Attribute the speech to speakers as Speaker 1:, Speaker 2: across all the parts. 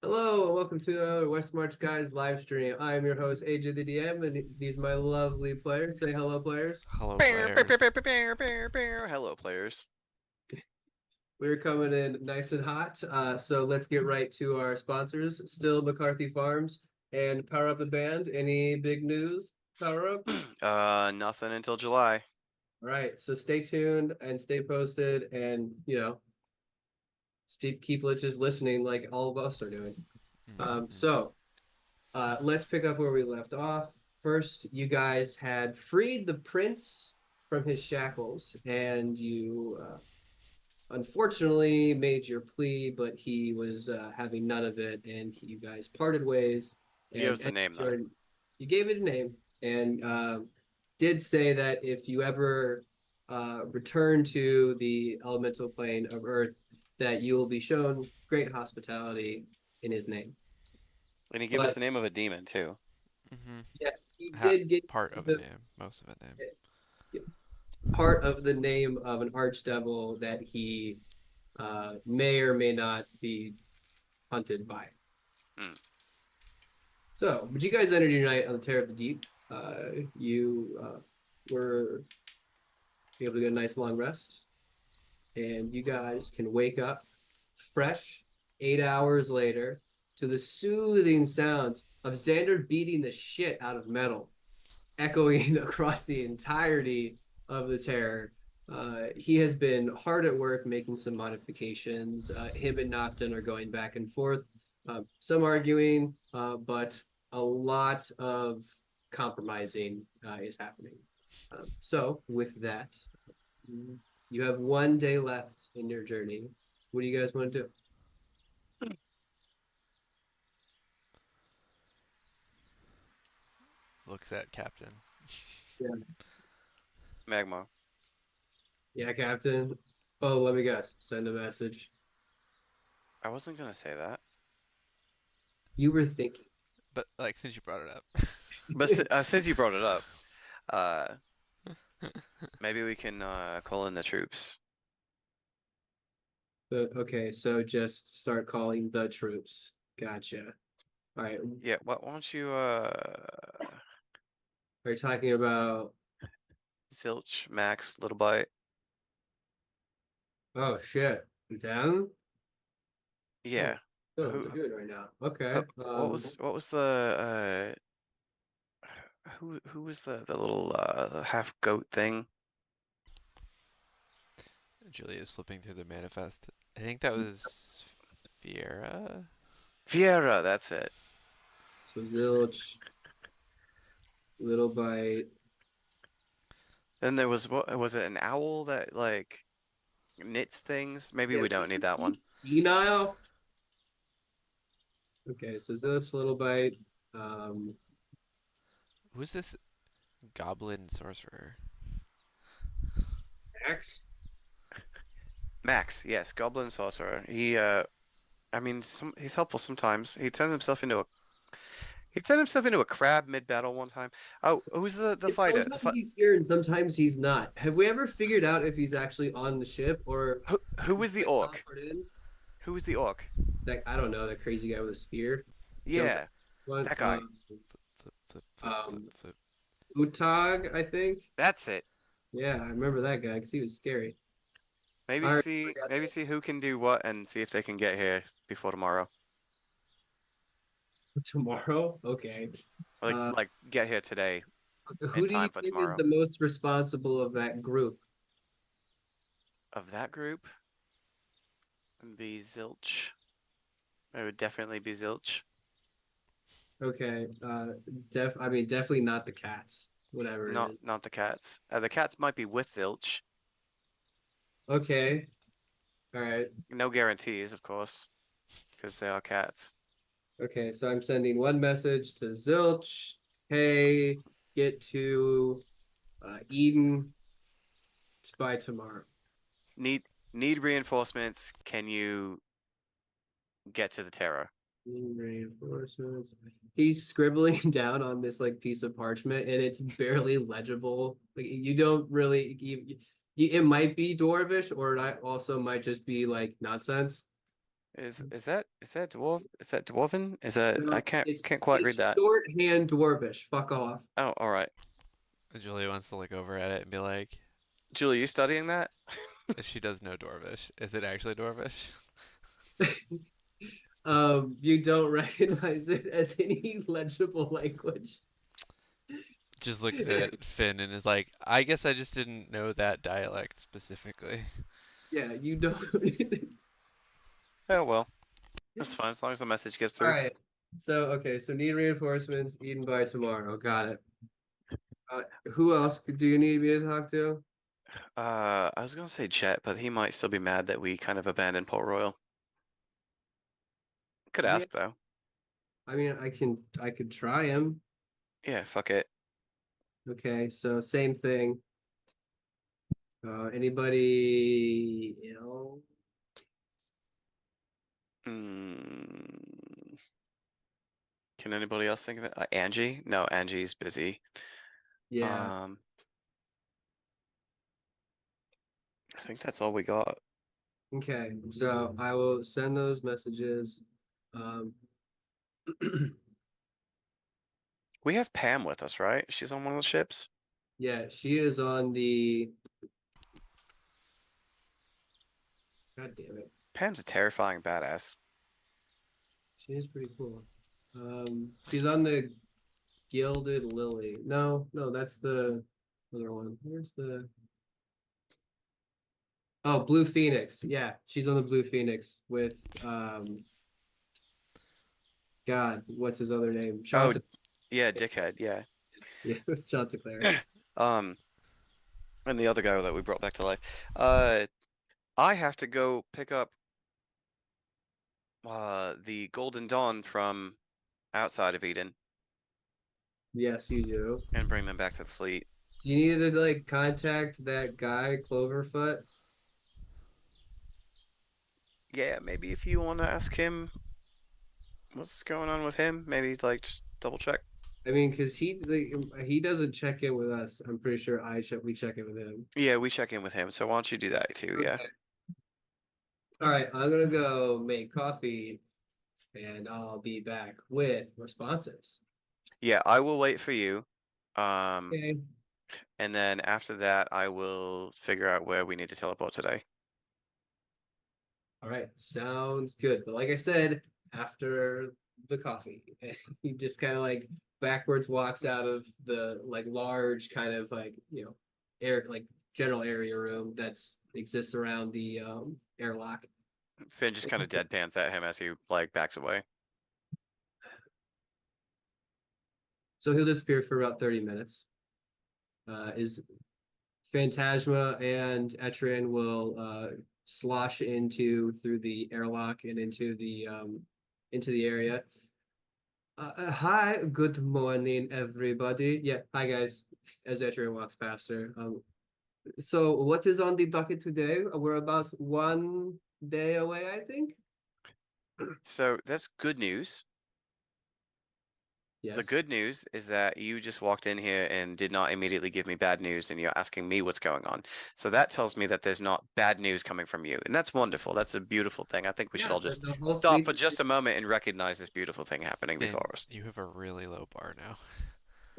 Speaker 1: Hello, and welcome to another West March Guys live stream. I am your host, AJ the DM, and these are my lovely players. Say hello, players.
Speaker 2: Hello,
Speaker 3: Bear, bear, bear, bear,
Speaker 2: players.
Speaker 3: bear, bear, bear. Hello, players.
Speaker 1: We're coming in nice and hot, so let's get right to our sponsors. Still McCarthy Farms and Power Up the Band. Any big news? Power Up?
Speaker 3: Nothing until July.
Speaker 1: All right, so stay tuned and stay posted, and keep just listening like all of us are doing.
Speaker 2: Mm-hmm.
Speaker 1: Let's pick up where we left off. First, you guys had freed the prince from his shackles, and you unfortunately made your plea, but he was having none of it, and you guys parted ways.
Speaker 3: He gave
Speaker 1: And,
Speaker 3: us a
Speaker 1: and
Speaker 3: name, though.
Speaker 1: started, you gave it a name, and did say that if you ever return to the elemental plane of Earth, that you will be shown great hospitality in his name.
Speaker 3: And he gave us
Speaker 1: But
Speaker 3: the name of a demon, too.
Speaker 2: Mm-hmm.
Speaker 1: yeah, he
Speaker 2: Ha
Speaker 1: did get
Speaker 2: Part of a
Speaker 1: the
Speaker 2: name, most of a name.
Speaker 1: part of the name of an archdevil that he may or may not be hunted by.
Speaker 3: Hmm.
Speaker 1: So, but you guys entered your night on the Terror of the Deep. You were able to get a nice long rest, and you guys can wake up fresh 8 hours later to the soothing sounds of Xander beating the shit out of metal, echoing across the entirety of the Terror. He has been hard at work making some modifications. Him and Nocton are going back and forth, some arguing, but a lot of compromising is happening. So, with that, you have one day left in your journey. What do you guys want to do?
Speaker 2: Looks at Captain.
Speaker 1: Yeah,
Speaker 3: Magma.
Speaker 1: yeah, Captain. Oh, let me guess. Send a message.
Speaker 3: I wasn't gonna say that.
Speaker 1: You were thinking.
Speaker 2: But, like, since you brought it
Speaker 3: But since you brought it up, uh,
Speaker 2: up.
Speaker 3: maybe we can call in the troops.
Speaker 1: Okay, so just start calling the troops. Gotcha. All right.
Speaker 3: Yeah, why don't you,
Speaker 1: Are you talking about?
Speaker 3: Zilch, Max, Little Bite?
Speaker 1: Oh shit. Down? Oh,
Speaker 3: Yeah.
Speaker 1: don't know what
Speaker 3: Who,
Speaker 1: they're doing right now.
Speaker 3: who
Speaker 1: Okay.
Speaker 3: what was the, who was the little, half goat thing?
Speaker 2: Julia's flipping through the manifest. I think that was Fiera?
Speaker 3: Fiera, that's it.
Speaker 1: So Zilch, Little Bite.
Speaker 3: Then there was, what was it, an owl that, like, knits things? Maybe
Speaker 1: Yeah,
Speaker 3: we don't
Speaker 1: this
Speaker 3: need
Speaker 1: is
Speaker 3: that one.
Speaker 1: Enile. Okay, so Zilch, Little Bite.
Speaker 2: Who's this goblin sorcerer?
Speaker 1: Max.
Speaker 3: Max, yes, Goblin Sorcerer. I mean, he's helpful sometimes. He turned himself into a crab mid-battle one time. Oh, who's the fighter?
Speaker 1: Sometimes he's here and sometimes he's not. Have we ever figured out if he's actually on the ship or
Speaker 3: Who
Speaker 1: if
Speaker 3: was
Speaker 1: he's
Speaker 3: the
Speaker 1: like
Speaker 3: orc?
Speaker 1: teleported in?
Speaker 3: Who was the orc?
Speaker 1: That I don't know. That crazy guy with a spear jumped out.
Speaker 3: Yeah,
Speaker 1: What?
Speaker 3: that guy.
Speaker 2: Flip, flip, flip, flip, flip,
Speaker 1: Um,
Speaker 2: flip.
Speaker 1: Utag, I think.
Speaker 3: That's it.
Speaker 1: Yeah, I remember that guy because he was scary.
Speaker 3: Maybe
Speaker 1: I already
Speaker 3: see,
Speaker 1: forgot
Speaker 3: maybe see who can do what and see if they can get here before tomorrow.
Speaker 1: that. Tomorrow. Okay.
Speaker 3: Like,
Speaker 1: Uh,
Speaker 3: like get here today in
Speaker 1: who do you
Speaker 3: time for
Speaker 1: think is
Speaker 3: tomorrow.
Speaker 1: the most responsible of that group?
Speaker 3: Of that group, be Zilch. It would definitely be Zilch.
Speaker 1: Okay. I mean, definitely not the cats. Whatever it is.
Speaker 3: Not the cats. The cats might be with Zilch.
Speaker 1: Okay. All right.
Speaker 3: No guarantees, of course, because they are cats.
Speaker 1: Okay. So I'm sending one message to Zilch. Hey, get to Eden by tomorrow.
Speaker 3: Need reinforcements. Can you get to the Terra?
Speaker 1: Reinforcements. He's scribbling down on this like piece of parchment, and it's barely legible. Like you don't really. It might be dwarvish, or it also might just be like nonsense.
Speaker 3: Is that dwarf? Is that dwarven? Is that I
Speaker 1: No,
Speaker 3: can't quite read
Speaker 1: it's
Speaker 3: that.
Speaker 1: shorthand dwarvish. Fuck off.
Speaker 3: Oh, all right.
Speaker 2: Julie wants to look over at it and be like,
Speaker 3: Julie, you studying that?
Speaker 2: she does know Dwarvish. Is it actually Dwarvish?
Speaker 1: You don't recognize it as any legible language.
Speaker 2: Just looks at Finn and is like, I guess I just didn't know that dialect specifically.
Speaker 1: Yeah, you don't.
Speaker 3: Oh well, that's fine as long as the message gets
Speaker 1: All
Speaker 3: through.
Speaker 1: right. So, okay, so need reinforcements, eaten by tomorrow. Got it. Who else do you need me to talk to?
Speaker 3: I was gonna say Chet, but he might still be mad that we kind of abandoned Port Royal. Could
Speaker 1: Yeah,
Speaker 3: ask though.
Speaker 1: I mean, I could try him.
Speaker 3: Yeah, fuck it.
Speaker 1: Okay, so same thing. Anybody else?
Speaker 3: Hmm. Can anybody else think of it? Angie? No, Angie's busy.
Speaker 1: Yeah.
Speaker 3: Um, I think that's all we got.
Speaker 1: Okay, so I will send those messages. Um,
Speaker 3: We have Pam with us, right? She's on one of the ships.
Speaker 1: yeah, she is on the. God damn it,
Speaker 3: Pam's a terrifying badass.
Speaker 1: she is pretty cool. She's on the Gilded Lily. No, no, that's the other one. Where's the? Oh, Blue Phoenix. Yeah, she's on the Blue Phoenix with God, what's his other name?
Speaker 3: Oh,
Speaker 1: Chanta.
Speaker 3: yeah, dickhead, yeah.
Speaker 1: Yeah, with Chanticleer.
Speaker 3: Um, and the other guy that we brought back to life. Uh, I have to go pick up the Golden Dawn from outside of Eden
Speaker 1: Yes, you do.
Speaker 3: and bring them back to the fleet.
Speaker 1: Do you need to like contact that guy, Cloverfoot?
Speaker 3: Yeah, maybe if you want to ask him what's going on with him, maybe like just double check.
Speaker 1: I mean, because he doesn't check in with us. I'm pretty sure we check in with him.
Speaker 3: Yeah, we check in with him. So why don't you do that too? Yeah.
Speaker 1: Okay. All right, I'm gonna go make coffee, and I'll be back with responses.
Speaker 3: Yeah, I will wait for you. Um,
Speaker 1: Okay.
Speaker 3: and then after that, I will figure out where we need to teleport today.
Speaker 1: All right, sounds good. But like I said, after the coffee, he just kind of like backwards walks out of the like large kind of like air like general area room that's exists around the airlock.
Speaker 3: Finn just kind of deadpans at him as he like backs away.
Speaker 1: So he'll disappear for about 30 minutes. Is Phantasma and Etrian will slosh into through the airlock and into the area. Hi, good morning, everybody. Yeah, hi guys. As Etrian walks past her. So what is on the docket today? We're about 1 day away, I think.
Speaker 3: So that's good news. The
Speaker 1: Yes.
Speaker 3: good news is that you just walked in here and did not immediately give me bad news, and you're asking me what's going on. So that tells me that there's not bad news coming from you, and that's wonderful. That's a beautiful thing. I think we should
Speaker 1: Yeah,
Speaker 3: all just
Speaker 1: the whole
Speaker 3: stop
Speaker 1: fleet.
Speaker 3: for just a moment and recognize this beautiful thing happening before
Speaker 2: Finn,
Speaker 3: us.
Speaker 2: you have a really low bar now.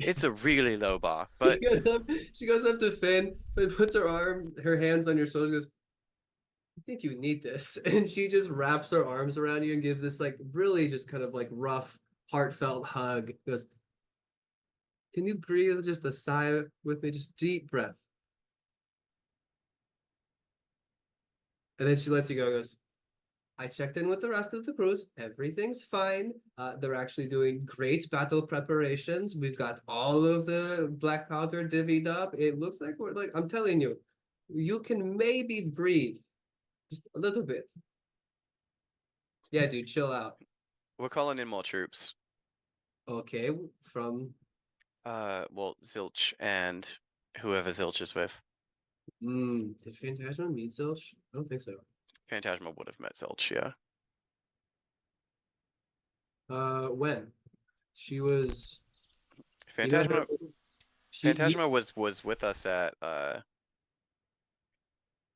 Speaker 3: It's a really low bar,
Speaker 1: She
Speaker 3: but
Speaker 1: goes up, she goes up to Finn, but puts her hands on your shoulders, goes, I think you need this. And she just wraps her arms around you and gives this like really just kind of like rough, heartfelt hug. Goes, can you breathe just a sigh with me? Just deep breath. And then she lets you go, goes, I checked in with the rest of the crews. Everything's fine. They're actually doing great battle preparations. We've got all of the black powder divvied up. It looks like we're like, I'm telling you, you can maybe breathe just a little bit. Yeah, dude, chill out.
Speaker 3: we're calling in more troops.
Speaker 1: Okay, from
Speaker 3: Well, Zilch and whoever Zilch is with.
Speaker 1: did Phantasma meet Zilch? I don't think so.
Speaker 3: Phantasma would have met Zilch, yeah.
Speaker 1: When? She was, you met her,
Speaker 3: Phantasma
Speaker 1: she, you,
Speaker 3: Phantasma was with us at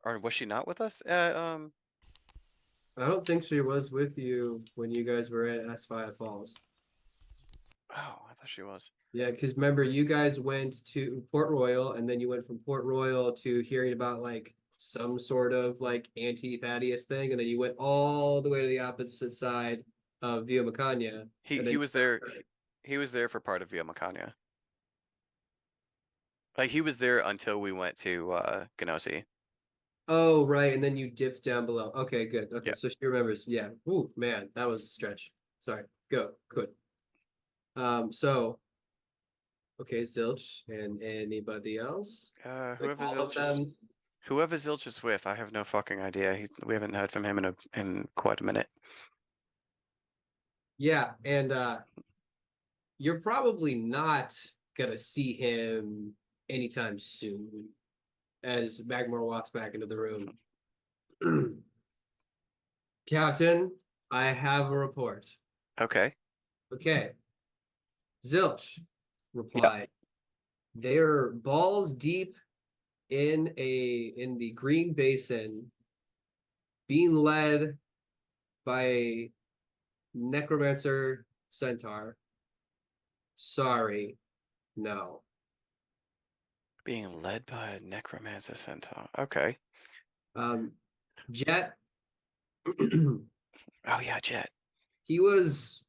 Speaker 3: or was she not with us at
Speaker 1: I don't think she was with you when you guys were at Aspire Falls.
Speaker 3: Oh, I thought she was.
Speaker 1: Yeah, because remember, you guys went to Port Royal, and then you went from Port Royal to hearing about like some sort of like anti-Thaddeus thing, and then you went all the way to the opposite side of Via Macania, and
Speaker 3: He
Speaker 1: then
Speaker 3: was there. He was there for part of Via Macania. Like he was there until we went to Gnosi.
Speaker 1: oh right, and then you dipped down below. Okay, good. Okay,
Speaker 3: Yeah.
Speaker 1: so she remembers. Yeah. Ooh, man, that was a stretch. Sorry. Go. Good. So okay, Zilch and anybody else? Like
Speaker 3: Whoever
Speaker 1: all of
Speaker 3: Zilch is
Speaker 1: them.
Speaker 3: whoever Zilch is with, I have no fucking idea. We haven't heard from him in quite a minute.
Speaker 1: Yeah, and you're probably not gonna see him anytime soon as Magmore walks back into the room. Captain, I have a report.
Speaker 3: Okay.
Speaker 1: Okay. Zilch
Speaker 3: Yeah.
Speaker 1: replied, they're balls deep in the Green Basin, being led by a necromancer centaur. Sorry, no.
Speaker 3: Being led by a necromancer centaur. Okay.
Speaker 1: Um, Jet,
Speaker 3: Oh yeah, Jet.
Speaker 1: he was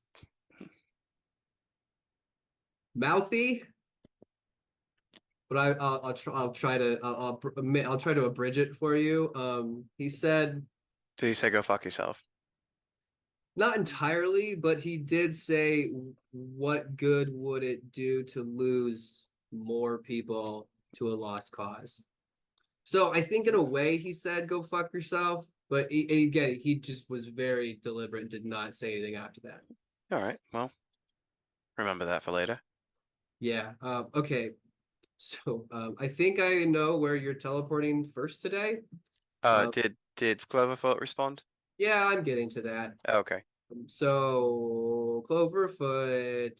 Speaker 1: mouthy, but I'll try to abridge it for you. He said
Speaker 3: Did he say go fuck yourself?
Speaker 1: not entirely, but he did say, "What good would it do to lose more people to a lost cause?" So I think in a way he said, "Go fuck yourself," but again, he just was very deliberate and did not say anything after that.
Speaker 3: All right. Well, remember that for later.
Speaker 1: Yeah. Okay. So I think I know where you're teleporting first today. Um,
Speaker 3: Did Cloverfoot respond?
Speaker 1: yeah, I'm getting to that.
Speaker 3: Oh, okay.
Speaker 1: So Cloverfoot,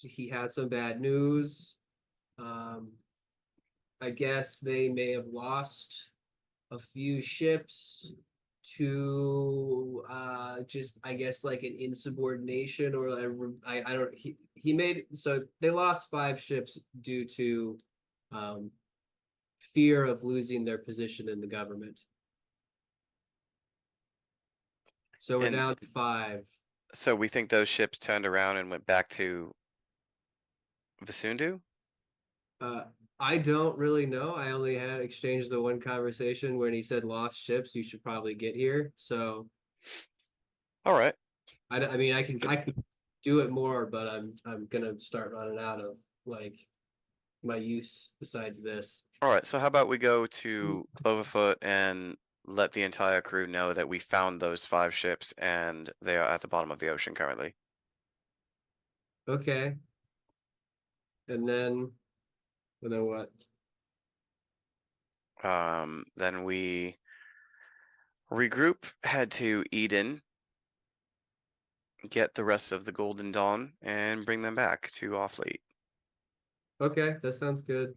Speaker 1: he had some bad news. Um, I guess they may have lost a few ships to just I guess like an insubordination or I don't he made so they lost 5 ships due to um fear of losing their position in the government. So we're
Speaker 3: And
Speaker 1: down to 5.
Speaker 3: so we think those ships turned around and went back to Vasundu?
Speaker 1: Uh, I don't really know. I only had exchanged the one conversation when he said lost ships. You should probably get here. So
Speaker 3: All right.
Speaker 1: I mean I can do it more, but I'm gonna start running out of like my use besides this.
Speaker 3: All right. So how about we go to Cloverfoot and let the entire crew know that we found those 5 ships and they are at the bottom of the ocean currently.
Speaker 1: Okay, and then what?
Speaker 3: Then we regroup, head to Eden, get the rest of the Golden Dawn, and bring them back to our fleet.
Speaker 1: Okay, that sounds good.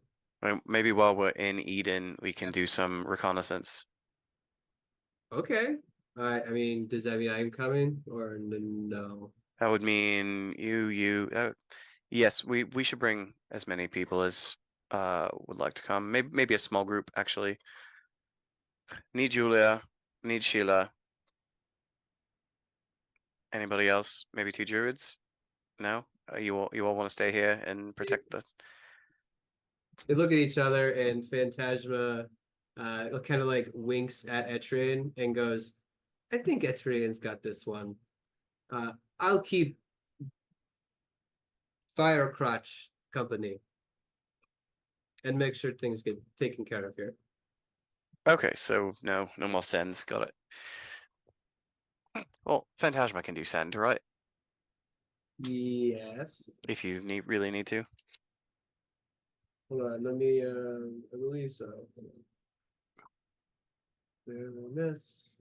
Speaker 3: Maybe while we're in Eden, we can do some reconnaissance.
Speaker 1: Okay. I mean, does that mean I'm coming or no?
Speaker 3: That would mean yes, we should bring as many people as would like to come. Maybe a small group actually. Need Julia, need Sheila. Anybody else? Maybe 2 druids? No? You all want to stay here and protect the.
Speaker 1: They look at each other and Phantasma kind of like winks at Etrian and goes, I think Etrian's got this one. I'll keep Firecrotch company and make sure things get taken care of here.
Speaker 3: Okay, so no more sends. Got it. Well, Phantasma can do send, right?
Speaker 1: Yes.
Speaker 3: If you really need to.
Speaker 1: Hold on, let me I believe so. There miss.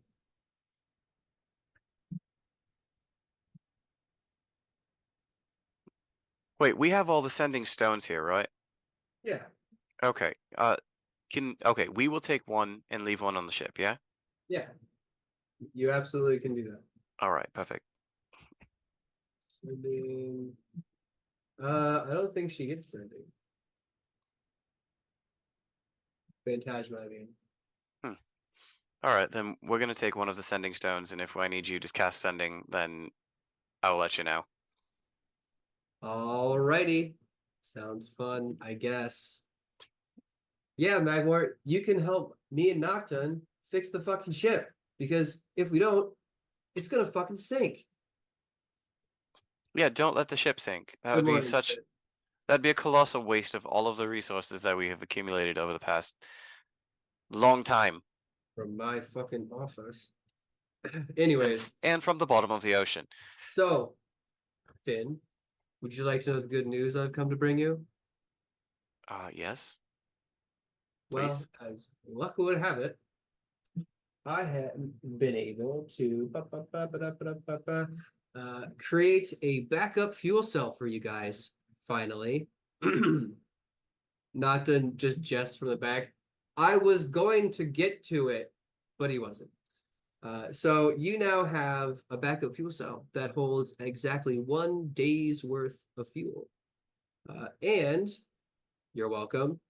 Speaker 3: Wait, we have all the sending stones here, right?
Speaker 1: Yeah,
Speaker 3: Okay. We will take one and leave one on the ship, yeah?
Speaker 1: yeah. You absolutely can do that.
Speaker 3: All right, perfect.
Speaker 1: Sending. I don't think she gets sending. Phantasma, I mean.
Speaker 3: Hmm. All right, then we're gonna take one of the sending stones, and if I need you to cast sending, then I'll let you know.
Speaker 1: Alrighty. Sounds fun, I guess. Yeah, Magmort, you can help me and Nocturne fix the fucking ship. Because if we don't, it's gonna fucking sink.
Speaker 3: Yeah, don't let the ship sink. That
Speaker 1: Good
Speaker 3: would be
Speaker 1: morning,
Speaker 3: such.
Speaker 1: sir.
Speaker 3: That'd be a colossal waste of all of the resources that we have accumulated over the past long time,
Speaker 1: From my fucking office.
Speaker 3: and
Speaker 1: Anyways,
Speaker 3: and from the bottom of the ocean.
Speaker 1: so Finn, would you like to know the good news I've come to bring you?
Speaker 3: Yes,
Speaker 1: Well,
Speaker 3: please.
Speaker 1: as luck would have it, I have been able to create a backup fuel cell for you guys, finally. Not done just Jess from the back. I was going to get to it, but he wasn't. So you now have a backup fuel cell that holds exactly 1 day's worth of fuel. And you're welcome.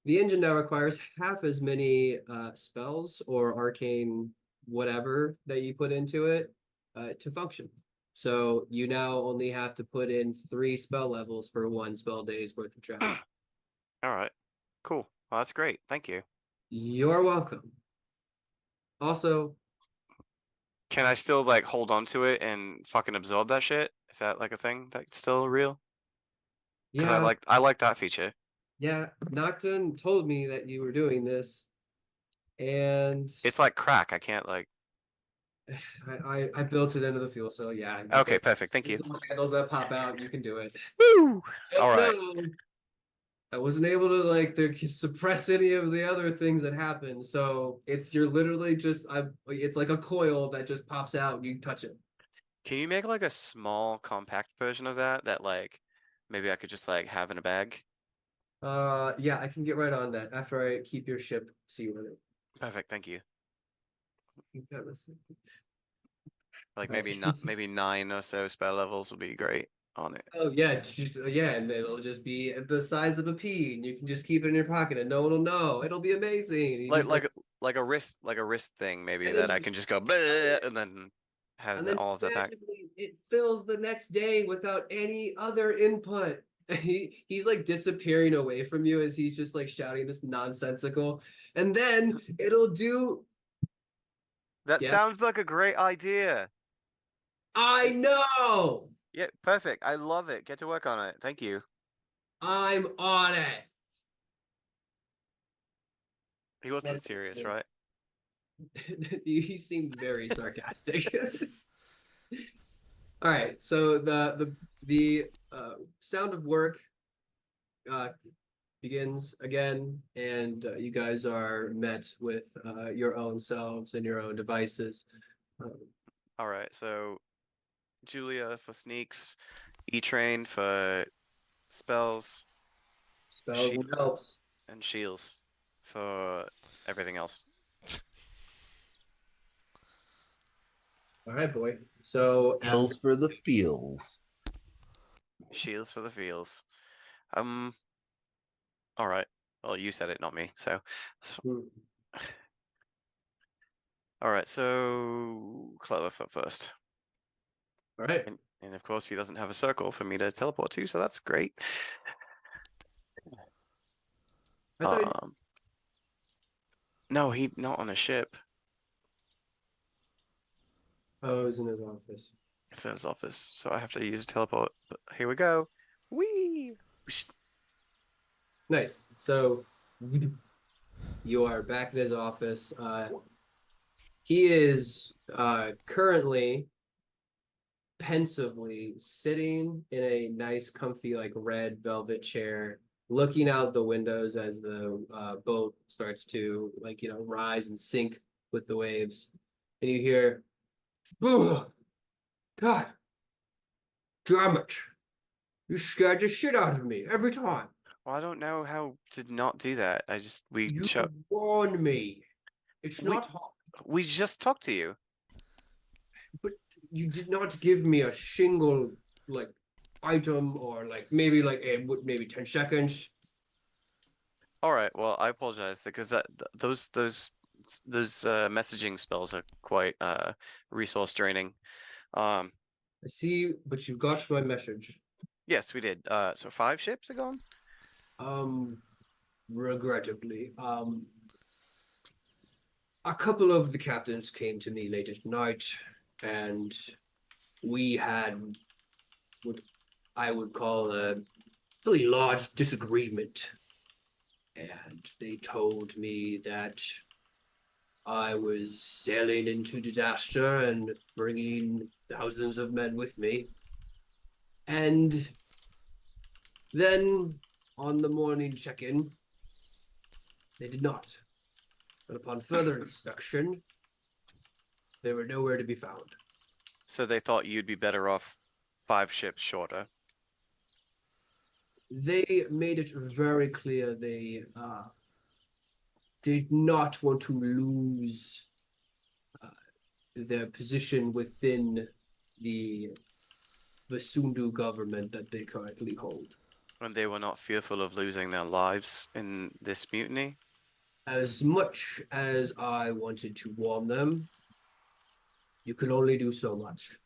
Speaker 1: The engine now requires half as many spells or arcane whatever that you put into it to function. So you now only have to put in 3 spell levels for 1 spell day's worth of travel.
Speaker 3: All right, cool. Well, that's great. Thank you.
Speaker 1: You're welcome. Also,
Speaker 3: Can I still like hold on to it and fucking absorb that shit? Is that like a thing that's still real? Because
Speaker 1: yeah,
Speaker 3: I like that feature.
Speaker 1: yeah, Nocton told me that you were doing this, and
Speaker 3: It's like crack. I can't like.
Speaker 1: I built it into the fuel cell. Yeah, you
Speaker 3: Okay,
Speaker 1: can.
Speaker 3: perfect. Thank
Speaker 1: These
Speaker 3: you.
Speaker 1: little handles that pop out, you can do it.
Speaker 3: Woo! All
Speaker 1: Just
Speaker 3: right.
Speaker 1: know I wasn't able to like suppress any of the other things that happened. So you're literally just it's like a coil that just pops out and you touch it.
Speaker 3: Can you make like a small compact version of that like maybe I could just like have in a bag?
Speaker 1: Yeah, I can get right on that after I keep your ship seaworthy.
Speaker 3: Perfect. Thank you. Like
Speaker 1: Right.
Speaker 3: maybe not maybe 9 or so spell levels would be great on it.
Speaker 1: Oh yeah, yeah, and it'll just be the size of a pea, and you can just keep it in your pocket, and no one will know. It'll be amazing. You
Speaker 3: Like
Speaker 1: just
Speaker 3: like like a wrist thing maybe
Speaker 1: and
Speaker 3: that
Speaker 1: then
Speaker 3: I can just go bleh, and then have
Speaker 1: and then
Speaker 3: all of that back.
Speaker 1: magically it fills the next day without any other input. He's like disappearing away from you as he's just like shouting this nonsensical, and then it'll do.
Speaker 3: That
Speaker 1: Yeah,
Speaker 3: sounds like a great idea.
Speaker 1: I know.
Speaker 3: Yeah, perfect. I love it. Get to work on it. Thank you.
Speaker 1: I'm on it.
Speaker 3: He wasn't
Speaker 1: That's
Speaker 3: serious, right?
Speaker 1: it's- he seemed very sarcastic. All right, so the sound of work uh, begins again, and you guys are met with your own selves and your own devices. Um,
Speaker 3: All right. So Julia for sneaks, E-Train for spells,
Speaker 1: spells
Speaker 3: she
Speaker 1: and helps.
Speaker 3: and shields for everything else.
Speaker 1: All right, boy. So after
Speaker 4: Feels for the feels.
Speaker 3: Shields for the fields. Um. All right. Well, you said it, not me. So all right. So Cloverfoot first,
Speaker 1: all right,
Speaker 3: and of course he doesn't have a circle for me to teleport to, so that's great.
Speaker 1: I thought you,
Speaker 3: Um. No, he not on a ship.
Speaker 1: oh, it was in his office.
Speaker 3: It's in his office, so I have to use a teleport. But here we go. Whee!
Speaker 1: Nice. So you are back in his office. He is currently pensively sitting in a nice, comfy, like red velvet chair, looking out the windows as the boat starts to rise and sink with the waves, and you hear, "Oh God, damn it! You scared the shit out of me every time.
Speaker 3: Well, I don't know how to not do that. I just
Speaker 1: You warned me. It's
Speaker 3: we
Speaker 1: not hard."
Speaker 3: we just talked to you.
Speaker 1: But you did not give me a single like item or like maybe like a maybe 10 seconds.
Speaker 3: All right. Well, I apologize because those messaging spells are quite resource draining. Um,
Speaker 1: I see, but you got my message.
Speaker 3: yes, we did. So 5 ships are gone.
Speaker 1: Um, Regrettably, a couple of the captains came to me late at night, and we had what I would call a really large disagreement. And they told me that I was sailing into disaster and bringing thousands of men with me. And then on the morning check-in, they did not. But upon further inspection, they were nowhere to be found.
Speaker 3: So they thought you'd be better off 5 ships shorter.
Speaker 1: They made it very clear they did not want to lose uh, their position within the Vasundu government that they currently hold.
Speaker 3: And they were not fearful of losing their lives in this mutiny.
Speaker 1: As much as I wanted to warn them, you can only do so much.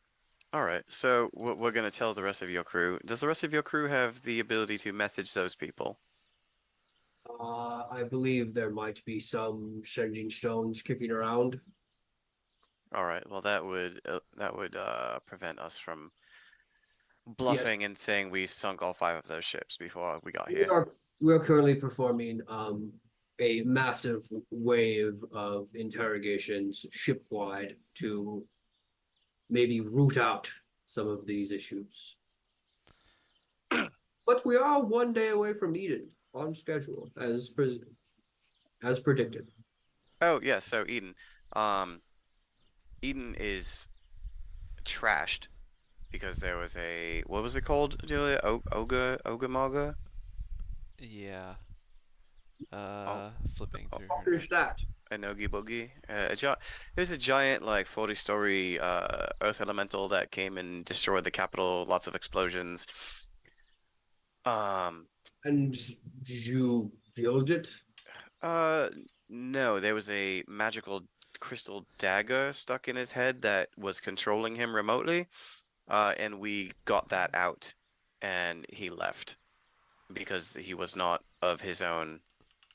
Speaker 3: All right, so we're gonna tell the rest of your crew. Does the rest of your crew have the ability to message those people?
Speaker 1: I believe there might be some sending stones kicking around.
Speaker 3: All right, well that would prevent us from
Speaker 1: Yes,
Speaker 3: bluffing and saying we sunk all 5 of those ships before we got
Speaker 1: we
Speaker 3: here.
Speaker 1: are we are currently performing a massive wave of interrogations shipwide to maybe root out some of these issues. But we are one day away from Eden on schedule, as predicted.
Speaker 3: Oh yeah, so Eden. Um, Eden is trashed because there was a what was it called, Julia? O Oga
Speaker 2: Yeah.
Speaker 3: Oh,
Speaker 2: Flipping through
Speaker 1: What
Speaker 2: her
Speaker 1: is
Speaker 2: notes.
Speaker 1: that?
Speaker 3: an Oogie Boogie. It was a giant like 40-story earth elemental that came and destroyed the capital. Lots of explosions. Um,
Speaker 1: And you build it?
Speaker 3: uh, no, there was a magical crystal dagger stuck in his head that was controlling him remotely. And we got that out, and he left because he was not of his own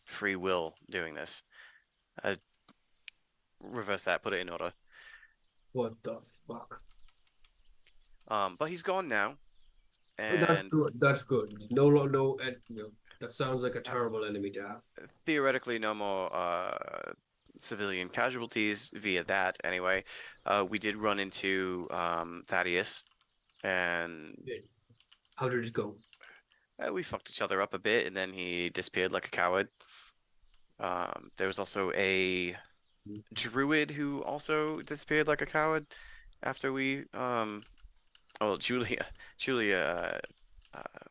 Speaker 3: free will doing this. Uh, Reverse that, put it in order.
Speaker 1: What the fuck?
Speaker 3: But he's gone now,
Speaker 1: That's
Speaker 3: and
Speaker 1: good. That's good. No, no, no, and, that sounds like a
Speaker 3: uh,
Speaker 1: terrible enemy to have.
Speaker 3: theoretically no more civilian casualties via that anyway. We did run into Thaddeus, and
Speaker 1: How did it go?
Speaker 3: we fucked each other up a bit, and then he disappeared like a coward. There was also a druid who also disappeared like a coward after we oh Julia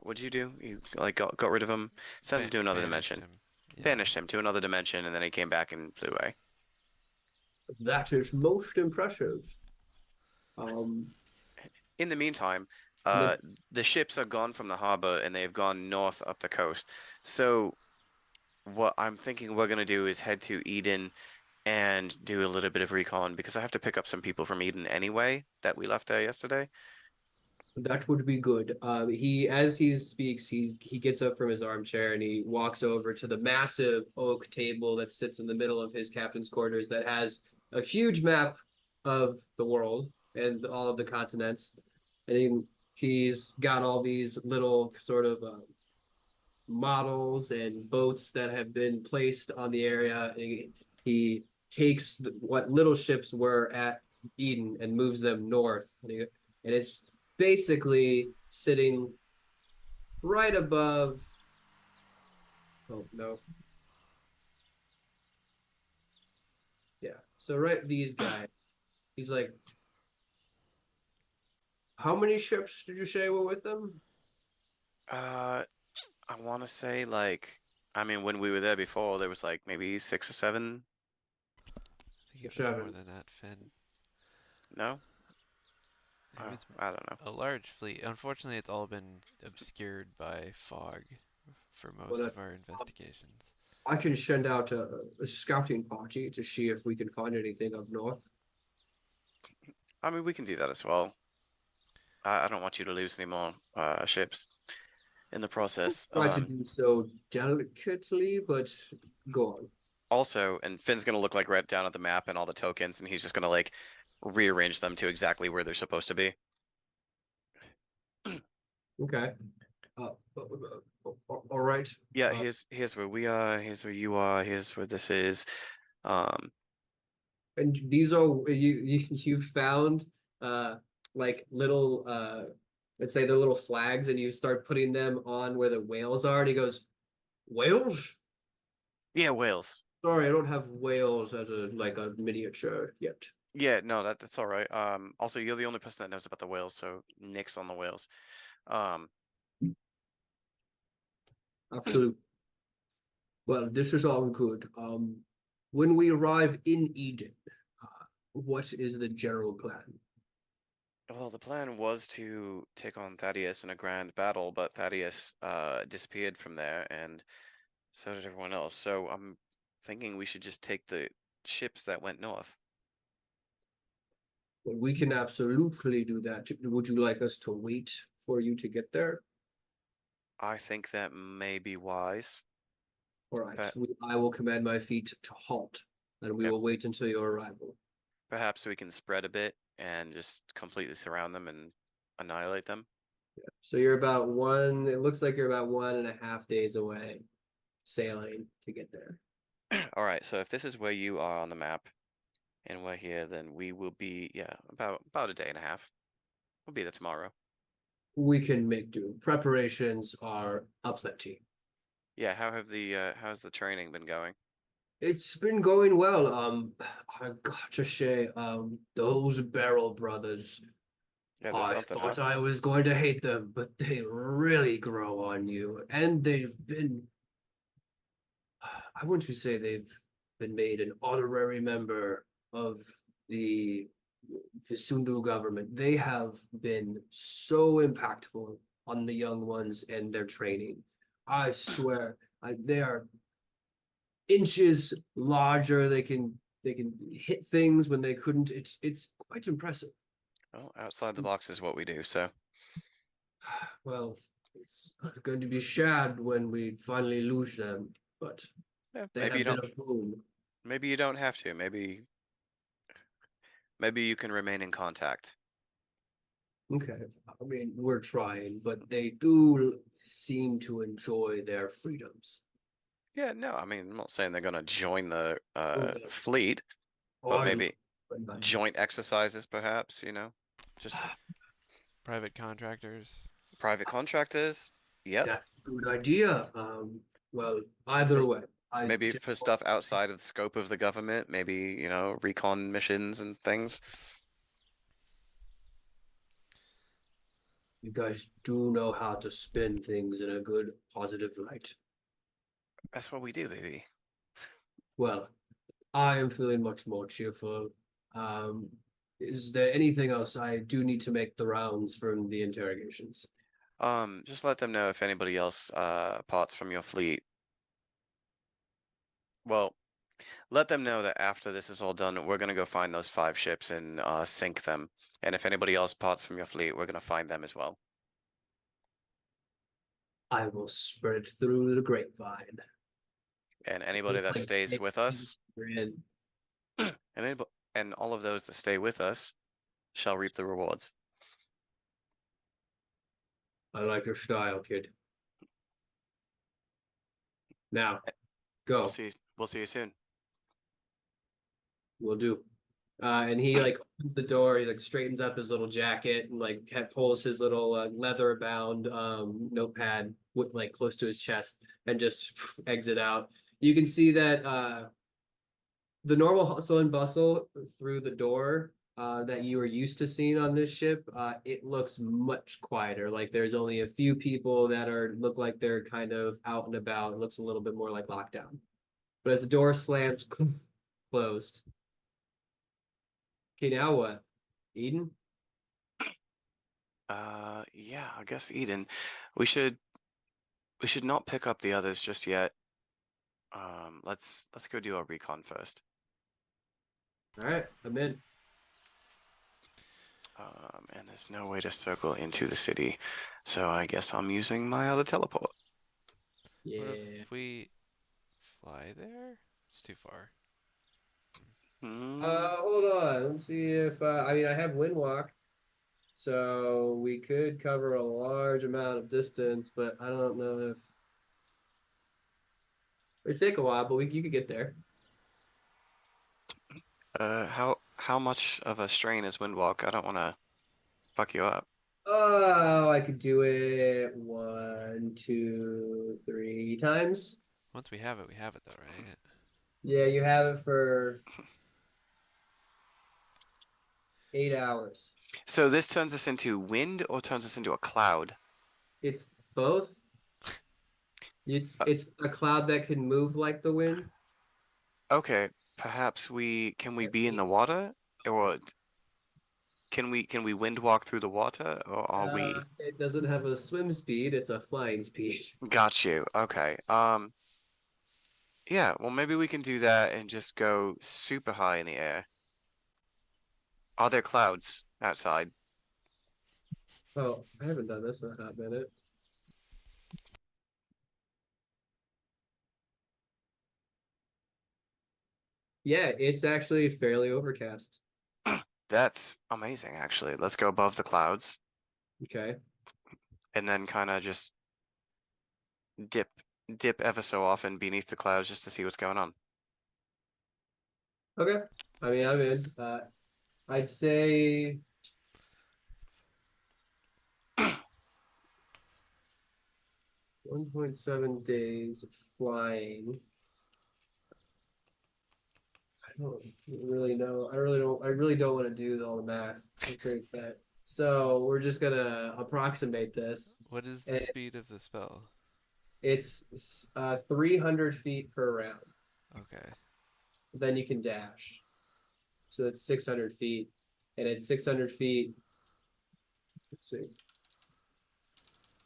Speaker 3: what'd you do? You like got rid of him, sent him to another
Speaker 2: Banished
Speaker 3: dimension,
Speaker 2: him. Yeah.
Speaker 3: banished him to another dimension, and then he came back and flew away.
Speaker 1: That is most impressive.
Speaker 3: In the meantime,
Speaker 1: And
Speaker 3: uh the ships are gone from the harbor and they've gone north up the coast. So what I'm thinking we're gonna do is head to Eden and do a little bit of recon because I have to pick up some people from Eden anyway that we left there yesterday.
Speaker 1: that would be good. As he speaks, he gets up from his armchair and he walks over to the massive oak table that sits in the middle of his captain's quarters that has a huge map of the world and all of the continents. And he's got all these little sort of models and boats that have been placed on the area. And he takes what little ships were at Eden and moves them north. And it's basically sitting right above. Oh no, yeah. So right, these guys. He's like, how many ships did you say were with them?
Speaker 3: Uh, I want to say like, I mean, when we were there before, there was like maybe 6 or 7.
Speaker 2: I think
Speaker 1: So
Speaker 2: it was more
Speaker 1: seven.
Speaker 2: than that, Finn.
Speaker 3: No?
Speaker 2: It was
Speaker 3: I don't know.
Speaker 2: a large fleet. Unfortunately, it's all been obscured by fog for
Speaker 1: Well,
Speaker 2: most of
Speaker 1: that
Speaker 2: our investigations.
Speaker 1: I can send out a scouting party to see if we can find anything up north.
Speaker 3: I mean, we can do that as well. I don't want you to lose any more ships in the process.
Speaker 1: Try to do so delicately, but go on.
Speaker 3: Also, and Finn's gonna look like right down at the map and all the tokens, and he's just gonna like rearrange them to exactly where they're supposed to be.
Speaker 1: Okay. All right.
Speaker 3: Yeah,
Speaker 1: Uh,
Speaker 3: here's where we are. Here's where you are. Here's where this is. Um,
Speaker 1: and these are you found uh like little let's say they're little flags, and you start putting them on where the whales are, and he goes, "Whales?
Speaker 3: yeah, whales.
Speaker 1: Sorry, I don't have whales as a like a miniature yet."
Speaker 3: Yeah, no, that's all right. Also, you're the only person that knows about the whales, so nix on the whales. Um,
Speaker 1: Absolutely. Well, this is all good. When we arrive in Eden, what is the general plan?
Speaker 3: well, the plan was to take on Thaddeus in a grand battle, but Thaddeus disappeared from there, and so did everyone else. So I'm thinking we should just take the ships that went north.
Speaker 1: Well, we can absolutely do that. Would you like us to wait for you to get there?
Speaker 3: I think that may be wise.
Speaker 1: All right,
Speaker 3: But
Speaker 1: I will command my feet to halt, and we
Speaker 3: yep,
Speaker 1: will wait until your arrival.
Speaker 3: perhaps we can spread a bit and just completely surround them and annihilate them.
Speaker 1: So you're about one, it looks like you're about 1.5 days away sailing to get there.
Speaker 3: All right, so if this is where you are on the map and we're here, then we will be, yeah, about a day and a half. We'll be there tomorrow.
Speaker 1: We can make do. Preparations are aplenty.
Speaker 3: Yeah, how's the training been going?
Speaker 1: It's been going well. I got to say, those Barrel brothers,
Speaker 3: Yeah, there's
Speaker 1: I
Speaker 3: something, huh?
Speaker 1: thought I was going to hate them, but they really grow on you. And I wouldn't you say they've been made an honorary member of the the Sundu government. They have been so impactful on the young ones and their training. I swear, they are inches larger. They can hit things when they couldn't. It's quite impressive.
Speaker 3: Well, outside the box is what we do, so
Speaker 1: Well, it's going to be sad when we finally lose them, but
Speaker 3: yeah,
Speaker 1: they have been a boon.
Speaker 3: maybe you don't have to. Maybe you can remain in contact.
Speaker 1: Okay, I mean, we're trying, but they do seem to enjoy their freedoms.
Speaker 3: Yeah, no, I mean, I'm not saying they're gonna join the
Speaker 1: Oh, no.
Speaker 3: fleet,
Speaker 1: Oh,
Speaker 3: but
Speaker 1: I know,
Speaker 3: maybe
Speaker 1: but not yet.
Speaker 3: joint exercises, perhaps, just
Speaker 2: Private contractors.
Speaker 3: private contractors. Yep.
Speaker 1: That's a good idea. Well, either
Speaker 3: For,
Speaker 1: way, I
Speaker 3: maybe
Speaker 1: just
Speaker 3: for stuff outside of the scope of the government, maybe, recon missions and things.
Speaker 1: you guys do know how to spin things in a good, positive light.
Speaker 3: That's what we do, baby.
Speaker 1: Well, I am feeling much more cheerful. Um, is there anything else? I do need to make the rounds from the interrogations.
Speaker 3: Just let them know if anybody else parts from your fleet. Well, let them know that after this is all done, we're gonna go find those 5 ships and sink them. And if anybody else parts from your fleet, we're gonna find them as well.
Speaker 1: I will spread through the grapevine.
Speaker 3: And anybody
Speaker 1: Just
Speaker 3: that
Speaker 1: like
Speaker 3: stays with us,
Speaker 1: in.
Speaker 3: and all of those that stay with us shall reap the rewards.
Speaker 1: I like your style, kid. Now,
Speaker 3: We'll
Speaker 1: go.
Speaker 3: see. We'll see you soon.
Speaker 1: We'll do. And he like opens the door. He like straightens up his little jacket and like pulls his little leather bound notepad with like close to his chest and just exit out. You can see that the normal hustle and bustle through the door that you were used to seeing on this ship, it looks much quieter. Like there's only a few people that look like they're kind of out and about. It looks a little bit more like lockdown. But as the door slams closed. Okay, now what? Eden?
Speaker 3: Yeah, I guess Eden. We should we should not pick up the others just yet. Let's go do our recon first.
Speaker 1: All right, I'm in.
Speaker 3: And there's no way to circle into the city, so I guess I'm using my other teleport.
Speaker 2: What if
Speaker 1: Yeah.
Speaker 2: we fly there? It's too far.
Speaker 3: Hmm.
Speaker 1: Hold on. Let's see if I mean I have wind walk, so we could cover a large amount of distance, but I don't know if it'd take a while, but we you could get there.
Speaker 3: How much of a strain is Windwalk? I don't want to fuck you up.
Speaker 1: Oh, I could do it one, two, three times.
Speaker 2: Once we have it though, right?
Speaker 1: Yeah, you have it for 8 hours.
Speaker 3: So this turns us into wind or turns us into a cloud?
Speaker 1: It's both.
Speaker 3: Uh,
Speaker 1: It's a cloud that can move like the wind.
Speaker 3: okay, perhaps we can we
Speaker 1: Let's
Speaker 3: be in the
Speaker 1: see.
Speaker 3: water, or can we wind walk through the water, or are we?
Speaker 1: It doesn't have a swim speed, it's a flying speed.
Speaker 3: Got you. Okay. Yeah. Well, maybe we can do that and just go super high in the air. Are there clouds outside?
Speaker 1: Oh, I haven't done this in a hot minute. Yeah, it's actually fairly overcast.
Speaker 3: That's amazing, actually. Let's go above the clouds
Speaker 1: Okay.
Speaker 3: and then kind of just dip dip ever so often beneath the clouds just to see what's going on.
Speaker 1: Okay. I mean, I'm in. I'd say 1.7 days of flying. I don't really know. I really don't want to do all the math that creates that. So we're just gonna approximate this.
Speaker 2: What is the
Speaker 1: And
Speaker 2: speed of the spell?
Speaker 1: it's 300 feet per round.
Speaker 2: Okay.
Speaker 1: Then you can dash. So that's 600 feet. And at 600 feet, let's see.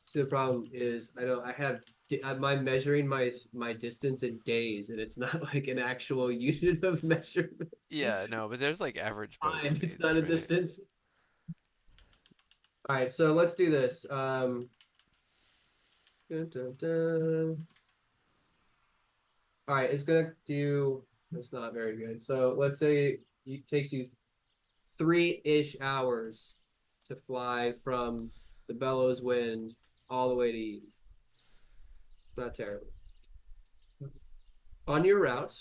Speaker 1: See, the problem is I have I'm measuring my distance in days, and it's not like an actual unit of measurement.
Speaker 2: Yeah, no, but there's like average boat
Speaker 1: Time, it's not
Speaker 2: speeds,
Speaker 1: a
Speaker 2: right?
Speaker 1: distance. All right, so let's do this. Dun, dun, dun. All right, it's gonna do. That's not very good. So let's say it takes you 3-ish hours to fly from the bellows wind all the way to Eden. Not terrible. On your route,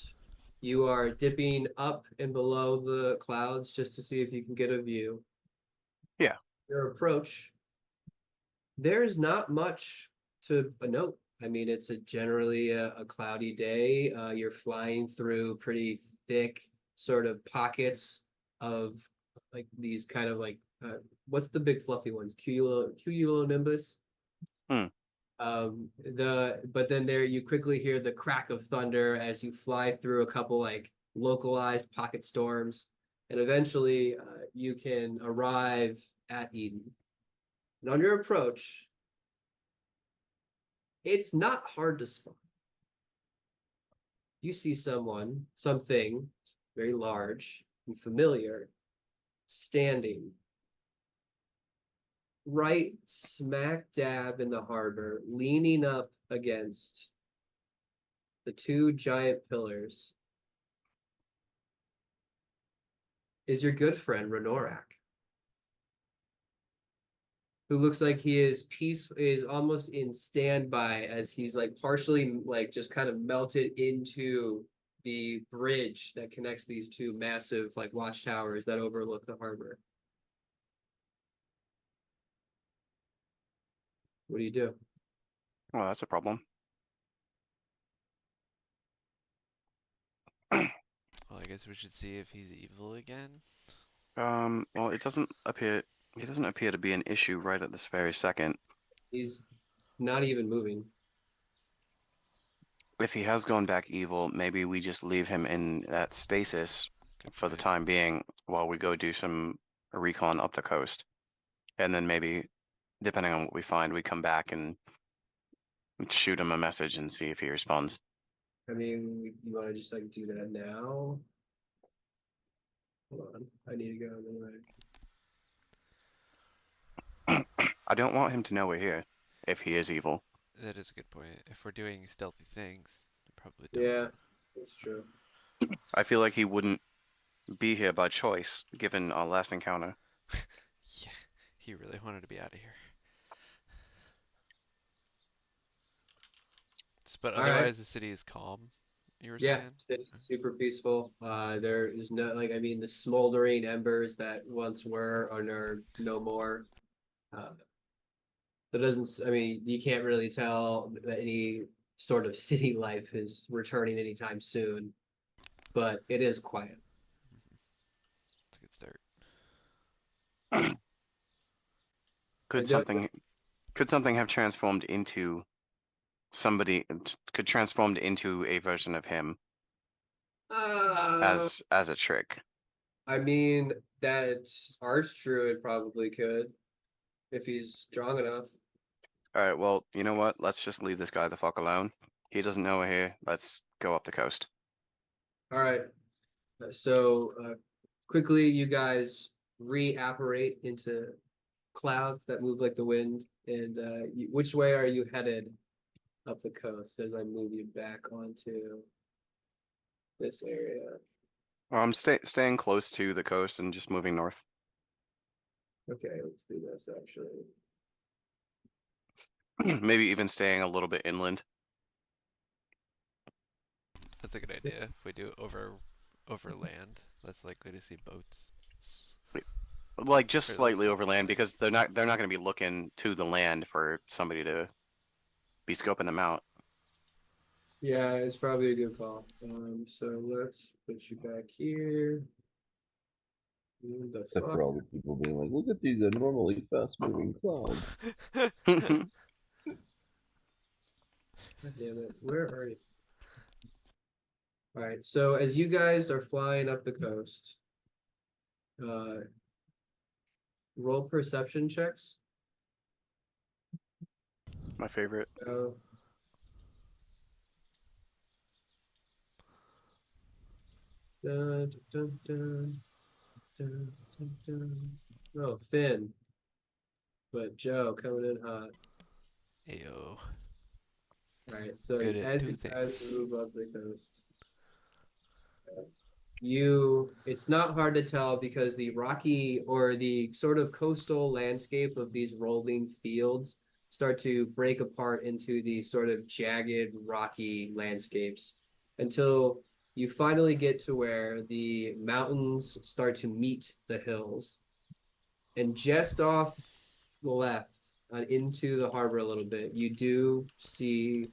Speaker 1: you are dipping up and below the clouds just to see if you can get a view.
Speaker 3: Yeah.
Speaker 1: Your approach, there's not much to note. I mean, it's generally a cloudy day. You're flying through pretty thick sort of pockets of like these kind of like what's the big fluffy ones? Cumulonimbus.
Speaker 3: Hmm.
Speaker 1: But then there you quickly hear the crack of thunder as you fly through a couple like localized pocket storms, and eventually you can arrive at Eden. And on your approach, it's not hard to spot. You see something very large and familiar, standing right smack dab in the harbor, leaning up against the two giant pillars is your good friend Renorak, who looks like he is almost in standby as he's like partially like just kind of melted into the bridge that connects these two massive like watchtowers that overlook the harbor. What do you do?
Speaker 3: Well, that's a problem.
Speaker 2: Well, I guess we should see if he's evil again.
Speaker 3: Well, it doesn't appear to be an issue right at this very second.
Speaker 1: He's not even moving.
Speaker 3: If he has gone back evil, maybe we just leave him in that stasis
Speaker 2: Good
Speaker 3: for the
Speaker 2: point.
Speaker 3: time being while we go do some recon up the coast. and then maybe depending on what we find, we come back and shoot him a message and see if he responds.
Speaker 1: I mean, you want to just like do that now? Hold on, I need to go. Anyway.
Speaker 3: I don't want him to know we're here if he is evil.
Speaker 2: That is a good point. If we're doing stealthy things, we probably don't.
Speaker 1: Yeah, that's true.
Speaker 3: I feel like he wouldn't be here by choice given our last encounter.
Speaker 2: Yeah, he really wanted to be out of here. But
Speaker 1: All right.
Speaker 2: otherwise, the city is calm. You were
Speaker 1: Yeah,
Speaker 2: saying?
Speaker 1: it's super peaceful. There is no like I mean the smoldering embers that once were are no more. Uh, that doesn't I mean you can't really tell that any sort of city life is returning anytime soon, but it is quiet.
Speaker 2: It's a good start.
Speaker 1: I
Speaker 3: Could
Speaker 1: don't.
Speaker 3: something could something have transformed into somebody could transformed into a version of him
Speaker 1: Uh,
Speaker 3: as a trick?
Speaker 1: I mean that arch druid probably could if he's strong enough.
Speaker 3: All right, well, you know what? Let's just leave this guy the fuck alone. He doesn't know we're here. Let's go up the coast.
Speaker 1: All right. So quickly, you guys reapparate into clouds that move like the wind. And which way are you headed up the coast as I move you back onto this area?
Speaker 3: Well, I'm staying close to the coast and just moving north.
Speaker 1: Okay, let's do this actually.
Speaker 3: Maybe even staying a little bit inland.
Speaker 2: That's a good idea. If we do it over land, less likely to see boats.
Speaker 3: Like just
Speaker 2: Or at least
Speaker 3: slightly
Speaker 2: on our
Speaker 3: overland
Speaker 2: side.
Speaker 3: because they're not going to be looking to the land for somebody to be scoping them out.
Speaker 1: Yeah, it's probably a good call. So let's put you back here. What the
Speaker 4: Except
Speaker 1: fuck?
Speaker 4: for all the people being like, look at these abnormally fast moving clouds.
Speaker 1: God damn it. Where are you? All right. So as you guys are flying up the coast, uh, roll perception checks.
Speaker 3: My favorite.
Speaker 1: Oh, dun, dun, dun, dun, dun, dun. Oh, Finn, but Joe coming in hot.
Speaker 2: Ayo.
Speaker 1: All right. So
Speaker 2: Good at
Speaker 1: as
Speaker 2: two
Speaker 1: you guys
Speaker 2: things.
Speaker 1: move up the coast, it's not hard to tell because the rocky or the sort of coastal landscape of these rolling fields start to break apart into these sort of jagged rocky landscapes until you finally get to where the mountains start to meet the hills, and just off the left into the harbor a little bit you do see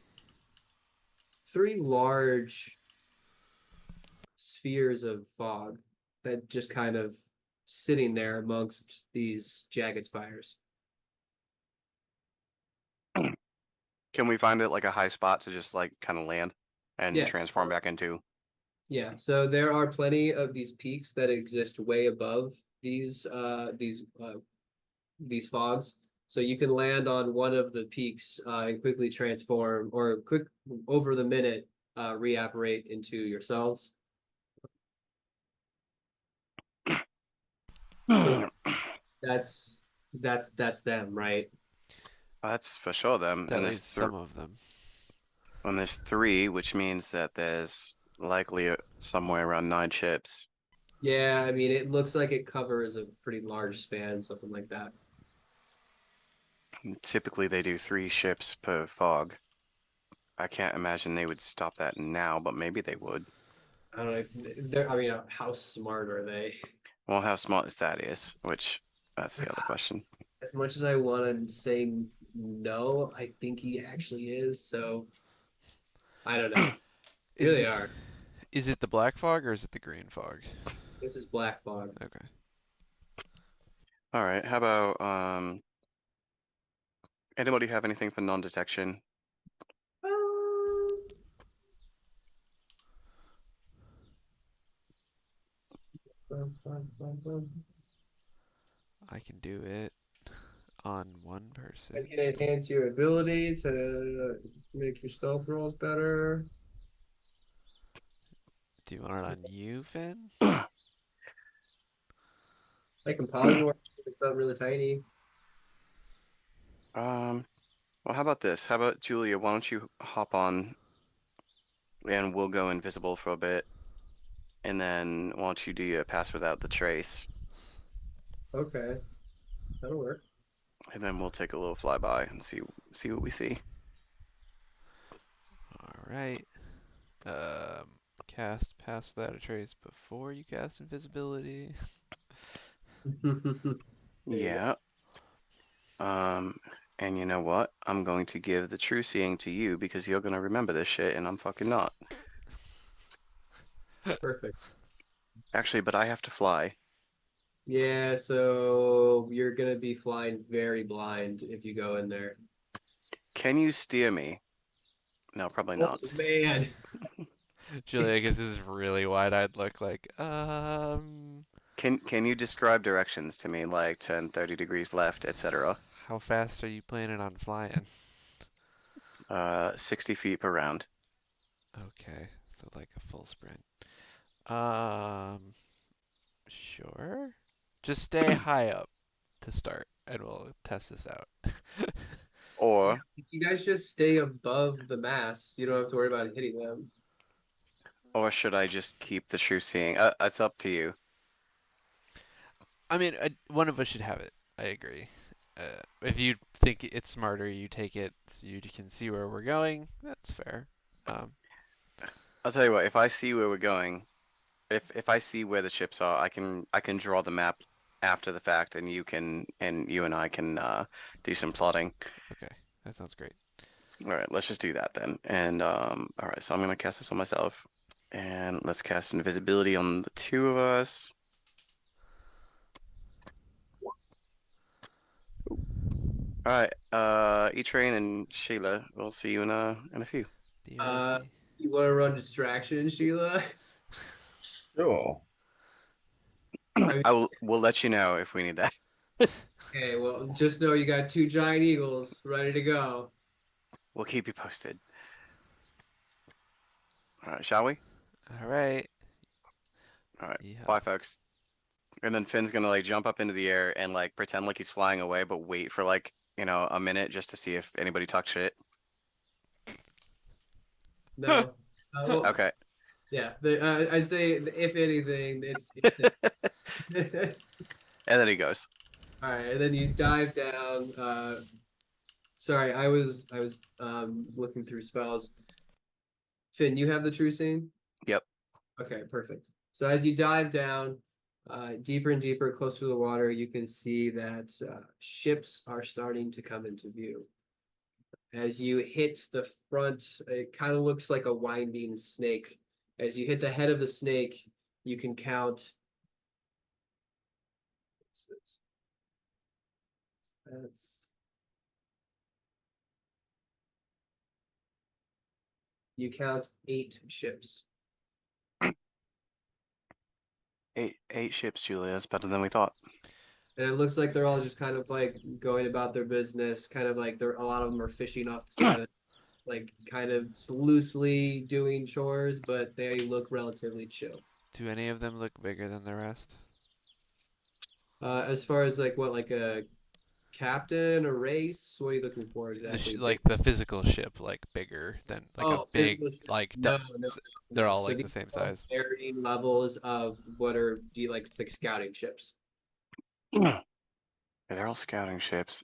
Speaker 1: three large spheres of fog that just kind of sitting there amongst these jagged spires.
Speaker 3: Can we find it like a high spot to just like kind of land and
Speaker 1: Yeah,
Speaker 3: transform back into?
Speaker 1: yeah. So there are plenty of these peaks that exist way above these fogs. So you can land on one of the peaks and quickly transform, or quick over the minute reapparate into yourselves. So that's that's them, right?
Speaker 3: That's for sure them.
Speaker 2: At least some of them.
Speaker 3: And there's three, which means that there's likely somewhere around 9 ships.
Speaker 1: Yeah, I mean, it looks like it covers a pretty large span, something like that.
Speaker 3: And typically they do 3 ships per fog. I can't imagine they would stop that now, but maybe they would.
Speaker 1: I don't know if they're, I mean, how smart are they?
Speaker 3: Well, how smart is Thaddeus? Which that's the other question.
Speaker 1: As much as I want to say no, I think he actually is. So I don't know. Here
Speaker 2: Is
Speaker 1: they
Speaker 2: it
Speaker 1: are.
Speaker 2: is it the black fog or is it the green fog?
Speaker 1: This is Black Fog.
Speaker 2: Okay.
Speaker 3: All right, how about anybody have anything for non-detection?
Speaker 2: I can do it. on one person.
Speaker 1: It can enhance your ability to make your stealth rolls better.
Speaker 2: Do you want it on you, Finn?
Speaker 1: Like in polymorph, it's something really tiny.
Speaker 3: Well, how about this? How about Julia? Why don't you hop on and we'll go invisible for a bit, and then why don't you do your pass without the trace,
Speaker 1: Okay, that'll work.
Speaker 3: and then we'll take a little flyby and see what we see.
Speaker 2: All right. Cast Pass Without a Trace before you cast Invisibility.
Speaker 1: There you
Speaker 3: Yeah. Um, and you know what? I'm going to give the true seeing to you because you're gonna remember this shit, and I'm fucking not.
Speaker 1: go. Perfect.
Speaker 3: Actually, but I have to fly.
Speaker 1: Yeah, so you're gonna be flying very blind if you go in there.
Speaker 3: Can you steer me? No, probably
Speaker 1: Oh
Speaker 3: not.
Speaker 1: man.
Speaker 2: Julia gives this really wide-eyed look like,
Speaker 3: Can you describe directions to me, like 10, 30 degrees left, etc.?
Speaker 2: how fast are you planning on flying?
Speaker 3: 60 feet per round.
Speaker 2: Okay, so like a full sprint. Um, sure. Just stay high up to start, and we'll test this out.
Speaker 1: Yeah,
Speaker 3: Or
Speaker 1: if you guys just stay above the mast, you don't have to worry about hitting them.
Speaker 3: or should I just keep the true seeing? It's up to you.
Speaker 2: I mean, one of us should have it. I agree. If you think it's smarter, you take it so you can see where we're going. That's fair. Um,
Speaker 3: I'll tell you what, if I see where we're going, if I see where the ships are, I can draw the map after the fact, and you and I can do some plotting.
Speaker 2: okay, that sounds great.
Speaker 3: All right, let's just do that then. And all right, so I'm gonna cast this on myself, and let's cast invisibility on the two of us. All right, E-Train and Sheila, we'll see you in a few.
Speaker 2: The
Speaker 1: Uh,
Speaker 2: OC.
Speaker 1: you want to run distraction, Sheila?
Speaker 4: Sure.
Speaker 1: I mean,
Speaker 3: We'll let you know if we need that.
Speaker 1: okay, well, just know you got two giant eagles ready to go.
Speaker 3: We'll keep you posted. All right, shall we?
Speaker 2: All right.
Speaker 3: All right,
Speaker 2: Yeah.
Speaker 3: bye, folks. And then Finn's gonna like jump up into the air and like pretend like he's flying away, but wait for like, a minute just to see if anybody talks shit.
Speaker 1: No. Well,
Speaker 3: Okay.
Speaker 1: yeah. I'd say if anything, it's
Speaker 3: And
Speaker 1: it.
Speaker 3: then he goes.
Speaker 1: All right, and then you dive down. Sorry, I was looking through spells. Finn, you have the true scene?
Speaker 3: Yep.
Speaker 1: Okay, perfect. So as you dive down, deeper and deeper, closer to the water, you can see that ships are starting to come into view. As you hit the front, it kind of looks like a winding snake. As you hit the head of the snake, you can count. That's you count 8 ships.
Speaker 3: Eight ships, Julia. That's better than we thought.
Speaker 1: And it looks like they're all just kind of like going about their business, kind of like a lot of them are fishing off the side of like kind of loosely doing chores, but they look relatively chill.
Speaker 2: Do any of them look bigger than the rest?
Speaker 1: As far as like what, like a captain, a race, what are you looking for exactly?
Speaker 2: Like the physical ship, like bigger than like a
Speaker 1: Oh,
Speaker 2: big
Speaker 1: physical ships.
Speaker 2: like
Speaker 1: No, no,
Speaker 2: they're
Speaker 1: no, no.
Speaker 2: all
Speaker 1: So
Speaker 2: like the
Speaker 1: these
Speaker 2: same
Speaker 1: are all
Speaker 2: size.
Speaker 1: varying levels of what are do you like? It's like scouting ships.
Speaker 3: They're all scouting ships.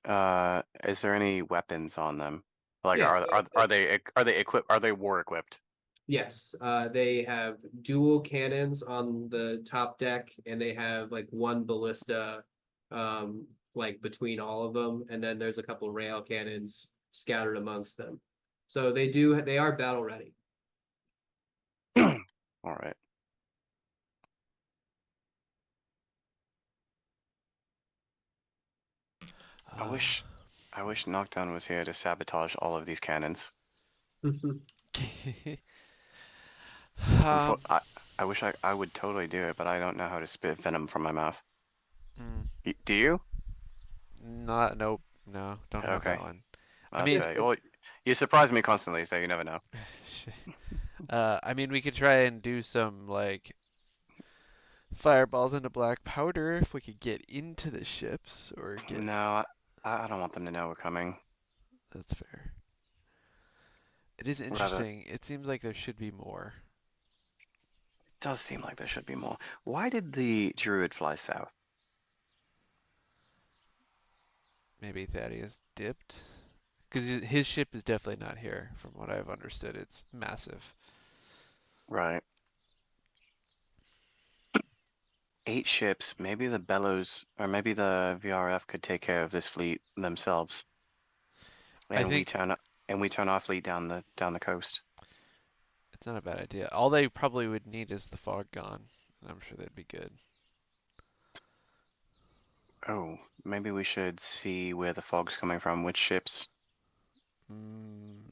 Speaker 3: Is there any weapons on them? Like,
Speaker 1: Yeah,
Speaker 3: are they equipped? Are they war equipped?
Speaker 1: yes, they have dual cannons on the top deck, and they have like one ballista, like between all of them, and then there's a couple rail cannons scattered amongst them. So they are battle ready.
Speaker 3: All right. I
Speaker 2: Uh,
Speaker 3: wish, I wish Knockdown was here to sabotage all of these cannons.
Speaker 2: um,
Speaker 3: I wish I would totally do it, but I don't know how to spit venom from my mouth.
Speaker 2: mm,
Speaker 3: Do you?
Speaker 2: not nope. No, don't have
Speaker 3: Okay,
Speaker 2: that one. I
Speaker 3: that's
Speaker 2: mean,
Speaker 3: right. Well, you surprise me constantly, so you never know.
Speaker 2: I mean, we could try and do some like fireballs into black powder if we could get into the ships or get.
Speaker 3: No, I don't want them to know we're coming.
Speaker 2: That's fair. It is
Speaker 3: Rather,
Speaker 2: interesting. It seems like there should be more.
Speaker 3: it does seem like there should be more. Why did the druid fly south?
Speaker 2: Maybe Thaddeus dipped. Because his ship is definitely not here, from what I've understood. It's massive.
Speaker 3: Right. 8 ships. Maybe the Bellows, or maybe the VRF could take care of this fleet themselves,
Speaker 2: I
Speaker 3: and
Speaker 2: think
Speaker 3: we turn our fleet down the coast.
Speaker 2: it's not a bad idea. All they probably would need is the fog gone. And I'm sure they'd be good.
Speaker 3: Oh, maybe we should see where the fog's coming from, which ships.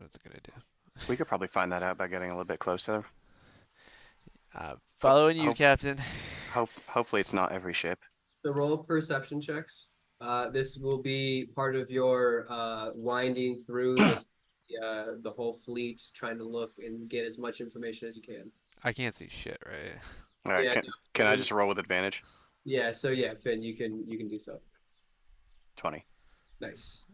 Speaker 2: That's a good idea.
Speaker 3: We could probably find that out by getting a little bit closer. Ho
Speaker 2: Following you,
Speaker 3: hope,
Speaker 2: Captain.
Speaker 3: hopefully it's not every ship.
Speaker 1: The roll perception checks. This will be part of your winding through the whole fleet, trying to look and get as much information as you can.
Speaker 2: I can't see shit, right?
Speaker 3: All right,
Speaker 1: Yeah,
Speaker 3: can I just roll with advantage?
Speaker 1: yeah. So yeah, Finn, you can do so.
Speaker 3: 20.
Speaker 1: Nice.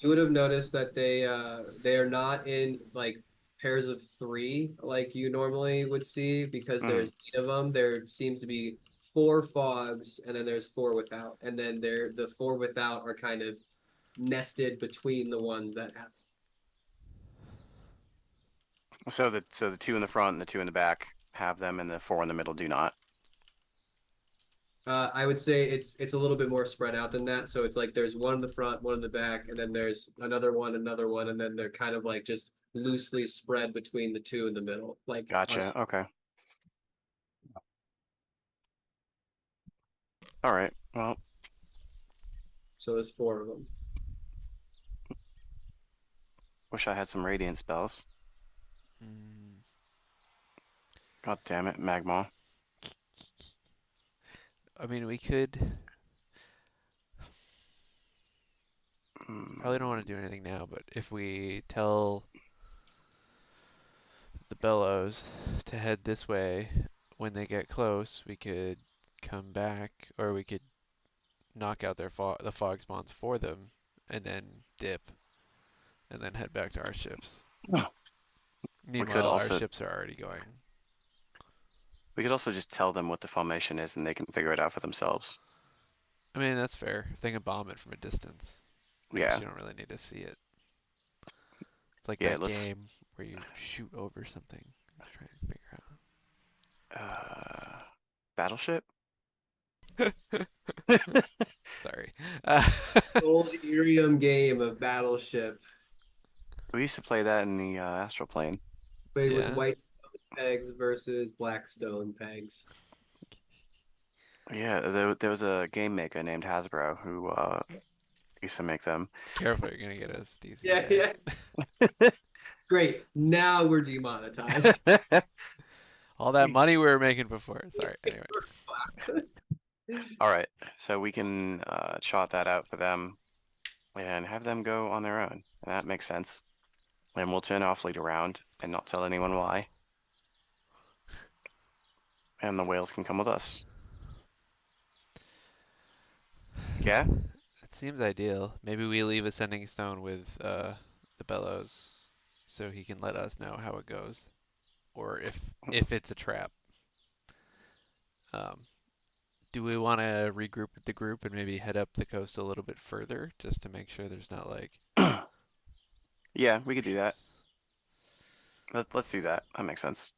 Speaker 1: You would have noticed that they are not in like pairs of three like you normally would see because
Speaker 3: Mm.
Speaker 1: there's 8 of them. There seems to be 4 fogs and then there's 4 without, and then the 4 without are kind of nested between the ones that have.
Speaker 3: So the 2 in the front and the 2 in the back have them, and the 4 in the middle do not.
Speaker 1: I would say it's a little bit more spread out than that. So it's like there's one in the front, one in the back, and then there's another one, and then they're kind of like just loosely spread between the 2 in the middle. Like on,
Speaker 3: Gotcha. Okay. All right. Well,
Speaker 1: so there's 4 of them.
Speaker 3: wish I had some radiant spells.
Speaker 2: Mm,
Speaker 3: God damn it, Magma.
Speaker 2: I mean, we could. Probably don't want to do anything now, but if we tell the Bellows to head this way, when they get close, we could come back, or we could knock out the fog spawns for them, and then dip, and then head back to our ships.
Speaker 3: We could
Speaker 2: Meanwhile, our
Speaker 3: also
Speaker 2: ships are already going.
Speaker 3: we could also just tell them what the formation is, and they can figure it out for themselves.
Speaker 2: I mean, that's fair. If they can bomb it from a distance, I guess
Speaker 3: Yeah.
Speaker 2: you don't really need to see it. It's like
Speaker 3: Yeah.
Speaker 2: that
Speaker 3: Let's.
Speaker 2: game where you shoot over something, try and figure
Speaker 3: Battleship.
Speaker 2: out. Sorry.
Speaker 1: Old Irium game of Battleship,
Speaker 3: We used to play that in the astral plane.
Speaker 1: played with
Speaker 2: Yeah.
Speaker 1: white stone pegs versus black stone pegs.
Speaker 3: Yeah, there was a game maker named Hasbro who used to make them.
Speaker 2: Careful, you're gonna get us
Speaker 1: Yeah,
Speaker 2: DCA.
Speaker 1: yeah. Great. Now we're demonetized.
Speaker 2: All that money we were making before. Sorry. Anyway.
Speaker 1: We're fucked.
Speaker 3: All right, so we can chart that out for them and have them go on their own. That makes sense. And we'll turn our fleet around and not tell anyone why. And the whales can come with us. Yeah?
Speaker 2: It seems ideal. Maybe we leave a sending stone with the Bellows, so he can let us know how it goes, or if it's a trap. Um, do we want to regroup with the group and maybe head up the coast a little bit further, just to make sure there's not like
Speaker 3: Yeah, we could do that.
Speaker 2: ships?
Speaker 3: Let's do that. That makes sense.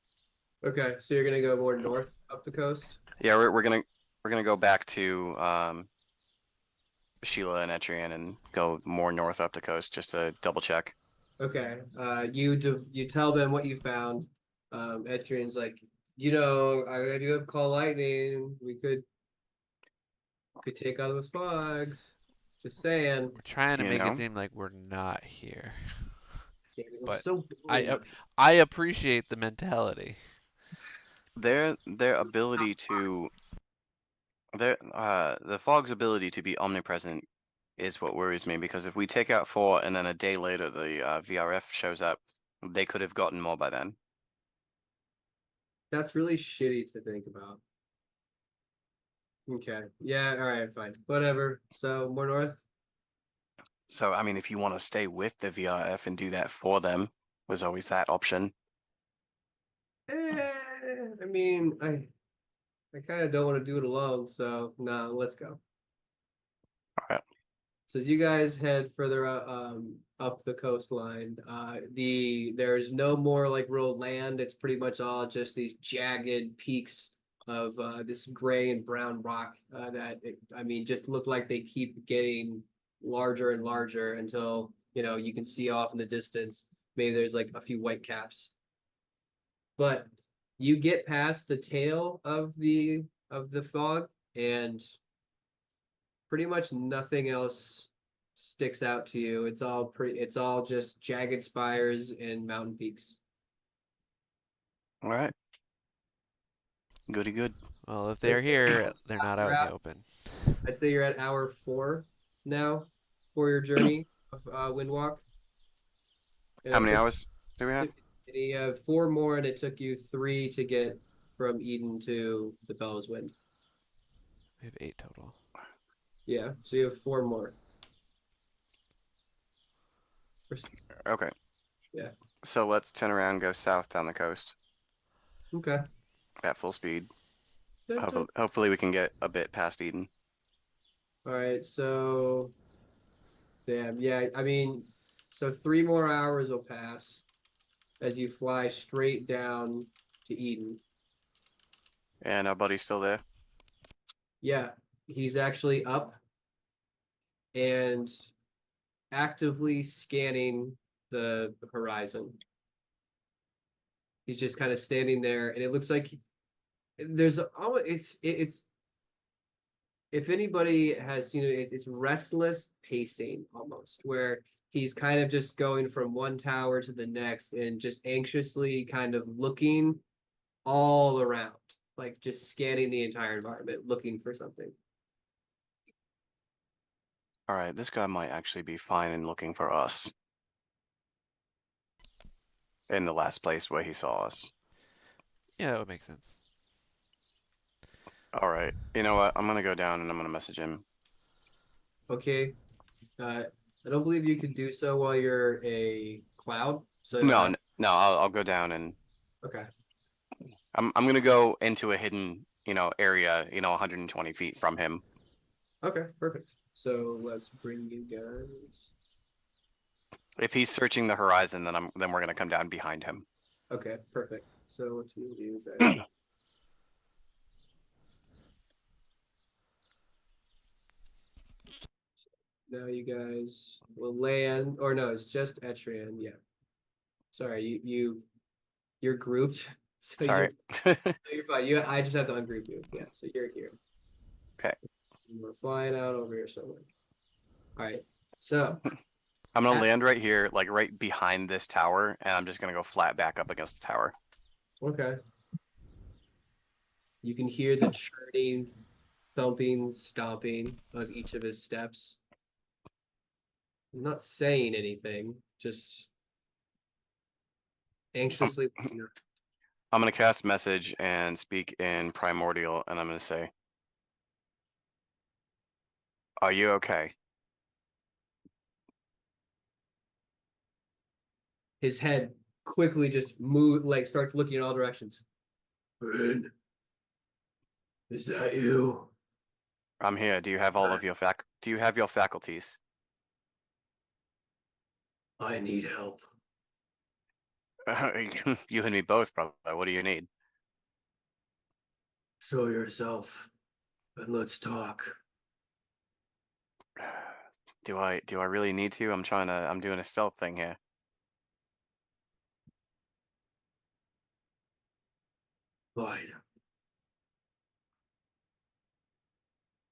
Speaker 1: Okay, so you're gonna go more north up the coast?
Speaker 3: Yeah, we're gonna go back to Sheila and Etrian and go more north up the coast just to double check.
Speaker 1: Okay. You tell them what you found. Etrian's like, I do have call lightning. We could take out those fogs. Just saying.
Speaker 2: We're trying to
Speaker 3: You
Speaker 2: make it
Speaker 3: know,
Speaker 2: seem like we're not here,
Speaker 1: Damn, it was
Speaker 2: but
Speaker 1: so
Speaker 2: I
Speaker 1: boring
Speaker 2: uh,
Speaker 1: up here.
Speaker 2: I appreciate the mentality.
Speaker 3: their ability to their the fog's ability to be omnipresent is what worries me, because if we take out 4 and then a day later the VRF shows up, they could have gotten more by then.
Speaker 1: That's really shitty to think about. Okay. Yeah, all right, fine. Whatever. So more north?
Speaker 3: So, I mean, if you want to stay with the VRF and do that for them, there's always that option.
Speaker 1: I mean, I kind of don't want to do it alone, so no, let's go.
Speaker 3: All right.
Speaker 1: So as you guys head further up the coastline, there's no more like real land. It's pretty much all just these jagged peaks of this gray and brown rock I mean, just look like they keep getting larger and larger until, you can see off in the distance. Maybe there's like a few white caps. But you get past the tail of the fog, and pretty much nothing else sticks out to you. It's all just jagged spires and mountain peaks.
Speaker 3: All right. Goody good.
Speaker 2: Well, if
Speaker 1: So
Speaker 2: they're here, they're not out in the open.
Speaker 1: I'd say you're at hour 4 now for your journey of Windwalk. And
Speaker 3: How
Speaker 1: it
Speaker 3: many
Speaker 1: took
Speaker 3: hours do we have?
Speaker 1: and you have 4 more, and it took you 3 to get from Eden to the Bellows Wind.
Speaker 2: We have 8 total.
Speaker 1: Yeah, so you have 4 more.
Speaker 3: Okay.
Speaker 1: Yeah.
Speaker 3: So let's turn around and go south down the coast
Speaker 1: Okay.
Speaker 3: at full speed.
Speaker 1: All
Speaker 3: Hopefully we can get a bit past Eden.
Speaker 1: right, so damn, yeah, I mean, so 3 more hours will pass as you fly straight down to Eden.
Speaker 3: And our buddy's still there.
Speaker 1: Yeah, he's actually up and actively scanning the horizon. He's just kind of standing there, and it looks like there's it's if anybody has seen it, it's restless pacing almost, where he's kind of just going from one tower to the next and just anxiously kind of looking all around, like just scanning the entire environment, looking for something.
Speaker 3: All right, this guy might actually be fine in looking for us in the last place where he saw us.
Speaker 2: Yeah, that would make sense.
Speaker 3: All right, you know what? I'm gonna go down and I'm gonna message him.
Speaker 1: Okay. I don't believe you can do so while you're a cloud. So
Speaker 3: No, no, I'll go down and
Speaker 1: okay.
Speaker 3: I'm gonna go into a hidden, area, 120 feet from him.
Speaker 1: Okay, perfect. So let's bring you guys.
Speaker 3: If he's searching the horizon, then we're gonna come down behind him.
Speaker 1: Okay, perfect. So let's move you guys. Now you guys will land, or no, it's just Etrian. Yeah. Sorry, you're grouped, so
Speaker 3: Sorry.
Speaker 1: you're fine. I just have to ungroup you. Yeah, so you're here.
Speaker 3: Okay.
Speaker 1: We're flying out over here somewhere. All right. So
Speaker 3: I'm gonna land right here, like right behind this tower, and I'm just gonna go flat back up against the tower.
Speaker 1: okay. You can hear the churning, thumping, stomping of each of his steps. He's not saying anything, just anxiously looking around.
Speaker 3: I'm gonna cast message and speak in primordial, and I'm gonna say, "Are you okay?"
Speaker 1: His head quickly just move, like starts looking in all directions. Bryn, is that you?
Speaker 3: I'm here. Do you have all of your Do you have your faculties?
Speaker 1: I need help.
Speaker 3: You and me both, brother. What do you need?
Speaker 1: Show yourself and let's talk.
Speaker 3: Do I really need to? I'm doing a stealth thing here.
Speaker 1: Fine.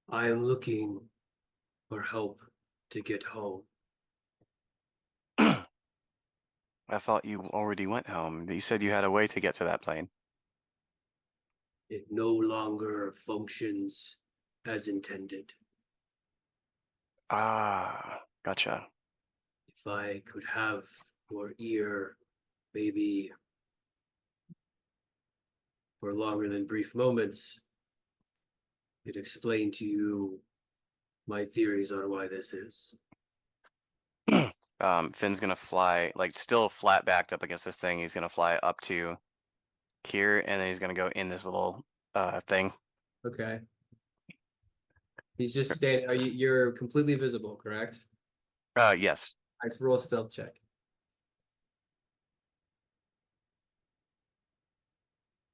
Speaker 1: I am looking for help to get home.
Speaker 3: I thought you already went home. You said you had a way to get to that plane.
Speaker 1: It no longer functions as intended.
Speaker 3: Ah, gotcha.
Speaker 1: If I could have your ear, maybe for longer than brief moments, it explain to you my theories on why this is.
Speaker 3: Finn's gonna fly, like still flat backed up against this thing. He's gonna fly up to here, and then he's gonna go in this little thing.
Speaker 1: Okay. He's just standing. You're completely visible, correct?
Speaker 3: Yes,
Speaker 1: All right, roll a stealth check.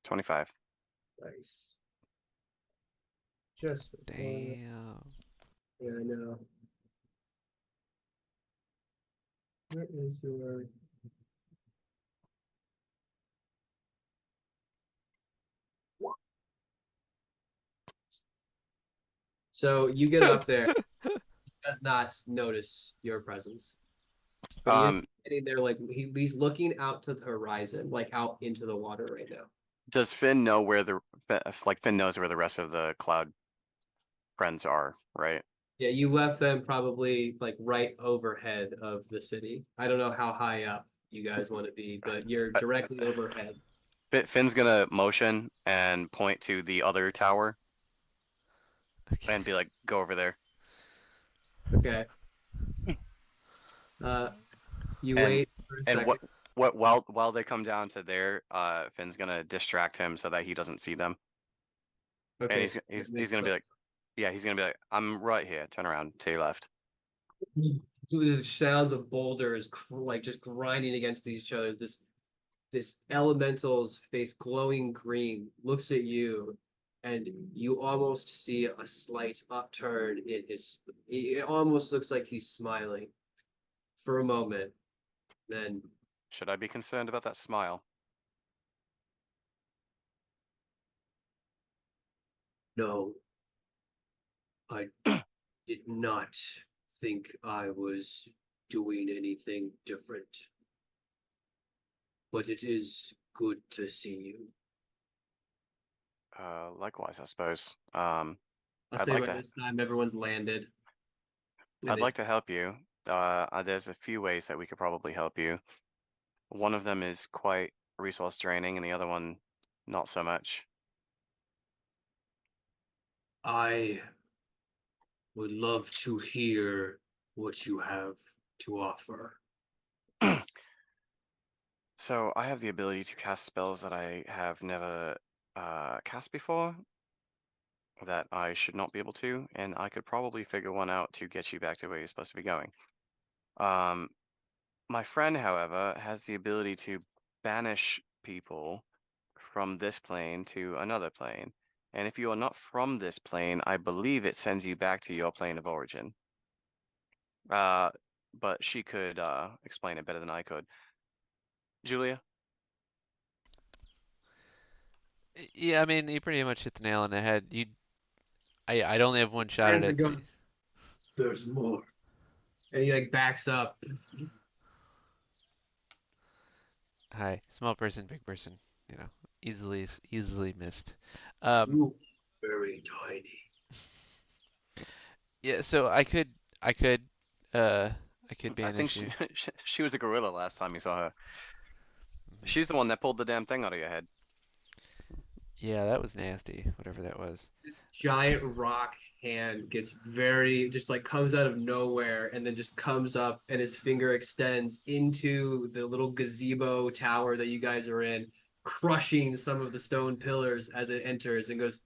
Speaker 3: 25.
Speaker 1: Nice. Just for fun.
Speaker 2: Damn.
Speaker 1: Yeah, I know. Where is your So you get up there, he does not notice your presence. But he is
Speaker 3: Um,
Speaker 1: sitting there like he's looking out to the horizon, like out into the water right now.
Speaker 3: does Finn know where like Finn knows where the rest of the cloud friends are, right?
Speaker 1: Yeah, you left them probably like right overhead of the city. I don't know how high up you guys want to be, but you're
Speaker 3: Uh,
Speaker 1: directly overhead.
Speaker 3: Finn's gonna motion and point to the other tower
Speaker 2: Okay.
Speaker 3: and be like, "Go over there."
Speaker 1: Okay. Uh, you
Speaker 3: And
Speaker 1: wait for a
Speaker 3: and
Speaker 1: second.
Speaker 3: while they come down to there, Finn's gonna distract him so that he doesn't see them, and
Speaker 1: Okay,
Speaker 3: he's
Speaker 1: so
Speaker 3: he's he's gonna be like, yeah, he's gonna be like, "I'm right here. Turn around to your left."
Speaker 1: the sounds of boulders like just grinding against each other. This elemental's face glowing green looks at you, and you almost see a slight upturn in his. It almost looks like he's smiling for a moment. Then
Speaker 3: Should I be concerned about that smile?
Speaker 1: no, I did not think I was doing anything different, but it is good to see you.
Speaker 3: Likewise, I suppose.
Speaker 1: I'll
Speaker 3: I'd
Speaker 1: say
Speaker 3: like
Speaker 1: by
Speaker 3: to
Speaker 1: this time everyone's landed. And
Speaker 3: I'd
Speaker 1: they
Speaker 3: like to help you. There's a few ways that we could probably help you. One of them is quite resource draining, and the other one not so much.
Speaker 1: I would love to hear what you have to offer.
Speaker 3: So I have the ability to cast spells that I have never cast before, that I should not be able to, and I could probably figure one out to get you back to where you're supposed to be going. Um, my friend, however, has the ability to banish people from this plane to another plane. And if you are not from this plane, I believe it sends you back to your plane of origin. Uh, but she could explain it better than I could. Julia?
Speaker 2: Yeah, I mean, you pretty much hit the nail on the head. I'd only have one shot at
Speaker 1: Hands and
Speaker 2: it.
Speaker 1: goes, there's more. And he like backs up.
Speaker 2: Hi, small person, big person. You know, easily missed. Um,
Speaker 1: Ooh, very tiny.
Speaker 2: yeah, so I could, uh, I could
Speaker 3: I think
Speaker 2: banish you.
Speaker 3: she was a gorilla last time you saw her.
Speaker 2: Mhm.
Speaker 3: She's the one that pulled the damn thing out of your head.
Speaker 2: Yeah, that was nasty. Whatever that was.
Speaker 1: This giant rock hand gets very just like comes out of nowhere and then just comes up and his finger extends into the little gazebo tower that you guys are in, crushing some of the stone pillars as it enters and goes,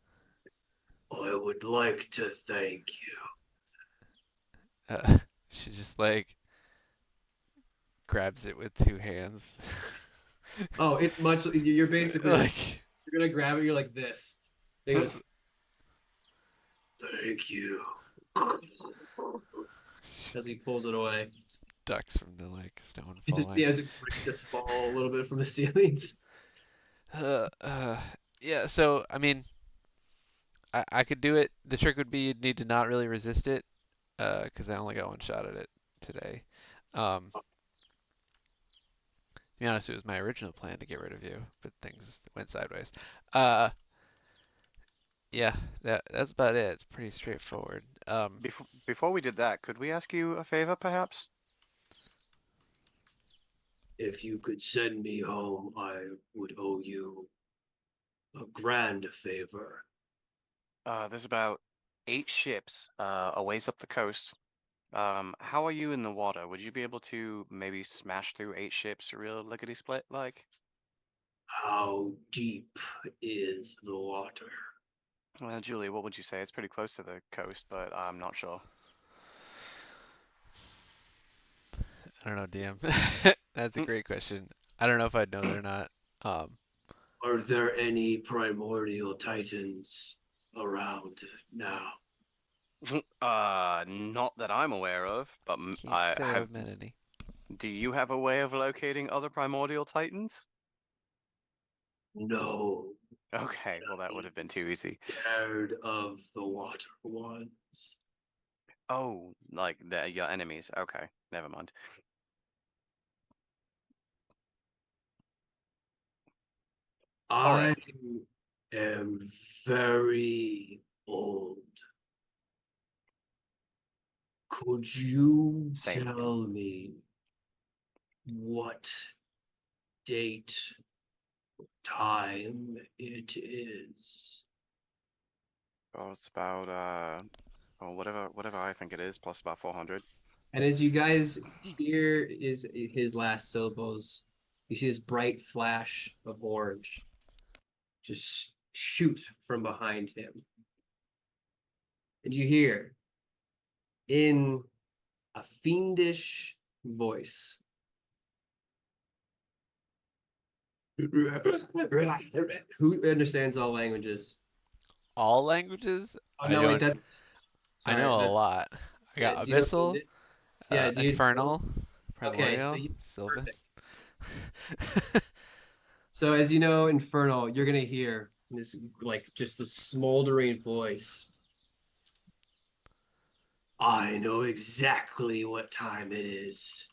Speaker 1: I would like to thank you.
Speaker 2: She just like grabs it with two hands.
Speaker 1: Oh, it's much you're basically like
Speaker 2: Like,
Speaker 1: you're gonna grab it, you're like this. He goes, thank you. As he pulls it away.
Speaker 2: ducks from the like stone
Speaker 1: It just
Speaker 2: falling.
Speaker 1: yeah, as it bricks just fall a little bit from the ceilings.
Speaker 2: Uh, uh, yeah, so I mean, I could do it. The trick would be you'd need to not really resist it, because I only got one shot at it today. To be honest, it was my original plan to get rid of you, but things went sideways. Uh, Yeah, that's about it. It's pretty straightforward.
Speaker 3: Before we did that, could we ask you a favor, perhaps?
Speaker 1: If you could send me home, I would owe you a grand favor.
Speaker 3: There's about 8 ships a ways up the coast. How are you in the water? Would you be able to maybe smash through 8 ships real lickety split like?
Speaker 1: How deep is the water?
Speaker 3: Well, Julie, what would you say? It's pretty close to the coast, but I'm not sure.
Speaker 2: I don't know, DM. That's a
Speaker 3: Hmm.
Speaker 2: great question. I don't know if I'd know that or not. Um,
Speaker 1: Are there any primordial titans around now?
Speaker 3: Not that I'm aware of, but
Speaker 2: can't
Speaker 3: I
Speaker 2: say
Speaker 3: have.
Speaker 2: I've met any.
Speaker 3: Do you have a way of locating other primordial titans?
Speaker 1: No,
Speaker 3: Okay, well that would
Speaker 1: I'm
Speaker 3: have been too easy.
Speaker 1: scared of the water ones.
Speaker 3: Oh, like your enemies. Okay, never mind. All right,
Speaker 1: I am very old. Could you
Speaker 3: same.
Speaker 1: tell me what date, time it is?
Speaker 3: Well, it's about well, whatever I think it is, plus about 400.
Speaker 1: And as you guys hear his last syllables, you see this bright flash of orange just shoot from behind him. And you hear in a fiendish voice. Who understands all languages?
Speaker 2: All languages?
Speaker 1: Oh no, wait, that's
Speaker 2: I
Speaker 1: sorry.
Speaker 2: know a
Speaker 1: That's
Speaker 2: lot. I
Speaker 1: yeah.
Speaker 2: got
Speaker 1: Do you know
Speaker 2: Abyssal,
Speaker 1: yeah, do you know?
Speaker 2: Infernal,
Speaker 1: Okay,
Speaker 2: Primordial, Sylvan.
Speaker 1: perfect. So as you know, Infernal, you're gonna hear this like just a smoldering voice. I know exactly what time it is.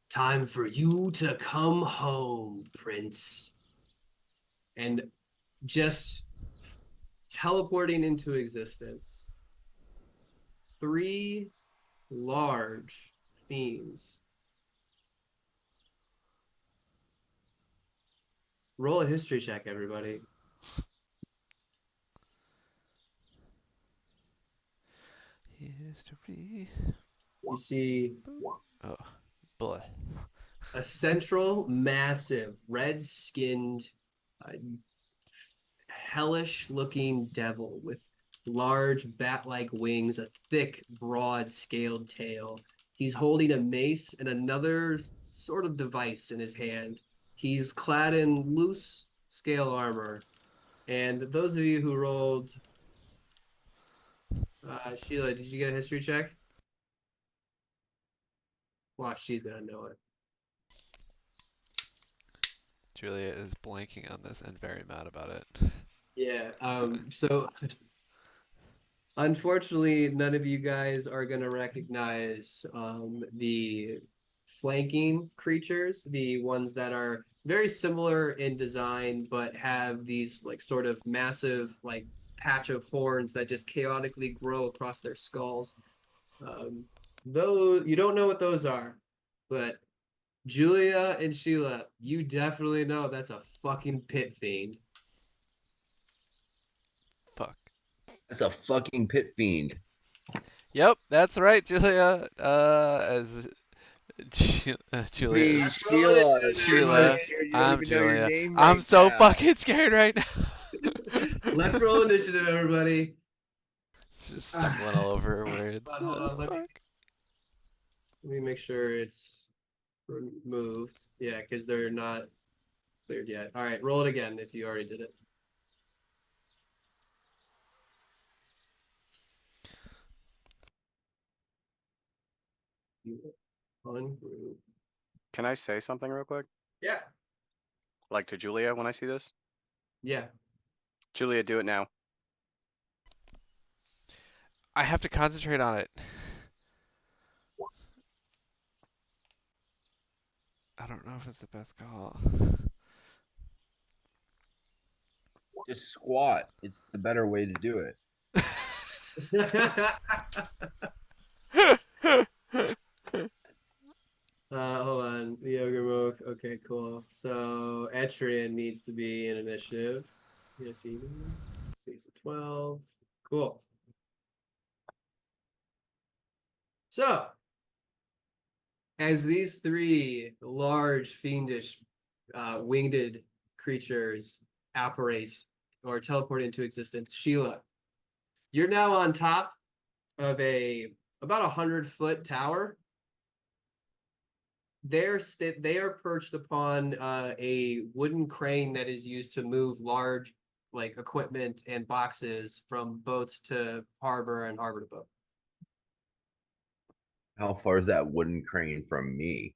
Speaker 1: Time for you to come home, Prince. And just teleporting into existence, three large fiends. Roll a history check, everybody.
Speaker 2: History.
Speaker 1: You see
Speaker 2: Oh, boy.
Speaker 1: a central, massive, red-skinned, uh, hellish-looking devil with large bat-like wings, a thick, broad, scaled tail. He's holding a mace and another sort of device in his hand. He's clad in loose scale armor. And those of you who rolled, Sheila, did you get a history check? Watch, she's gonna know it.
Speaker 2: Julia is blanking on this and very mad about it.
Speaker 1: Yeah. So unfortunately, none of you guys are going to recognize the flanking creatures, the ones that are very similar in design, but have these like sort of massive like patch of horns that just chaotically grow across their skulls. Um, though you don't know what those are, but Julia and Sheila, you definitely know that's a fucking pit fiend.
Speaker 2: Fuck.
Speaker 4: That's a fucking pit fiend.
Speaker 2: Yep, that's right, Julia. As Julia
Speaker 4: Me,
Speaker 2: is
Speaker 1: Let's roll
Speaker 4: Sheila, you're so
Speaker 2: Sheila.
Speaker 1: initiative,
Speaker 4: scared you don't
Speaker 2: I'm
Speaker 4: even know your
Speaker 2: Julia.
Speaker 4: name
Speaker 2: I'm
Speaker 4: right
Speaker 2: so
Speaker 4: now.
Speaker 2: fucking scared right now.
Speaker 1: everybody. Let's roll initiative, everybody.
Speaker 2: Just
Speaker 1: Ah,
Speaker 2: stumbling all over her words.
Speaker 1: hold
Speaker 2: Oh,
Speaker 1: on.
Speaker 2: fuck.
Speaker 1: Let me make sure it's removed. Yeah, because they're not cleared yet. All right, roll it again if you already did it. You ungroup.
Speaker 3: Can I say something real quick?
Speaker 1: Yeah,
Speaker 3: Like to Julia when I see this?
Speaker 1: yeah.
Speaker 3: Julia, do it now.
Speaker 2: I have to concentrate on it. I don't know if it's the best call.
Speaker 4: just squat. It's the better way to do it.
Speaker 1: Hold on. The ogre moke. Okay, cool. So Etrian needs to be in initiative. Yes, Edan. So he's a 12. Cool. So as these three large, fiendish, winged creatures apparate or teleport into existence, Sheila, you're now on top of about 100-foot tower. They are perched upon a wooden crane that is used to move large like equipment and boxes from boats to harbor and harbor to boat.
Speaker 4: How far is that wooden crane from me?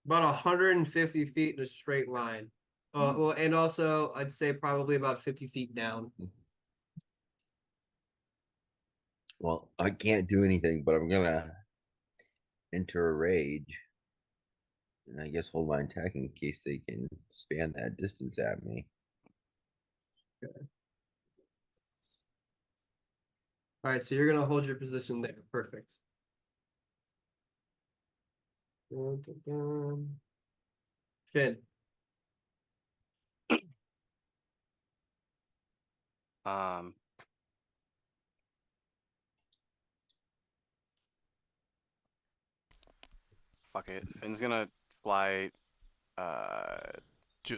Speaker 1: About 150 feet in a straight line. Well, and also I'd say probably about 50 feet down.
Speaker 4: Well, I can't do anything, but I'm gonna enter a rage. And I guess hold my attack in case they can span that distance at me.
Speaker 1: All right, so you're gonna hold your position there. Perfect. Finn.
Speaker 3: Um, fuck it. Finn's gonna fly.
Speaker 2: Ju-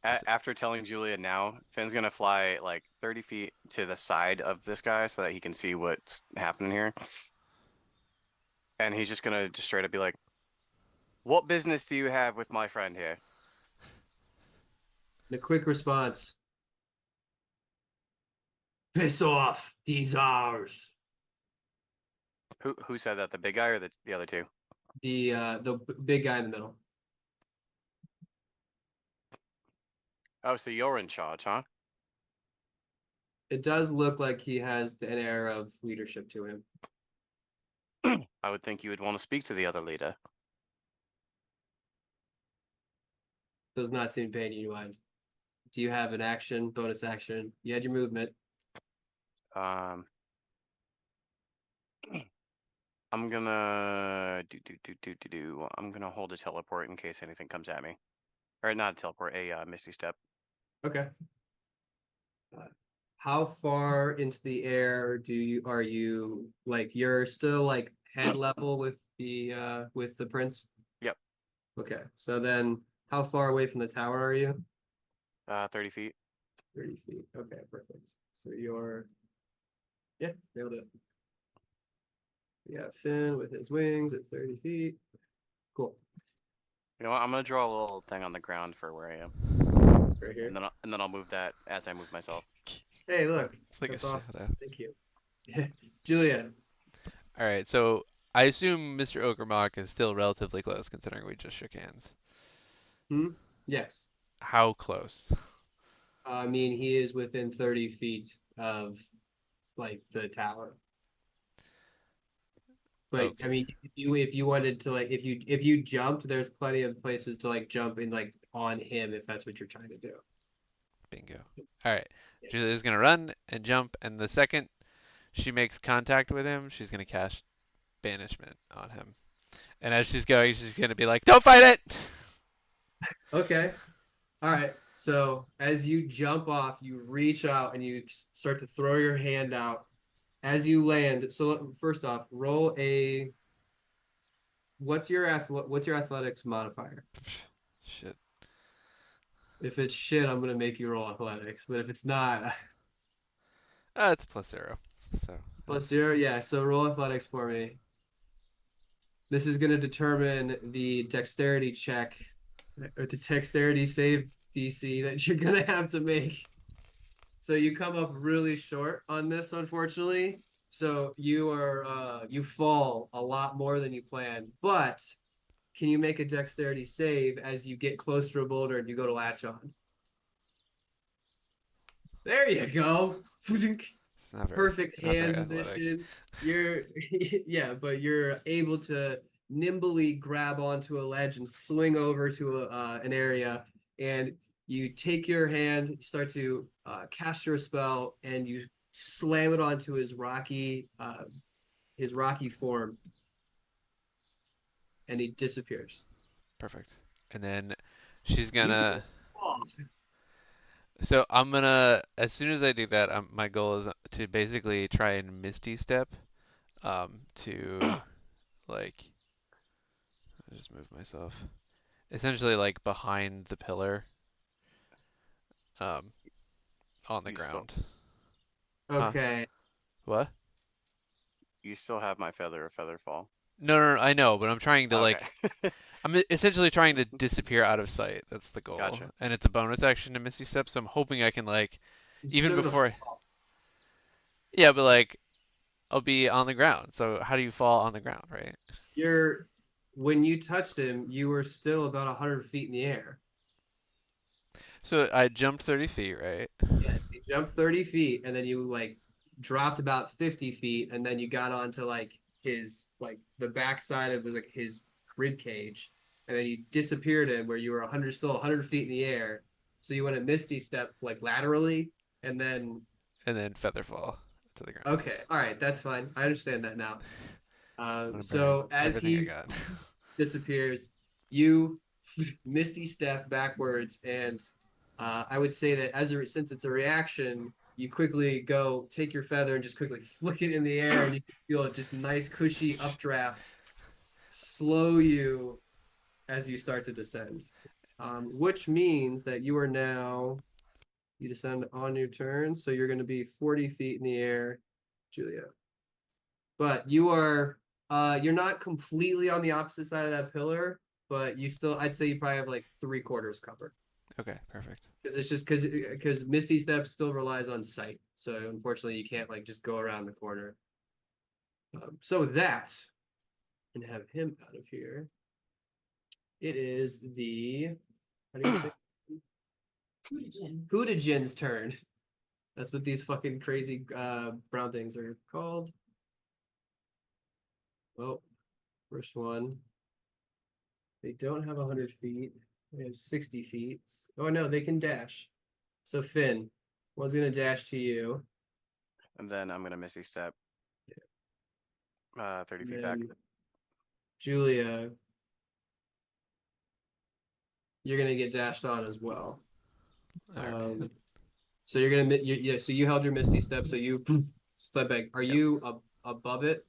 Speaker 3: After telling Julia now, Finn's gonna fly like 30 feet to the side of this guy so that he can see what's happening here. And he's just gonna just straight up be like, "What business do you have with my friend here?"
Speaker 1: A quick response. Piss off. He's ours.
Speaker 3: Who said that? The big guy or the other two?
Speaker 1: The big guy in the middle.
Speaker 3: Oh, so you're in charge, huh?
Speaker 1: It does look like he has an air of leadership to him.
Speaker 3: I would think you would want to speak to the other leader.
Speaker 1: Does not seem paying you mind. Do you have an action, bonus action? You had your movement.
Speaker 3: Um, I'm gonna do. I'm gonna hold a teleport in case anything comes at me, or not a teleport, a misty step.
Speaker 1: Okay. How far into the air are you like you're still like head level with the prince?
Speaker 3: Yep.
Speaker 1: Okay. So then how far away from the tower are you?
Speaker 3: 30 feet.
Speaker 1: 30 feet. Okay, perfect. So you're yeah, nailed it. We got Finn with his wings at 30 feet. Cool.
Speaker 3: You know what? I'm gonna draw a little thing on the ground for where I am,
Speaker 1: Right here.
Speaker 3: and then I'll move that as I move myself.
Speaker 1: Hey, look.
Speaker 2: It's like
Speaker 1: That's
Speaker 2: a
Speaker 1: awesome.
Speaker 2: shout out.
Speaker 1: Thank you. Julia.
Speaker 2: All right, so I assume Mr. Ogremok is still relatively close, considering we just shook hands.
Speaker 1: Hmm? Yes.
Speaker 2: How close?
Speaker 1: I mean, he is within 30 feet of like the tower. But I
Speaker 2: Okay,
Speaker 1: mean, if you wanted to like if you jumped, there's plenty of places to like jump in like on him if that's what you're trying to do.
Speaker 2: bingo. All right,
Speaker 1: Yeah.
Speaker 2: Julia's gonna run and jump, and the second she makes contact with him, she's gonna cast banishment on him. And as she's going, she's gonna be like, "Don't fight it!"
Speaker 1: Okay. All right. So as you jump off, you reach out and you start to throw your hand out as you land. So first off, roll a what's your athletics modifier?
Speaker 2: Shit.
Speaker 1: If it's shit, I'm gonna make you roll athletics. But if it's not,
Speaker 2: It's +0. So
Speaker 1: plus
Speaker 2: that's
Speaker 1: 0, yeah. So roll athletics for me. This is gonna determine the dexterity check or the dexterity save DC that you're gonna have to make. So you come up really short on this, unfortunately. So you fall a lot more than you planned. But can you make a dexterity save as you get close to a boulder and you go to latch on? There you go.
Speaker 2: it's not very
Speaker 1: Perfect
Speaker 2: not very
Speaker 1: hand
Speaker 2: athletic.
Speaker 1: position. You're yeah, but you're able to nimbly grab onto a ledge and swing over to an area, and you take your hand, you start to cast your spell, and you slam it onto his rocky form, and he disappears.
Speaker 2: Perfect. And then she's
Speaker 1: You
Speaker 2: gonna.
Speaker 1: pause.
Speaker 2: So I'm gonna. As soon as I do that, my goal is to basically try and Misty Step. To like. I'll just move myself. Essentially, like behind the pillar. Um, on the
Speaker 3: You still
Speaker 2: ground. Huh?
Speaker 1: Okay.
Speaker 2: What?
Speaker 3: you still have my feather fall.
Speaker 2: No, no, no, I know, but I'm trying to
Speaker 3: Okay.
Speaker 2: like. I'm essentially trying to disappear out of sight. That's the goal,
Speaker 3: Gotcha.
Speaker 2: and it's a bonus action to Misty Step. So I'm hoping I can like,
Speaker 1: You're
Speaker 2: even
Speaker 1: still gonna
Speaker 2: before.
Speaker 1: fall.
Speaker 2: Yeah, but like I'll be on the ground. So how do you fall on the ground, right?
Speaker 1: You're when you touched him, you were still about 100 feet in the air.
Speaker 2: So I jumped 30 feet, right?
Speaker 1: Yes, you jumped 30 feet and then you like dropped about 50 feet and then you got onto like his like the backside of like his rib cage and then you disappeared in where you were 100 still 100 feet in the air. So you went a misty step like laterally and then
Speaker 2: And then feather fall to the ground.
Speaker 1: okay, all right, that's fine. I understand that now.
Speaker 2: I'm gonna burn
Speaker 1: So as
Speaker 2: everything I
Speaker 1: he
Speaker 2: got.
Speaker 1: disappears, you misty step backwards, and I would say that since it's a reaction, you quickly go take your feather and just quickly flick it in the air, and you can feel a just nice cushy updraft slow you as you start to descend. Which means that you descend on your turn, so you're going to be 40 feet in the air, Julia. But you're not completely on the opposite side of that pillar, but I'd say you probably have like 3/4 cover.
Speaker 2: Okay, perfect.
Speaker 1: Because it's just because Misty Step still relies on sight. So unfortunately you can't like just go around the corner. So that and have him out of here. It is the how do you say Hootigen's turn. That's what these fucking crazy brown things are called. Oh, first one. They don't have 100 feet. They have 60 feet. Oh no, they can dash. So Finn, one's gonna dash to you,
Speaker 3: And then I'm gonna Misty Step 30
Speaker 1: and
Speaker 3: feet back.
Speaker 1: then Julia, you're gonna get dashed on as well.
Speaker 2: All right.
Speaker 1: So you're gonna yeah. So you held your Misty Step. So you step back. Are
Speaker 3: Yep.
Speaker 1: you above it?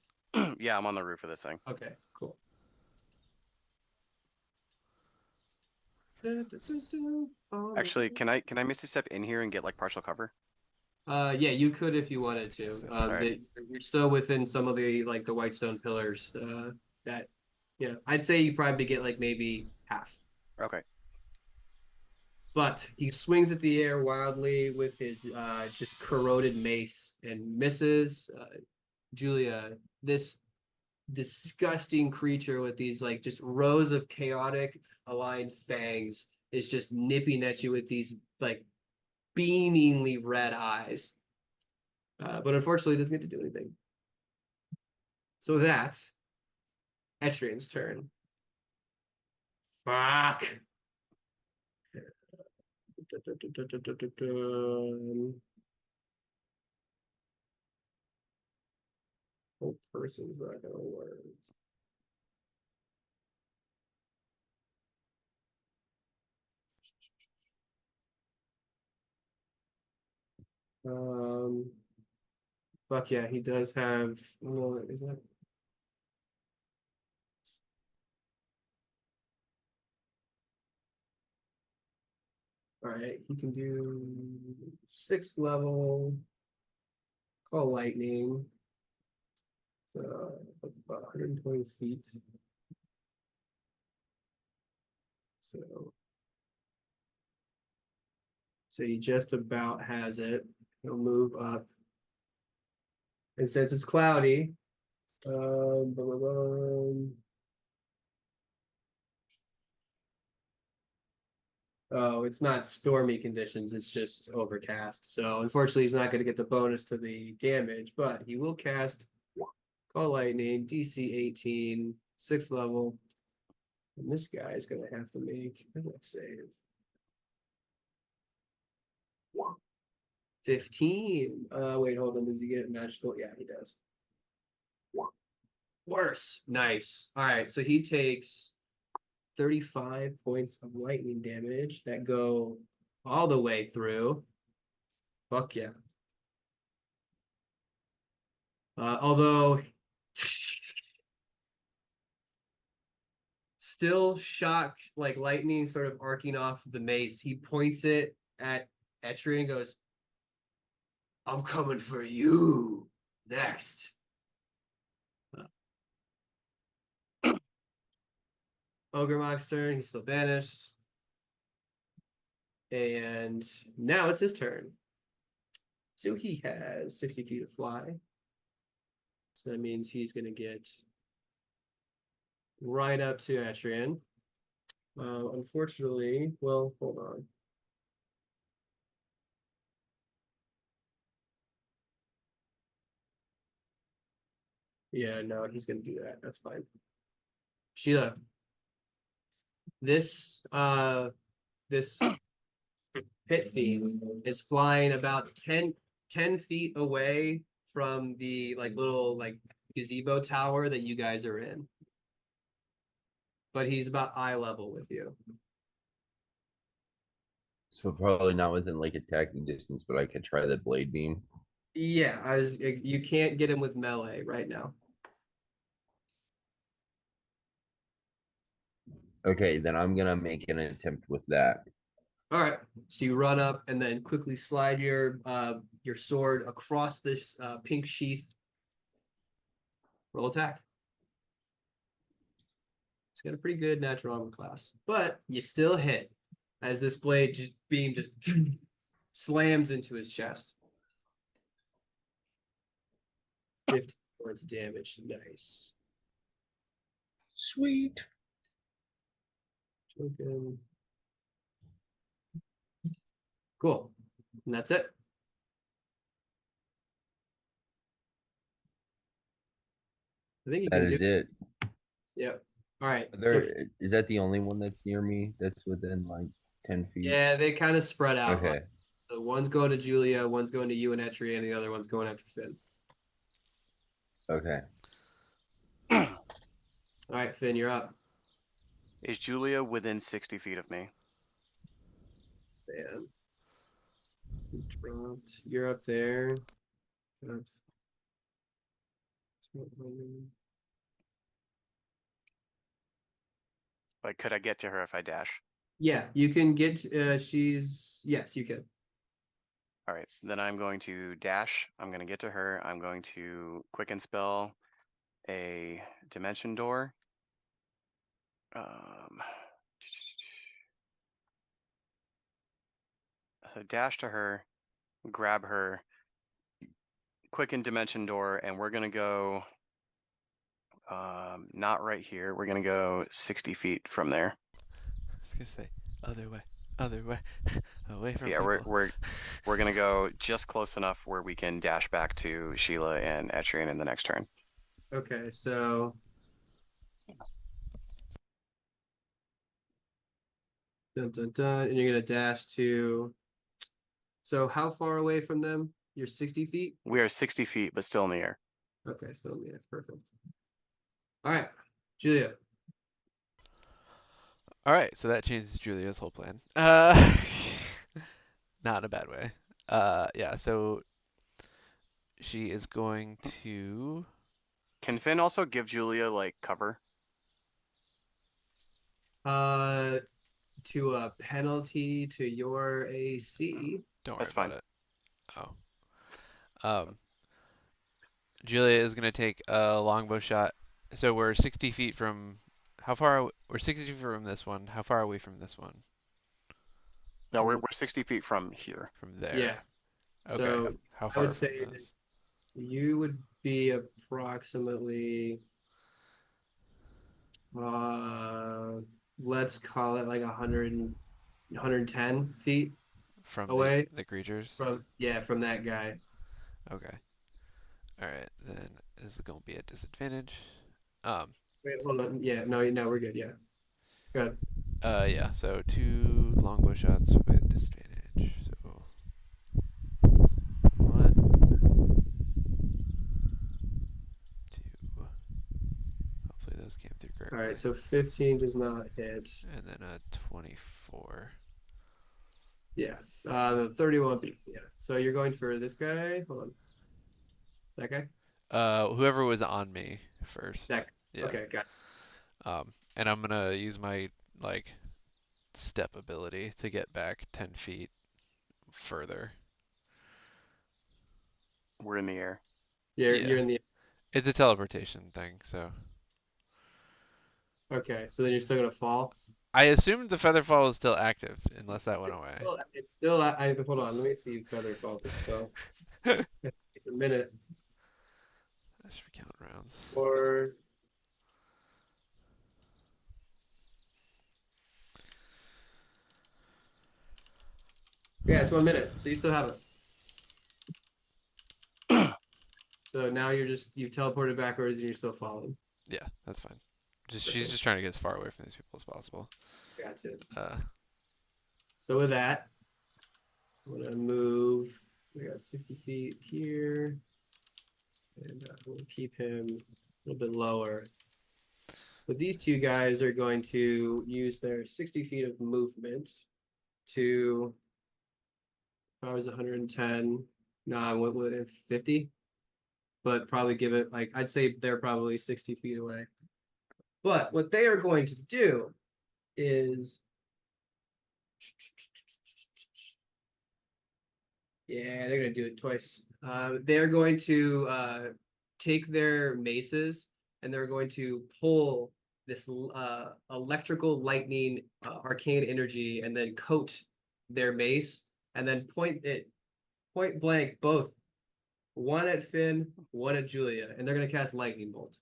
Speaker 3: Yeah, I'm on the roof of this thing.
Speaker 1: Okay, cool.
Speaker 3: Actually, can I Misty Step in here and get like partial cover?
Speaker 1: Yeah, you could if you wanted to.
Speaker 3: All right.
Speaker 1: You're still within some of the like the whitestone pillars. That I'd say you probably get like maybe half.
Speaker 3: Okay.
Speaker 1: But he swings at the air wildly with his just corroded mace and misses. Julia, this disgusting creature with these like just rows of chaotic aligned fangs is just nipping at you with these like beamingly red eyes. But unfortunately, it doesn't get to do anything. So that's Etrian's turn. Fuck. Whole person's not gonna work. Um, fuck yeah, he does have. Well, is that all right? He can do 6th level. Call lightning. About 120 feet. So, he just about has it. He'll move up, and since it's cloudy, blah, blah, blah. Oh, it's not stormy conditions, it's just overcast. So unfortunately, he's not going to get the bonus to the damage, but he will cast Call Lightning, DC 18. 6th level. And this guy is going to have to make a save. 15. Wait, hold on. Does he get magical? Yeah, he does. Worse. Nice. All right. So he takes 35 points of lightning damage that go all the way through. Fuck yeah. Although still shock, like lightning sort of arcing off the mace, he points it at Etri and goes, I'm coming for you next. Ogremok's turn. He's still banished. And now it's his turn. So he has 60 feet of fly. So that means he's going to get right up to Atrian. Unfortunately, well, hold on. Yeah, no, he's going to do that. That's fine. Sheila, this pit fiend is flying about 10 feet away from the little gazebo tower that you guys are in. But he's about eye level with you.
Speaker 4: So probably not within like attacking distance, but I could try the blade beam.
Speaker 1: Yeah, you can't get him with melee right now.
Speaker 4: Okay, then I'm gonna make an attempt with that.
Speaker 1: All right. So you run up and then quickly slide your sword across this pink sheath. Roll attack. It's got a pretty good natural armor class, but you still hit as this beam just slams into his chest. 50 points of damage. Nice.
Speaker 4: Sweet.
Speaker 1: Token. Cool. And that's it. I think you
Speaker 4: That
Speaker 1: can do
Speaker 4: is it.
Speaker 1: Yep. All right.
Speaker 4: Is that the only one that's near me that's within like 10 feet?
Speaker 1: Yeah, they kind of spread out.
Speaker 4: Okay.
Speaker 1: So one's going to Julia, one's going to you and Etri, and the other one's going after Finn.
Speaker 4: Okay.
Speaker 1: All right, Finn, you're up.
Speaker 3: Is Julia within 60 feet of me?
Speaker 1: Man. Dropped. You're up there.
Speaker 3: Like, could I get to her if I dash?
Speaker 1: Yeah, you can get. Yes, you can.
Speaker 3: All right, then I'm going to dash. I'm going to get to her. I'm going to quicken spell a dimension door. So dash to her, grab her, quicken dimension door, and we're going to go not right here. We're going to go 60 feet from there.
Speaker 2: I was gonna say other way, away from
Speaker 3: Yeah,
Speaker 2: people.
Speaker 3: we're gonna go just close enough where we can dash back to Sheila and Etrian in the next turn.
Speaker 1: Okay, so dun, dun, dun, and you're gonna dash to. So how far away from them? You're 60 feet.
Speaker 3: We are 60 feet, but still in the air.
Speaker 1: Okay, still yeah, perfect. All right, Julia.
Speaker 2: All right, so that changes Julia's whole plan. Not in a bad way. Yeah, so she is going to.
Speaker 3: Can Finn also give Julia like cover?
Speaker 1: To a penalty to your AC.
Speaker 2: Don't worry
Speaker 3: That's
Speaker 2: about
Speaker 3: fine.
Speaker 2: it. Oh. Julia is gonna take a longbow shot. So we're 60 feet from. How far? We're 60 feet from this one. How far are we from this one?
Speaker 3: No, we're 60 feet from here.
Speaker 2: From there.
Speaker 1: Yeah.
Speaker 2: Okay.
Speaker 1: So
Speaker 2: How
Speaker 1: I would
Speaker 2: far from
Speaker 1: say that
Speaker 2: this?
Speaker 1: you would be approximately uh let's call it like 110 feet
Speaker 2: From
Speaker 1: away
Speaker 2: the creatures?
Speaker 1: from that guy.
Speaker 2: Okay. All right. Then this is gonna be a disadvantage. Um.
Speaker 1: Wait, hold on. Yeah, no, we're good. Yeah, good.
Speaker 2: Yeah. So 2 longbow shots with disadvantage. So 1, 2. Hopefully those came through
Speaker 1: All
Speaker 2: correctly.
Speaker 1: right, so 15 does not hit.
Speaker 2: And then a 24.
Speaker 1: Yeah, the 31. Yeah, so you're going for this guy. Hold on, that guy.
Speaker 2: Whoever was on me first.
Speaker 1: That guy.
Speaker 2: Yeah.
Speaker 1: Okay, gotcha.
Speaker 2: And I'm gonna use my like step ability to get back 10 feet further.
Speaker 3: We're in the air.
Speaker 1: You're
Speaker 2: Yeah.
Speaker 1: in the.
Speaker 2: It's a teleportation thing, so
Speaker 1: Okay, so then you're still gonna fall.
Speaker 2: I assumed the feather fall was still active, unless that went away.
Speaker 1: It's still. Hold on. Let me see feather fall to spell.
Speaker 2: I
Speaker 1: It's a minute.
Speaker 2: should be counting rounds.
Speaker 1: Or yeah, it's 1 minute. So you still have it. So now you've teleported backwards and you're still falling.
Speaker 2: Yeah, that's fine. She's
Speaker 1: Perfect.
Speaker 2: just trying to get as far away from these people as possible.
Speaker 1: Gotcha.
Speaker 2: Uh,
Speaker 1: So with that, I'm gonna move. We got 60 feet here, and we'll keep him a little bit lower. But these two guys are going to use their 60 feet of movement to. If I was 110, no, I went with 50, but probably give it like I'd say they're probably 60 feet away. But what they are going to do is, yeah, they're going to do it twice. They're going to take their maces and they're going to pull this electrical lightning arcane energy and then coat their mace and then point blank both one at Finn, one at Julia, and they're going to cast lightning bolt.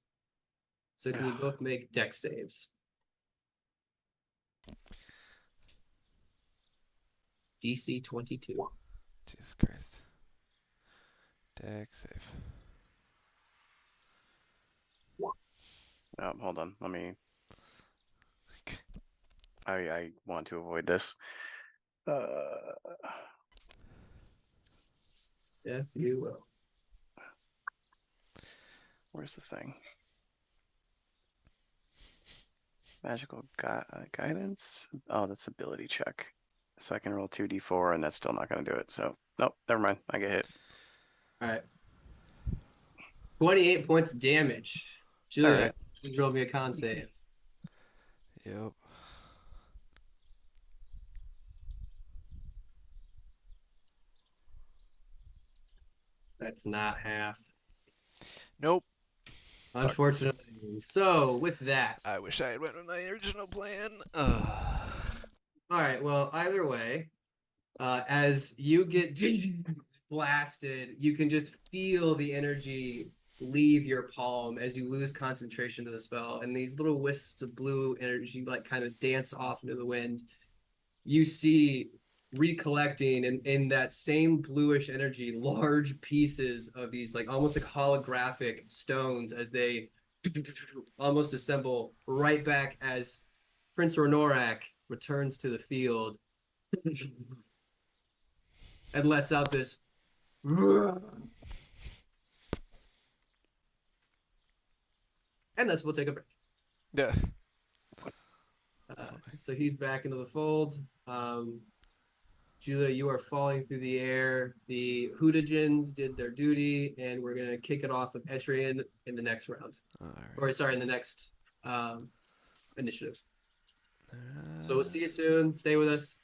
Speaker 1: So can you both make dex saves? DC 22.
Speaker 2: Jesus Christ. Deck save.
Speaker 3: Hold on. Let me. I want to avoid this.
Speaker 1: Yes, you will.
Speaker 3: Where's the thing? Magical guidance. Oh, that's ability check. So I can roll 2d4, and that's still not going to do it. So nope, never mind. I get hit.
Speaker 1: All right. 28 points damage.
Speaker 3: All
Speaker 1: Julia,
Speaker 3: right.
Speaker 1: you roll me a con save.
Speaker 2: Yep.
Speaker 1: That's not half.
Speaker 2: Nope.
Speaker 1: Unfortunately. So with that,
Speaker 2: I wish I had went with my original plan.
Speaker 1: all right. Well, either way, as you get blasted, you can just feel the energy leave your palm as you lose concentration to the spell, and these little wisps of blue energy like kind of dance off into the wind. You see recollecting in that same bluish energy large pieces of these like almost like holographic stones as they almost assemble right back as Prince Renorak returns to the field and lets out this and that's we'll take a break.
Speaker 2: Yeah.
Speaker 1: So he's back into the fold. Julia, you are falling through the air. The Hooligans did their duty, and we're gonna kick it off with Etrian in the next round.
Speaker 2: Alright.
Speaker 1: Or sorry, in the next initiative. So we'll
Speaker 2: Uh,
Speaker 1: see you soon. Stay with us.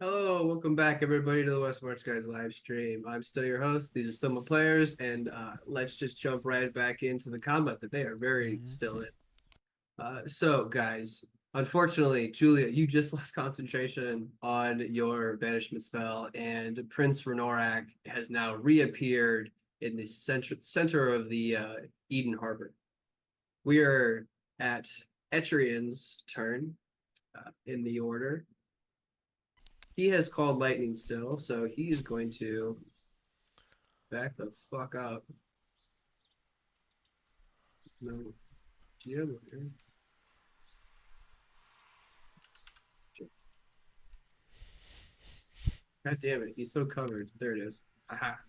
Speaker 1: Hello, welcome back everybody to the West March Guys live stream. I'm still your host. These are still my players, and let's just jump right back into the combat that they are very still in. So guys, unfortunately, Julia, you just lost concentration on your banishment spell, and Prince Renorak has now reappeared in the center of the Eden Harbor. We are at Etrian's turn in the order. He has called lightning still, so he is going to back the fuck up. No, GM. God damn it, he's so covered. There it is. Aha.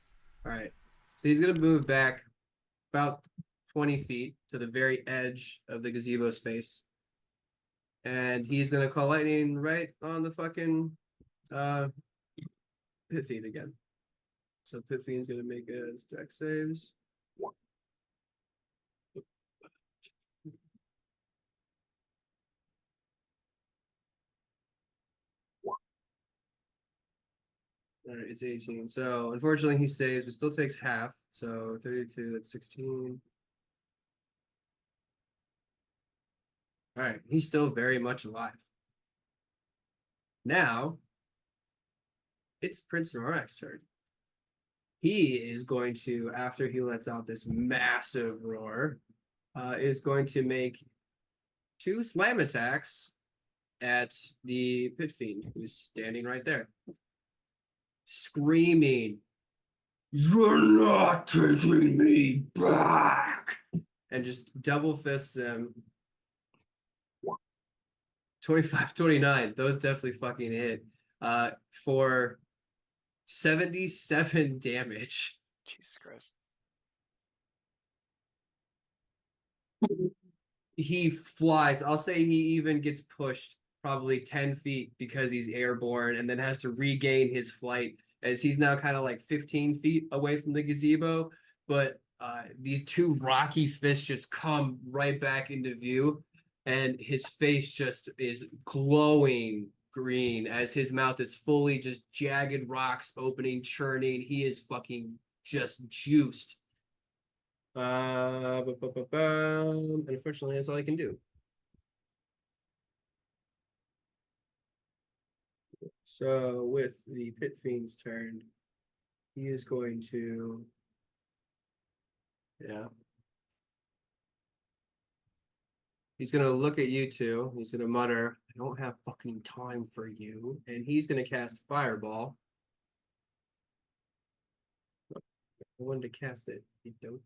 Speaker 1: All right. So he's gonna move back about 20 feet to the very edge of the gazebo space. And he's gonna call lightning right on the fucking pit feed again. So pit fiend's gonna make his deck saves. All right, it's 18. So unfortunately he stays, but still takes half. So 32, that's 16. All right, he's still very much alive. Now, it's Prince Norak's turn. He is going to, after he lets out this massive roar, is going to make 2 slam attacks at the Pit Fiend, who's standing right there, screaming, "You're not taking me back!" And just double fists him. 25, 29. Those definitely fucking hit. For 77 damage.
Speaker 3: Jesus Christ.
Speaker 1: He flies. I'll say he even gets pushed probably 10 feet because he's airborne and then has to regain his flight as he's now kind of like 15 feet away from the gazebo. But these 2 rocky fists just come right back into view, and his face just is glowing green as his mouth is fully just jagged rocks opening, churning. He is fucking just juiced. And unfortunately, that's all I can do. So with the Pit Fiend's turn, he is going to, yeah. He's gonna look at you two. He's gonna mutter, "I don't have fucking time for you," and he's gonna cast Fireball. I wanted to cast it. You don't.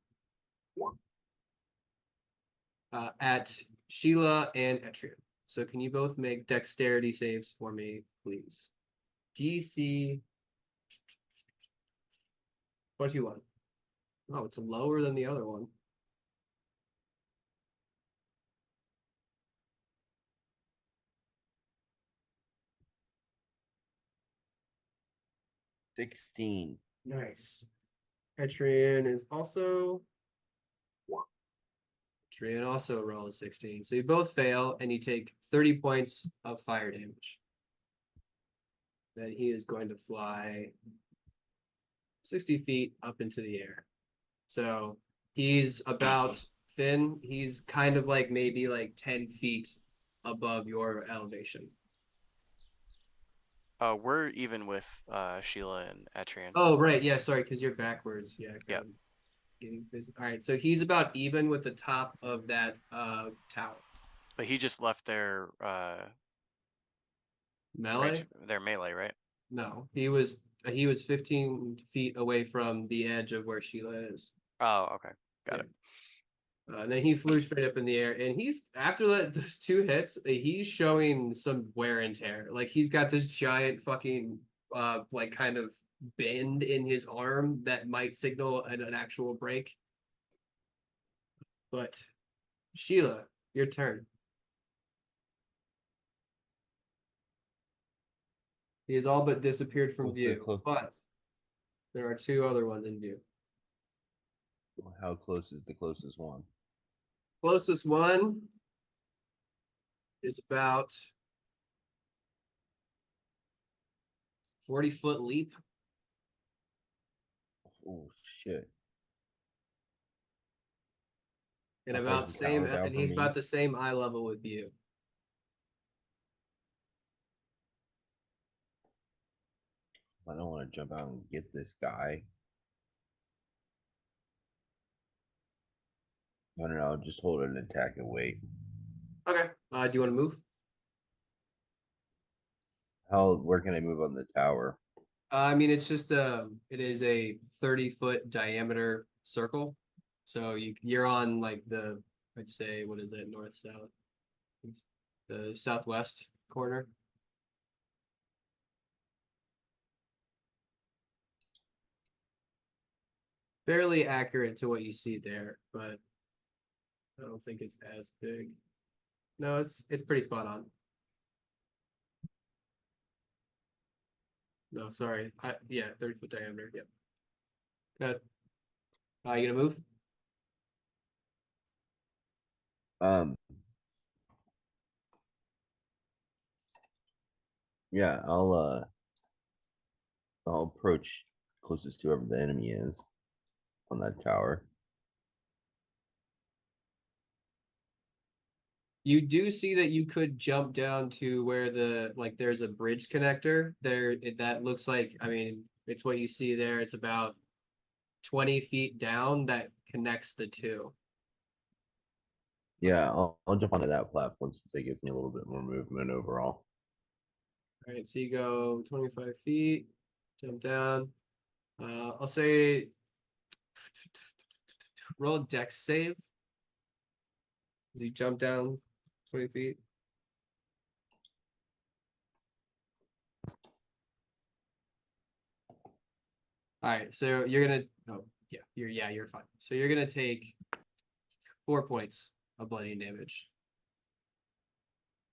Speaker 1: At Sheila and Etrian. So can you both make dexterity saves for me, please? DC 21. Oh, it's lower than the other one.
Speaker 4: $16.
Speaker 1: Nice. Etrian is also Etrian also roll a 16. So you both fail and you take 30 points of fire damage. Then he is going to fly 60 feet up into the air. So he's about Finn, he's kind of like maybe like 10 feet above your elevation.
Speaker 3: We're even with Sheila and Etrian.
Speaker 1: Oh, right. Yeah, sorry, because you're backwards. Yeah,
Speaker 3: Yep.
Speaker 1: getting busy. All right, so he's about even with the top of that tower.
Speaker 3: But he just left their
Speaker 1: Melee?
Speaker 3: range, their melee, right?
Speaker 1: No, he was 15 feet away from the edge of where Sheila is.
Speaker 3: Oh, okay. Got
Speaker 1: Yeah.
Speaker 3: it.
Speaker 1: And then he flew straight up in the air, and he's after those 2 hits, he's showing some wear and tear. Like he's got this giant fucking like kind of bend in his arm that might signal an actual break. But Sheila, your turn. He has all but disappeared from
Speaker 4: What's the
Speaker 1: view, but there are 2 other ones in view.
Speaker 4: How close is the closest one?
Speaker 1: Closest one is about 40-foot leap.
Speaker 4: Oh shit!
Speaker 1: And
Speaker 4: How far is
Speaker 1: about
Speaker 4: the
Speaker 1: same,
Speaker 4: tower down
Speaker 1: and
Speaker 4: from
Speaker 1: he's
Speaker 4: me?
Speaker 1: about the same eye level with you.
Speaker 4: I don't want to jump out and get this guy. I don't know. I'll just hold an attack and wait.
Speaker 1: Okay. Do you want to move?
Speaker 4: Where can I move on the tower?
Speaker 1: I mean, it's just it is a 30-foot diameter circle. So you're on like I'd say, what is it, north, south, the southwest corner. Fairly accurate to what you see there, but I don't think it's as big. No, it's pretty spot on. No, sorry. Yeah, 30-foot diameter. Yep. Good. You gonna move?
Speaker 4: Um, yeah, I'll approach closest to whoever the enemy is on that tower.
Speaker 1: You do see that you could jump down to where there's a bridge connector there. That looks like, I mean, it's what you see there. It's about 20 feet down that connects the two.
Speaker 4: Yeah, I'll jump onto that platform since it gives me a little bit more movement overall.
Speaker 1: All right, so you go 25 feet, jump down. I'll say roll a dex save as you jump down 20 feet. All right, so you're gonna, oh yeah, you're fine. So you're gonna take 4 points of bludgeoning damage.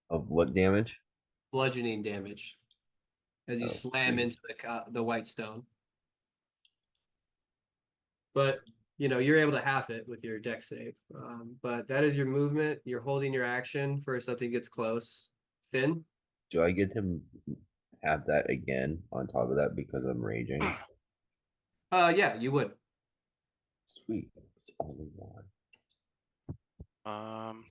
Speaker 4: Of what damage?
Speaker 1: Bludgeoning damage as you
Speaker 4: Oh,
Speaker 1: slam
Speaker 4: sweet.
Speaker 1: into the white stone. But you're able to half it with your dex save. But that is your movement. You're holding your action for if something gets close. Finn?
Speaker 4: Do I get to have that again on top of that because I'm raging?
Speaker 1: Yeah, you would.
Speaker 4: Sweet. It's only one.
Speaker 3: Um,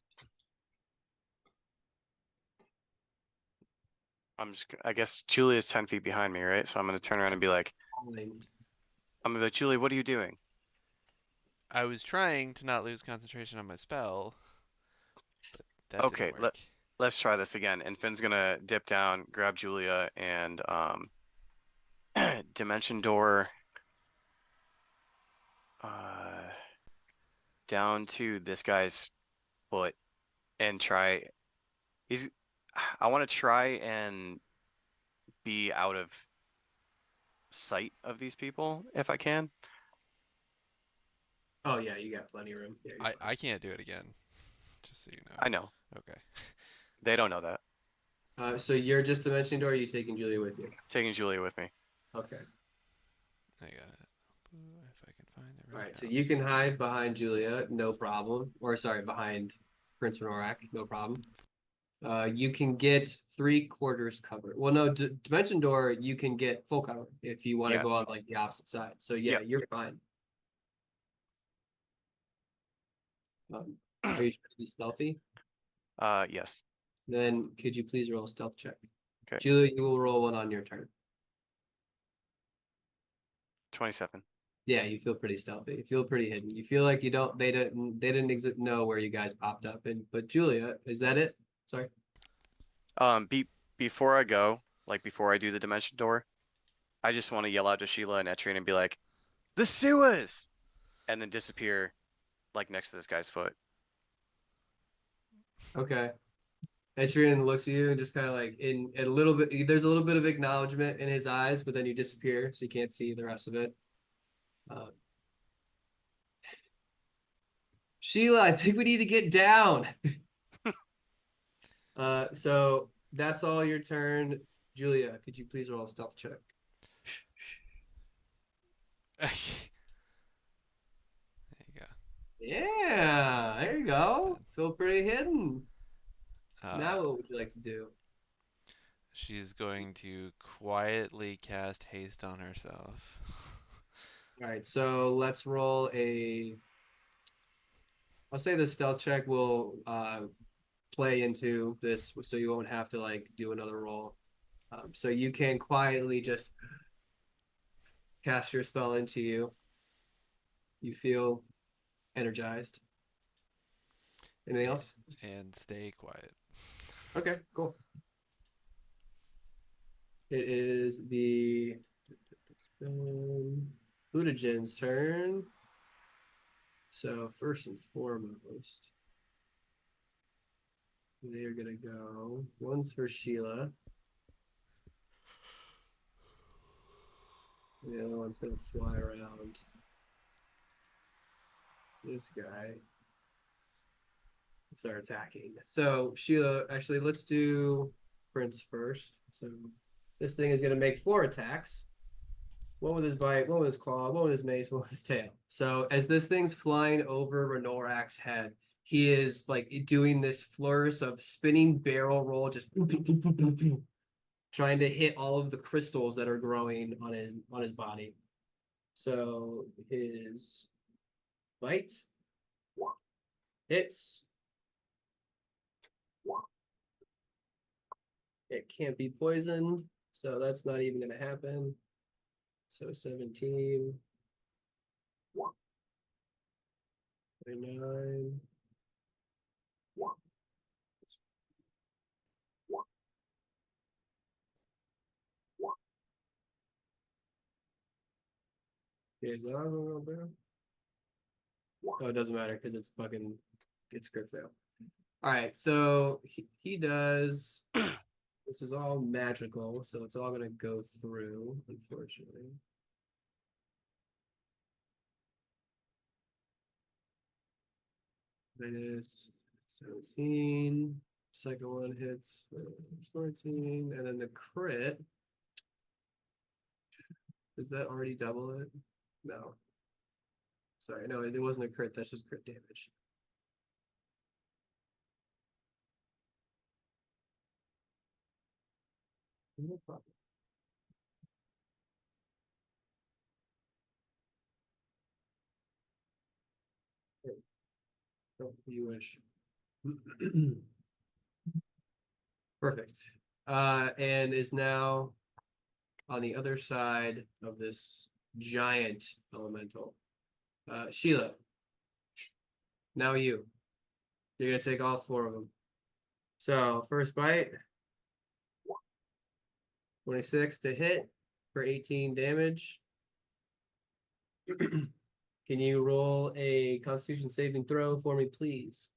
Speaker 3: I guess Julia's 10 feet behind me, right? So I'm gonna turn around and be like, I'm gonna be like, Julie, what are you doing?
Speaker 2: I was trying to not lose concentration on my spell, but that didn't
Speaker 3: Okay,
Speaker 2: work.
Speaker 3: let's try this again. And Finn's gonna dip down, grab Julia, and dimension door uh down to this guy's foot and try. He's. I want to try and be out of sight of these people if I can.
Speaker 1: Oh yeah, you got plenty of room. Yeah, you're
Speaker 2: I can't do it again, just so you
Speaker 3: I
Speaker 2: know.
Speaker 3: know
Speaker 2: Okay.
Speaker 3: they don't know that.
Speaker 1: fine. So you're just dimension door, or are you taking Julia with you?
Speaker 3: Taking Julia with me.
Speaker 1: Okay.
Speaker 2: I got it. If I can find the
Speaker 1: All
Speaker 2: right
Speaker 1: right, so
Speaker 2: out.
Speaker 1: you can hide behind Julia, no problem. Or sorry, behind Prince Renorak, no problem. You can get 3/4 cover. Well, no, Dimension Door, you can get full cover if you want to
Speaker 3: Yeah.
Speaker 1: go on like the opposite side. So yeah,
Speaker 3: Yep.
Speaker 1: you're fine. Are you trying to be stealthy?
Speaker 3: Yes.
Speaker 1: Then could you please roll a stealth check?
Speaker 3: Okay.
Speaker 1: Julia, you will roll one on your turn.
Speaker 3: 27.
Speaker 1: Yeah, you feel pretty stealthy. You feel pretty hidden. You feel like they didn't know where you guys popped up. But Julia, is that it? Sorry.
Speaker 3: Before I go, like before I do the dimension door, I just want to yell out to Sheila and Etrian and be like, "The sewers!" and then disappear like next to this guy's foot.
Speaker 1: Okay. Etrian looks at you and just kind of like in a little bit. There's a little bit of acknowledgement in his eyes, but then you disappear, so you can't see the rest of it. Uh, Sheila, I think we need to get down. So that's all your turn. Julia, could you please roll a stealth check?
Speaker 2: There you go.
Speaker 1: Yeah, there you go.
Speaker 2: Done.
Speaker 1: Feel pretty hidden.
Speaker 2: Uh,
Speaker 1: Now what would you like to do?
Speaker 2: She's going to quietly cast haste on herself.
Speaker 1: All right, so let's roll a. I'll say the stealth check will play into this, so you won't have to like do another roll. So you can quietly just cast your spell into you. You feel energized. Anything else?
Speaker 2: And stay quiet.
Speaker 1: Okay, cool. It is the Mutagen's turn. So first and foremost, they are gonna go. One's for Sheila. The other one's gonna fly around this guy and start attacking. So Sheila, actually, let's do Prince first. So this thing is gonna make 4 attacks. One with his bite, one with his claw, one with his mace, one with his tail. So as this thing's flying over Renorak's head, he is like doing this flourish of spinning barrel roll, just trying to hit all of the crystals that are growing on his body. So his bite hits. It can't be poisoned, so that's not even going to happen. So 17, 29. Is that all there? Oh, it doesn't matter because it's crit fail. All right, so he does. This is all magical, so it's all gonna go through, unfortunately. Minus 17. Second one hits 14, and then the crit. Does that already double it? No. Sorry, no, it wasn't a crit. That's just crit damage. No problem. Oh, you wish. Perfect. And is now on the other side of this giant elemental. Sheila, now you. You're gonna take all 4 of them. So first bite, 26 to hit for 18 damage. Can you roll a Constitution saving throw for me, please?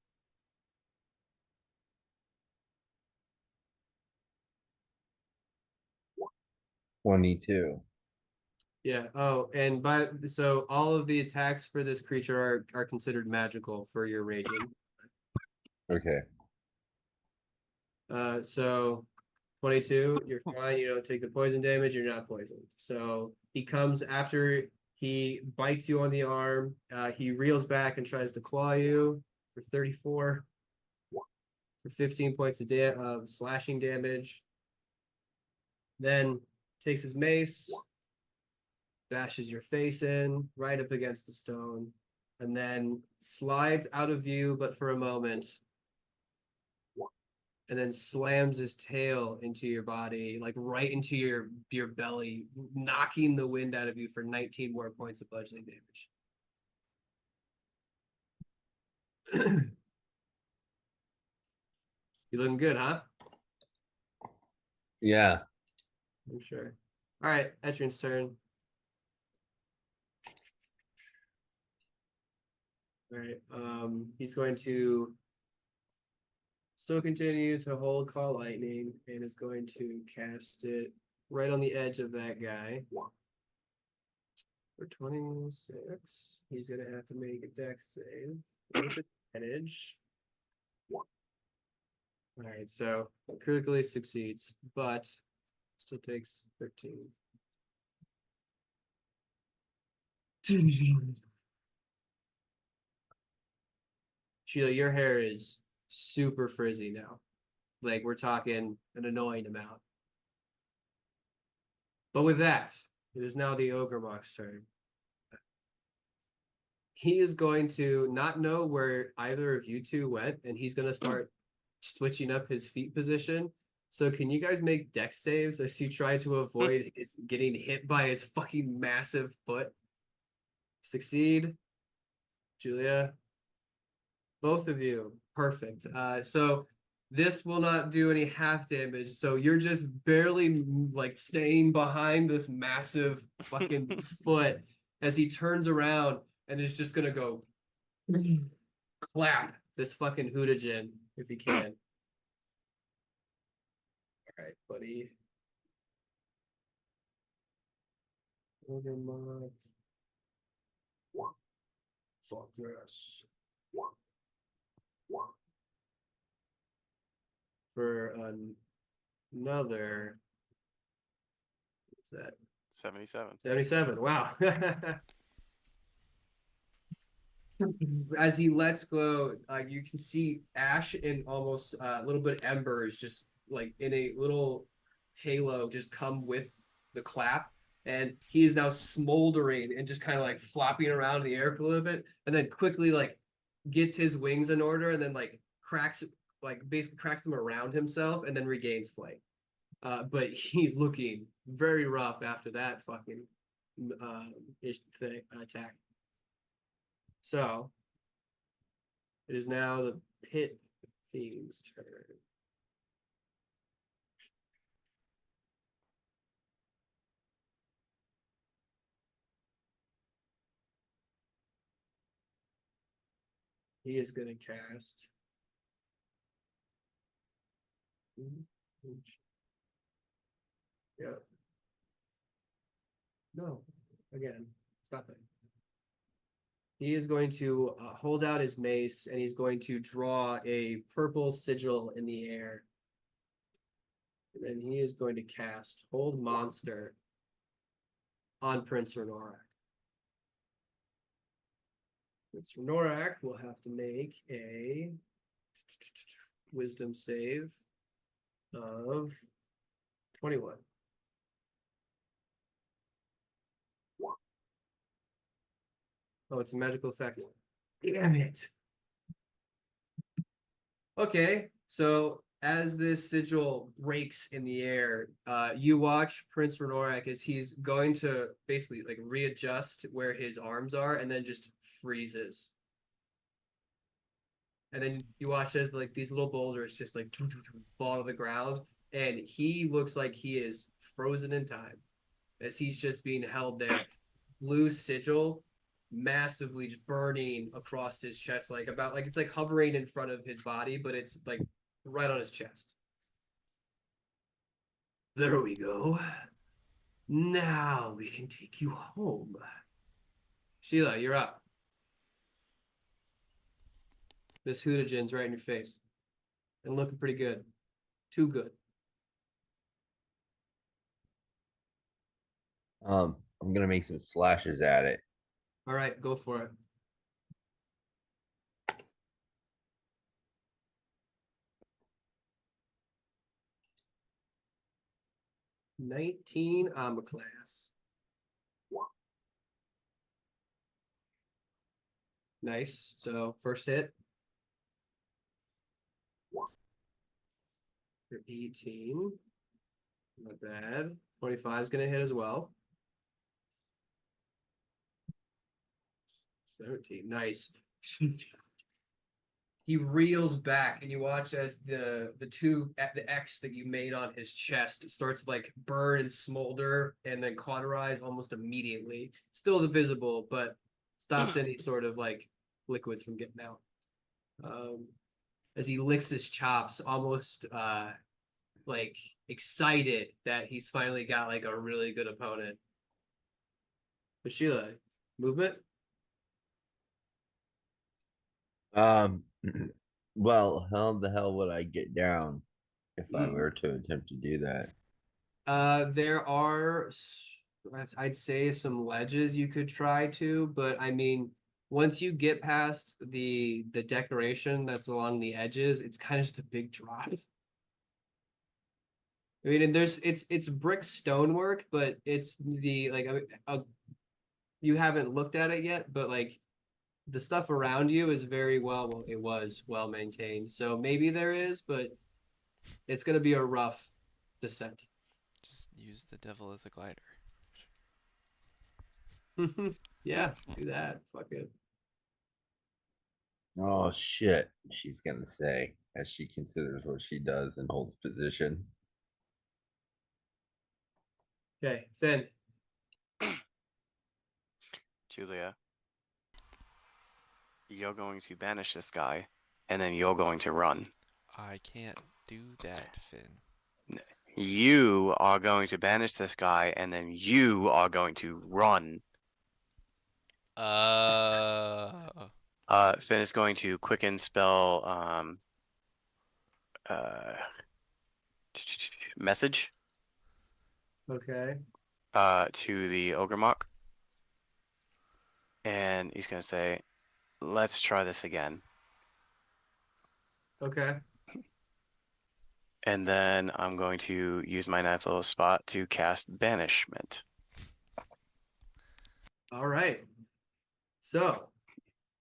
Speaker 4: 22.
Speaker 1: Yeah. Oh, and so all of the attacks for this creature are considered magical for your raging.
Speaker 4: Okay.
Speaker 1: So 22, you're fine. You don't take the poison damage. You're not poisoned. So he comes after he bites you on the arm. He reels back and tries to claw you for 34 for 15 points of slashing damage. Then takes his mace, bashes your face in right up against the stone, and then slides out of view, but for a moment, and then slams his tail into your body, like right into your belly, knocking the wind out of you for 19 more points of bludgeoning damage. You looking good, huh?
Speaker 4: Yeah.
Speaker 1: I'm sure. All right, Etrin's turn. All right, he's going to still continue to hold Call Lightning and is going to cast it right on the edge of that guy. For 26, he's going to have to make a dex save with advantage. All right, so critically succeeds, but still takes 13. Sheila, your hair is super frizzy now. Like we're talking an annoying amount. But with that, it is now the Ogre Mock's turn. He is going to not know where either of you two went, and he's going to start switching up his feet position. So can you guys make dex saves as you try to avoid his getting hit by his fucking massive foot? Succeed. Julia. Both of you. Perfect. So this will not do any half damage. So you're just barely like staying behind this massive fucking foot as he turns around and is just gonna go clap this fucking Hootagen if he can. All right, buddy. Fuck this. For another, what's that?
Speaker 3: 77.
Speaker 1: 77. Wow. As he lets go, you can see ash and almost a little bit of embers just like in a little halo just come with the clap. And he is now smoldering and just kind of like flopping around in the air for a little bit, and then quickly like gets his wings in order and then like basically cracks them around himself and then regains flight. But he's looking very rough after that fucking attack. So it is now the pit fiend's turn. He is going to cast. Yeah. No. Again. Stop it. He is going to hold out his mace and he's going to draw a purple sigil in the air. And then he is going to cast Hold Monster on Prince Renorak. Prince Renorak will have to make a wisdom save of 21. Oh, it's a magical effect. Damn it. Okay, so as this sigil breaks in the air, you watch Prince Renorak as he's going to basically like readjust where his arms are and then just freezes. And then you watch as like these little boulders just like fall to the ground, and he looks like he is frozen in time as he's just being held there. Blue sigil massively just burning across his chest, like about like it's like hovering in front of his body, but it's like right on his chest. There we go. Now we can take you home. Sheila, you're up. This Hootagen's right in your face. And looking pretty good. Too good.
Speaker 4: I'm gonna make some slashes at it.
Speaker 1: All right, go for it. $19 armor class. Nice. So first hit. For 18. Not bad. 25 is going to hit as well. 17. Nice. He reels back, and you watch as the X that you made on his chest starts to like burn and smolder and then cauterize almost immediately. Still visible, but stops any sort of like liquids from getting out. As he licks his chops, almost like excited that he's finally got like a really good opponent. But Sheila, movement?
Speaker 4: Um, well, how the hell would I get down if I were to attempt to do that?
Speaker 1: There are, I'd say, some ledges you could try to, but I mean, once you get past the decoration that's along the edges, it's kind of just a big drop. I mean, and it's brick stonework, but it's the like you haven't looked at it yet, but like the stuff around you is it was well maintained. So maybe there is, but it's gonna be a rough descent.
Speaker 2: Just use the devil as a glider.
Speaker 1: Yeah, do that. Fuck it.
Speaker 4: Oh shit, she's gonna say as she considers what she does and holds position.
Speaker 1: Okay, Finn.
Speaker 3: Julia, you're going to banish this guy, and then you're going to run.
Speaker 2: I can't do that, Finn.
Speaker 3: You are going to banish this guy, and then you are going to run.
Speaker 2: Uh,
Speaker 3: Finn is going to quicken spell uh message
Speaker 1: Okay.
Speaker 3: to the ogre mock, and he's gonna say, "Let's try this again."
Speaker 1: Okay.
Speaker 3: And then I'm going to use my ninth level spot to cast banishment.
Speaker 1: All right. So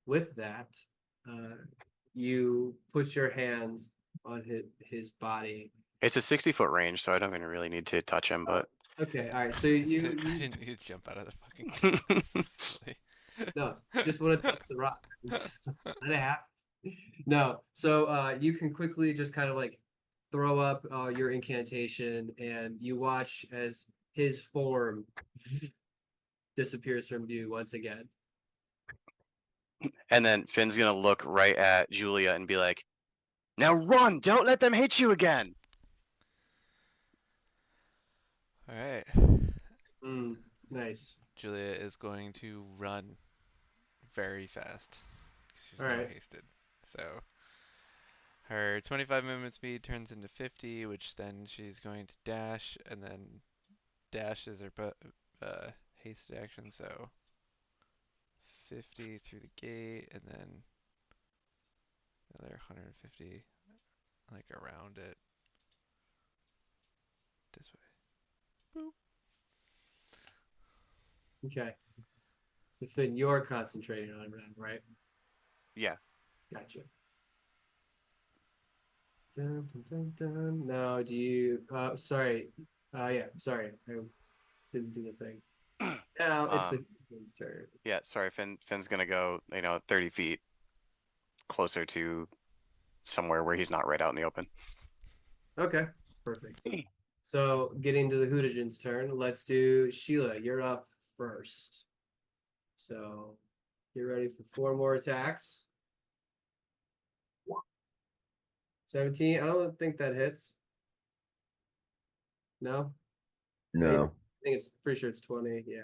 Speaker 1: with that, uh, you put your hand on his body.
Speaker 3: It's a 60-foot range, so I don't even really need to touch him, but
Speaker 1: Okay. All right. So
Speaker 2: I said I
Speaker 1: you
Speaker 2: didn't need to jump out of the fucking cave. I'm so silly.
Speaker 1: no, just want to touch the rock. Just let it happen. No. So you can quickly just kind of like throw up your incantation, and you watch as his form disappears from view once again.
Speaker 3: and then Finn's gonna look right at Julia and be like, "Now run! Don't let them hit you again!"
Speaker 2: All right.
Speaker 1: Nice.
Speaker 2: Julia is going to run very fast. She's
Speaker 1: All
Speaker 2: now
Speaker 1: right.
Speaker 2: hasted. So her 25 movement speed turns into 50, which then she's going to dash, and then dash is her hasted action, so 50 through the gate, and then another 150 like around it this way. Boop.
Speaker 1: Okay. So Finn, you're concentrating on that, right?
Speaker 3: Yeah.
Speaker 1: Gotcha. Dun, dun, dun, dun. No, do you? Sorry. Yeah. Sorry, I didn't do the thing. Now it's the Finn's turn.
Speaker 3: Yeah. Sorry, Finn's gonna go, 30 feet closer to somewhere where he's not right out in the open.
Speaker 1: Okay. Perfect. So getting to the Hootigan's turn, let's do Sheila. You're up first. So get ready for 4 more attacks. 17. I don't think that hits. No?
Speaker 4: No.
Speaker 1: I think it's pretty sure it's 20. Yeah.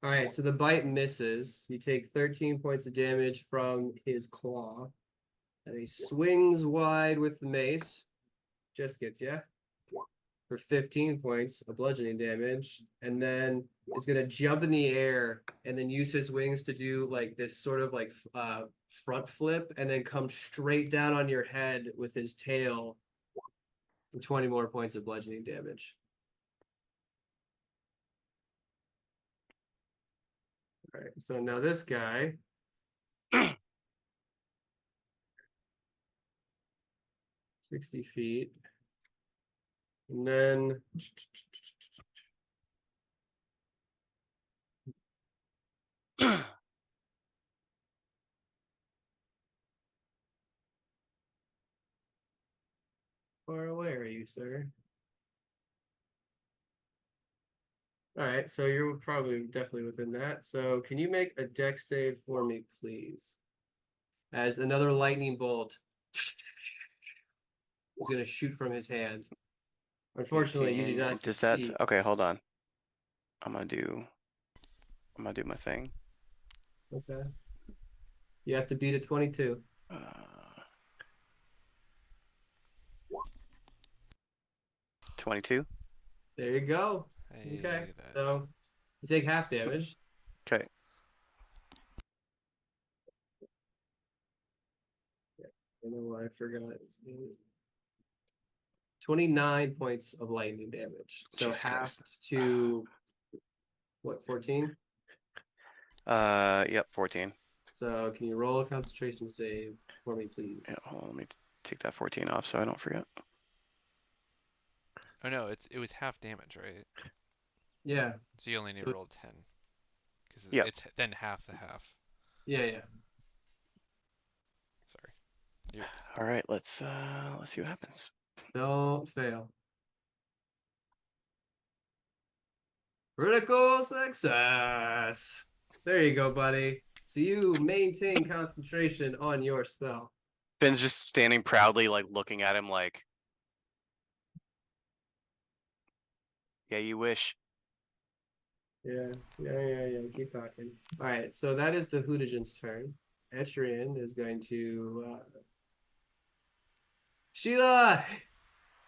Speaker 1: All right. So the bite misses. You take 13 points of damage from his claw. And he swings wide with the mace. Just gets you for 15 points of bludgeoning damage. And then is going to jump in the air and then use his wings to do like this sort of like front flip and then come straight down on your head with his tail for 20 more points of bludgeoning damage. All right. So now this guy 60 feet. And then far away are you, sir? All right, so you're probably definitely within that. So can you make a dex save for me, please? As another lightning bolt is going to shoot from his hand. Unfortunately, you do
Speaker 3: 18.
Speaker 1: not
Speaker 3: Does that?
Speaker 1: succeed.
Speaker 3: Okay, hold on. I'm gonna do my thing.
Speaker 1: Okay. You have to beat a 22.
Speaker 3: Uh, 22.
Speaker 1: There you go.
Speaker 2: Hey,
Speaker 1: Okay.
Speaker 2: look at that.
Speaker 1: So you take half damage.
Speaker 3: Okay.
Speaker 1: I don't know why I forgot. It's 29 points of lightning damage. So
Speaker 3: Jesus
Speaker 1: half
Speaker 3: Christ.
Speaker 1: to what, 14?
Speaker 3: Yep, 14.
Speaker 1: So can you roll a concentration save for me, please?
Speaker 3: Yeah, hold on, let me take that 14 off so I don't forget.
Speaker 2: Oh no, it was half damage, right?
Speaker 1: Yeah.
Speaker 2: So you only need
Speaker 1: So
Speaker 2: to roll 10. Because
Speaker 3: Yep.
Speaker 2: it's then half the half.
Speaker 1: yeah.
Speaker 2: Sorry.
Speaker 3: All right, let's see what happens.
Speaker 1: Don't fail. Critical success. There you go, buddy. So you maintain concentration on your spell.
Speaker 3: Finn's just standing proudly, like looking at him, like, yeah, you wish.
Speaker 1: Yeah. Keep talking. All right. So that is the Hootigan's turn. Etrian is going to. Sheila,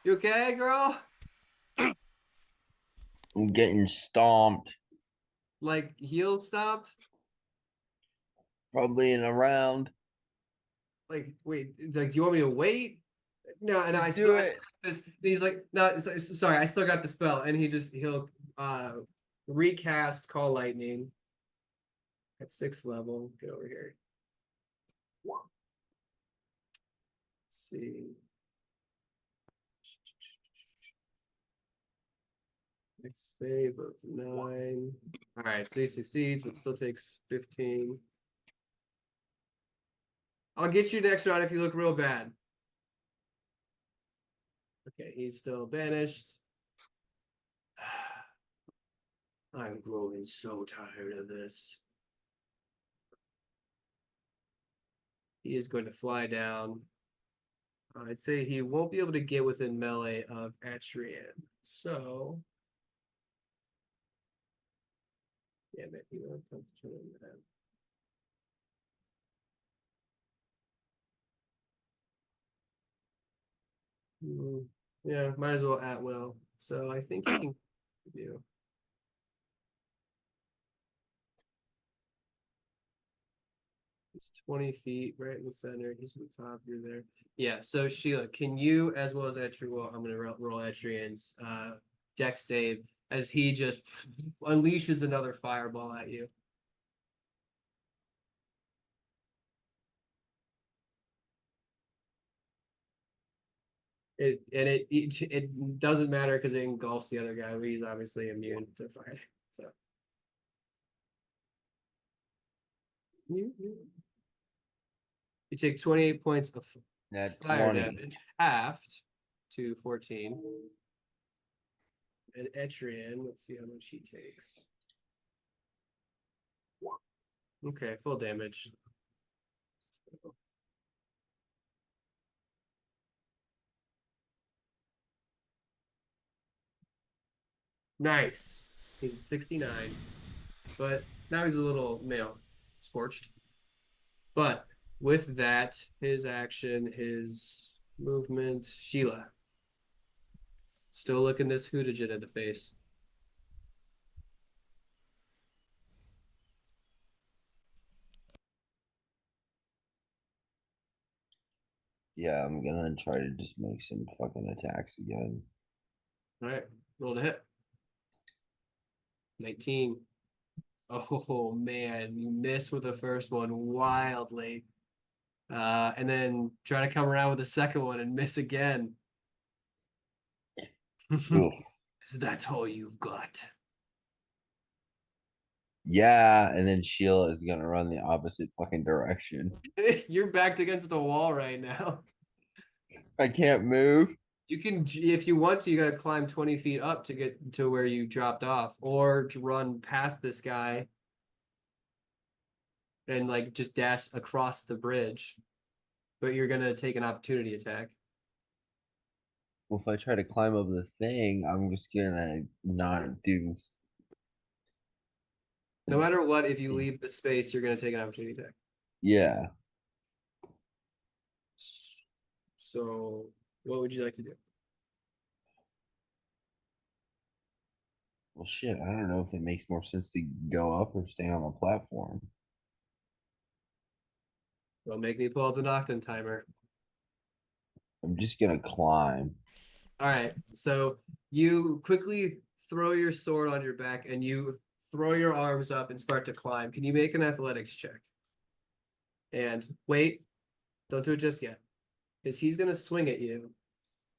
Speaker 1: you okay, girl?
Speaker 4: I'm getting stomped.
Speaker 1: Like heel stopped?
Speaker 4: Probably in a round.
Speaker 1: Like, wait, like, do you want me to wait? No, and I
Speaker 4: Just
Speaker 1: still
Speaker 4: do
Speaker 1: got
Speaker 4: it.
Speaker 1: this. He's like, no, sorry, I still got the spell, and he'll recast Call Lightning at 6th level. Get over here. Let's see. Next save of 9. All right, so he succeeds, but still takes 15. I'll get you next round if you look real bad. Okay, he's still banished. I'm growing so tired of this. He is going to fly down. I'd say he won't be able to get within melee of Atrian. So, damn it, you know, don't turn that. Yeah, might as well at will. So I think he can do. He's 20 feet right in the center. He's at the top. You're there. Yeah. So Sheila, can you, as well as Etri, well, I'm gonna roll Etrian's dex save as he just unleashes another fireball at you. It doesn't matter because it engulfs the other guy. But he's obviously immune to fire. So you take 28 points of
Speaker 4: At
Speaker 1: fire
Speaker 4: 20.
Speaker 1: damage, halved to 14. And Etrian, let's see how much he takes. Okay, full damage. Nice. He's at 69. But now he's a little, scorched. But with that, his action, his movement, Sheila. Still looking this Hootigan in the face.
Speaker 4: Yeah, I'm gonna try to just make some fucking attacks again.
Speaker 1: All right, roll to hit. 19. Oh man, you miss with the first one wildly. And then try to come around with the second one and miss again.
Speaker 4: Oof.
Speaker 1: That's all you've got.
Speaker 4: Yeah, and then Sheila is gonna run the opposite fucking direction.
Speaker 1: You're backed against the wall right now.
Speaker 4: I can't move.
Speaker 1: You can, if you want to, you got to climb 20 feet up to get to where you dropped off, or to run past this guy and like just dash across the bridge. But you're gonna take an opportunity attack.
Speaker 4: Well, if I try to climb up the thing, I'm just gonna not do.
Speaker 1: No matter what, if you leave the space, you're gonna take an opportunity attack.
Speaker 4: Yeah.
Speaker 1: So, what would you like to do?
Speaker 4: Well, shit. I don't know if it makes more sense to go up or stay on the platform.
Speaker 1: Well, make me pull out the knockdown timer.
Speaker 4: I'm just gonna climb.
Speaker 1: All right. So you quickly throw your sword on your back and you throw your arms up and start to climb. Can you make an athletics check? And wait, don't do it just yet. Because he's gonna swing at you.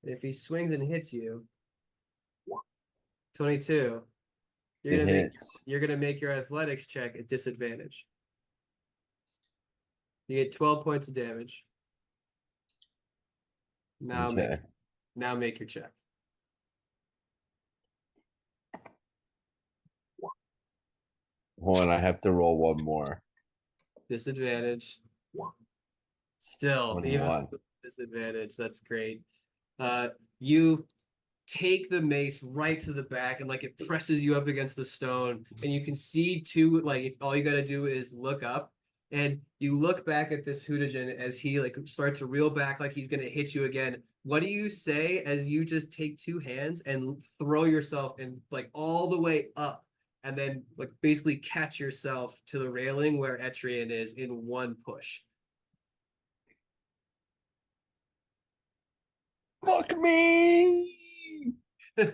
Speaker 1: And if he swings and hits you, 22, you're
Speaker 4: It
Speaker 1: gonna make
Speaker 4: hits.
Speaker 1: you're gonna make your athletics check at disadvantage. You get 12 points of damage. Now make
Speaker 4: Okay.
Speaker 1: now make your check.
Speaker 4: Hold on, I have to roll one more.
Speaker 1: Disadvantage. Still, even
Speaker 4: 21.
Speaker 1: with disadvantage, that's great. You take the mace right to the back and like it presses you up against the stone and you can see too like if all you got to do is look up and you look back at this Hootigan as he like starts to reel back like he's going to hit you again. What do you say as you just take two hands and throw yourself in like all the way up and then like basically catch yourself to the railing where Etrian is in one push?
Speaker 4: Fuck me!
Speaker 1: As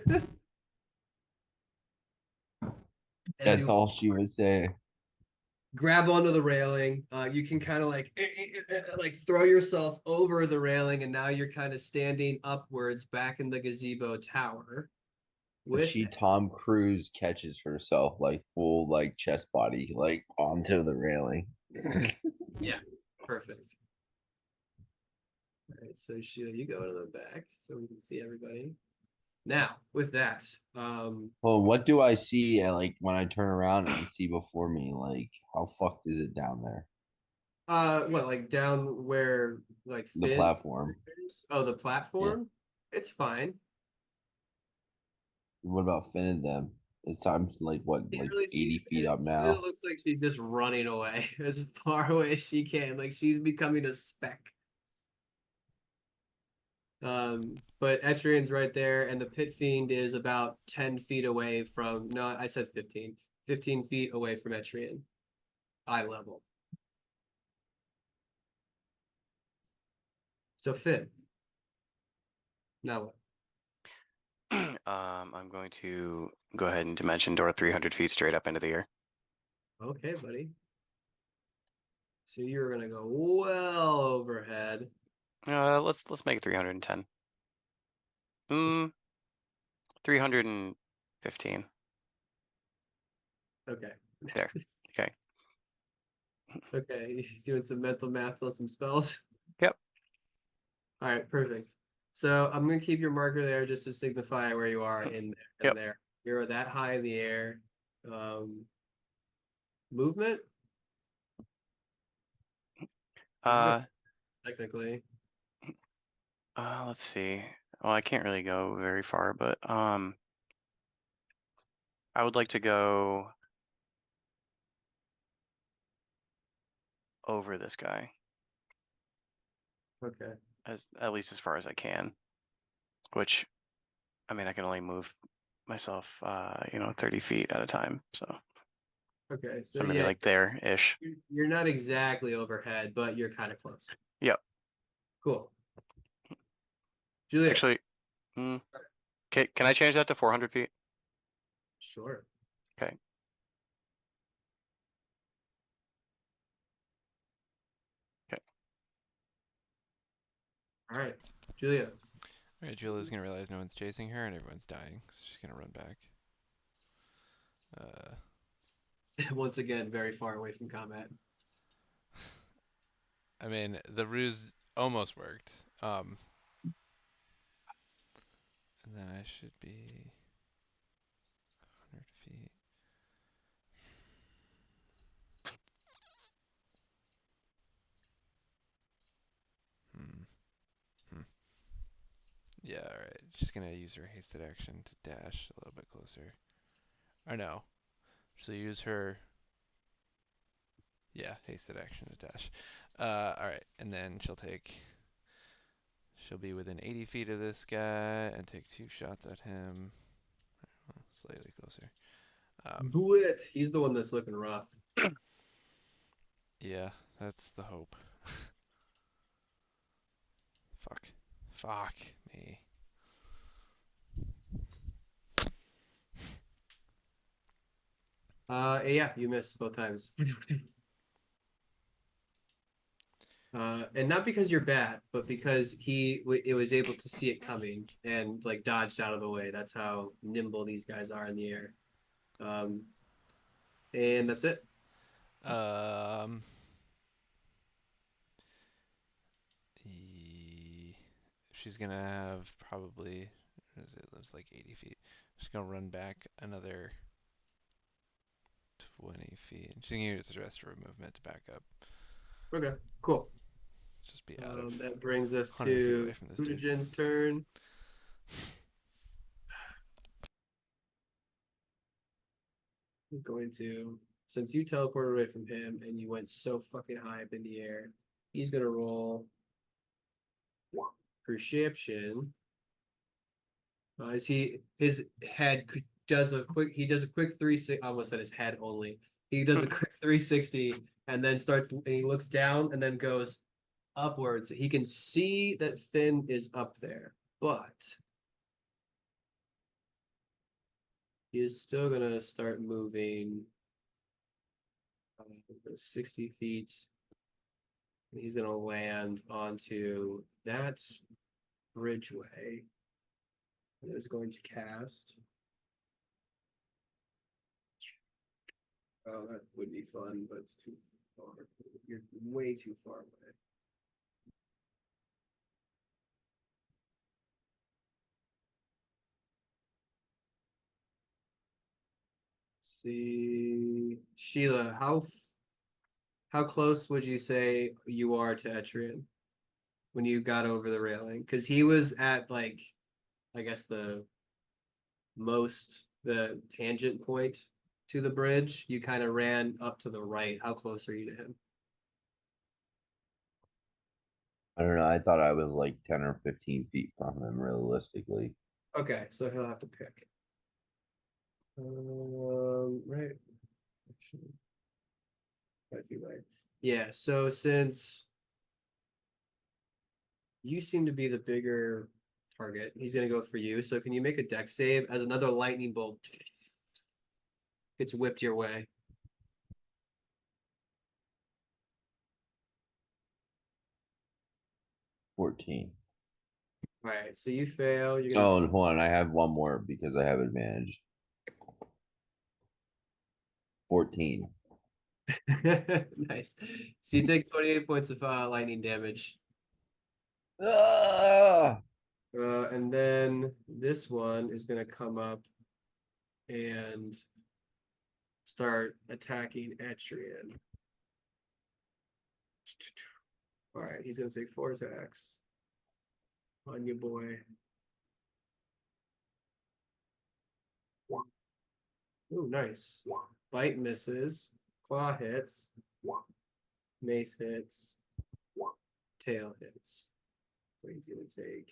Speaker 4: That's
Speaker 1: you
Speaker 4: all she would say.
Speaker 1: grab onto the railing. You can kind of like throw yourself over the railing, and now you're kind of standing upwards back in the gazebo tower.
Speaker 4: But
Speaker 1: With
Speaker 4: she Tom Cruise catches herself like full like chest body like onto the railing.
Speaker 1: yeah, perfect. All right, so Sheila, you go to the back so we can see everybody. Now, with that,
Speaker 4: Well, what do I see like when I turn around and see before me? Like, how fucked is it down there?
Speaker 1: what like down where like
Speaker 4: The
Speaker 1: Finn
Speaker 4: platform.
Speaker 1: is? Oh, the
Speaker 4: Yeah.
Speaker 1: platform. It's fine.
Speaker 4: What about Finn and them? It's time like what,
Speaker 1: Can't
Speaker 4: like
Speaker 1: really see
Speaker 4: 80 feet
Speaker 1: Finn.
Speaker 4: up
Speaker 1: She really
Speaker 4: now?
Speaker 1: looks like she's just running away as far away as she can. Like she's becoming a speck. But Etrian's right there, and the Pit Fiend is about 10 feet away from. No, I said 15. 15 feet away from Etrian, eye level. So Finn, now what?
Speaker 3: I'm going to go ahead and dimension door 300 feet straight up into the air.
Speaker 1: Okay, buddy. So you're gonna go well overhead.
Speaker 3: Let's make it 310. 315.
Speaker 1: Okay.
Speaker 3: There. Okay.
Speaker 1: Okay, he's doing some mental math on some spells.
Speaker 3: Yep.
Speaker 1: All right, perfect. So I'm gonna keep your marker there just to signify where you are in there.
Speaker 3: Yep.
Speaker 1: There. You're that high in the air. Movement? Movement,
Speaker 3: Uh,
Speaker 1: technically.
Speaker 3: let's see. Well, I can't really go very far, but I would like to go over this guy
Speaker 1: Okay.
Speaker 3: as at least as far as I can. Which, I mean, I can only move myself, 30 feet at a time. So
Speaker 1: Okay. So
Speaker 3: maybe
Speaker 1: yeah,
Speaker 3: like there-ish.
Speaker 1: you're not exactly overhead, but you're kind of close.
Speaker 3: Yep.
Speaker 1: Cool. Julia.
Speaker 3: Actually, okay, can I change that to 400 feet?
Speaker 1: Sure.
Speaker 3: Okay. Okay.
Speaker 1: All right. Julia.
Speaker 2: Alright, Julia's gonna realize no one's chasing her and everyone's dying, so she's gonna run back. Uh,
Speaker 1: Once again, very far away from combat.
Speaker 2: I mean, the ruse almost worked. And then I should be 100 feet. Hmm. Hmm. Yeah, alright. She's gonna use her hasted action to dash a little bit closer. Or no. She'll use her. Yeah, hasted action to dash. Alright. And then she'll be within 80 feet of this guy and take two shots at him. Well, slightly closer.
Speaker 1: Do it. He's the one that's looking rough.
Speaker 2: Yeah, that's the hope. Fuck. Fuck me.
Speaker 1: Yeah, you missed both times. And not because you're bad, but because it was able to see it coming and like dodged out of the way. That's how nimble these guys are in the air. Um, and that's it.
Speaker 2: Um, she's gonna have probably, what is it? Lives like 80 feet. She's gonna run back another 20 feet. She's gonna use the rest of her movement to back up.
Speaker 1: Okay, cool.
Speaker 2: Just be out of
Speaker 1: That brings us
Speaker 2: 100 feet away
Speaker 1: to
Speaker 2: from this dude.
Speaker 1: Udajin's turn. I'm going to, since you teleported away from him and you went so fucking high up in the air, he's gonna roll perception. As his head does a quick 360, almost at his head only. He does a quick 360 and then starts and he looks down and then goes upwards. He can see that Finn is up there, but he is still gonna start moving 60 feet. He's gonna land onto that bridgeway. And is going to cast. Oh, that would be fun, but it's too far. You're way too far away. Let's see, Sheila, how close would you say you are to Etrian when you got over the railing? Because he was at like, I guess the tangent point to the bridge. You kind of ran up to the right. How close are you to him?
Speaker 4: I don't know. I thought I was like 10 or 15 feet from him, realistically.
Speaker 1: Okay, so he'll have to pick. Right. Actually, I feel right. Yeah, so since you seem to be the bigger target, he's gonna go for you. So can you make a dex save as another lightning bolt gets whipped your way?
Speaker 4: 14.
Speaker 1: All right, so you fail. You're
Speaker 4: Oh,
Speaker 1: gonna
Speaker 4: and hold on. I have one more because I have advantage. 14.
Speaker 1: nice. So you take 28 points of lightning damage.
Speaker 4: Ah!
Speaker 1: And then this one is gonna come up and start attacking Etrian. All right, he's gonna take 4 attacks on you, boy. Ooh, nice. Bite misses. Claw hits. Mace hits. Tail hits. So he's gonna take.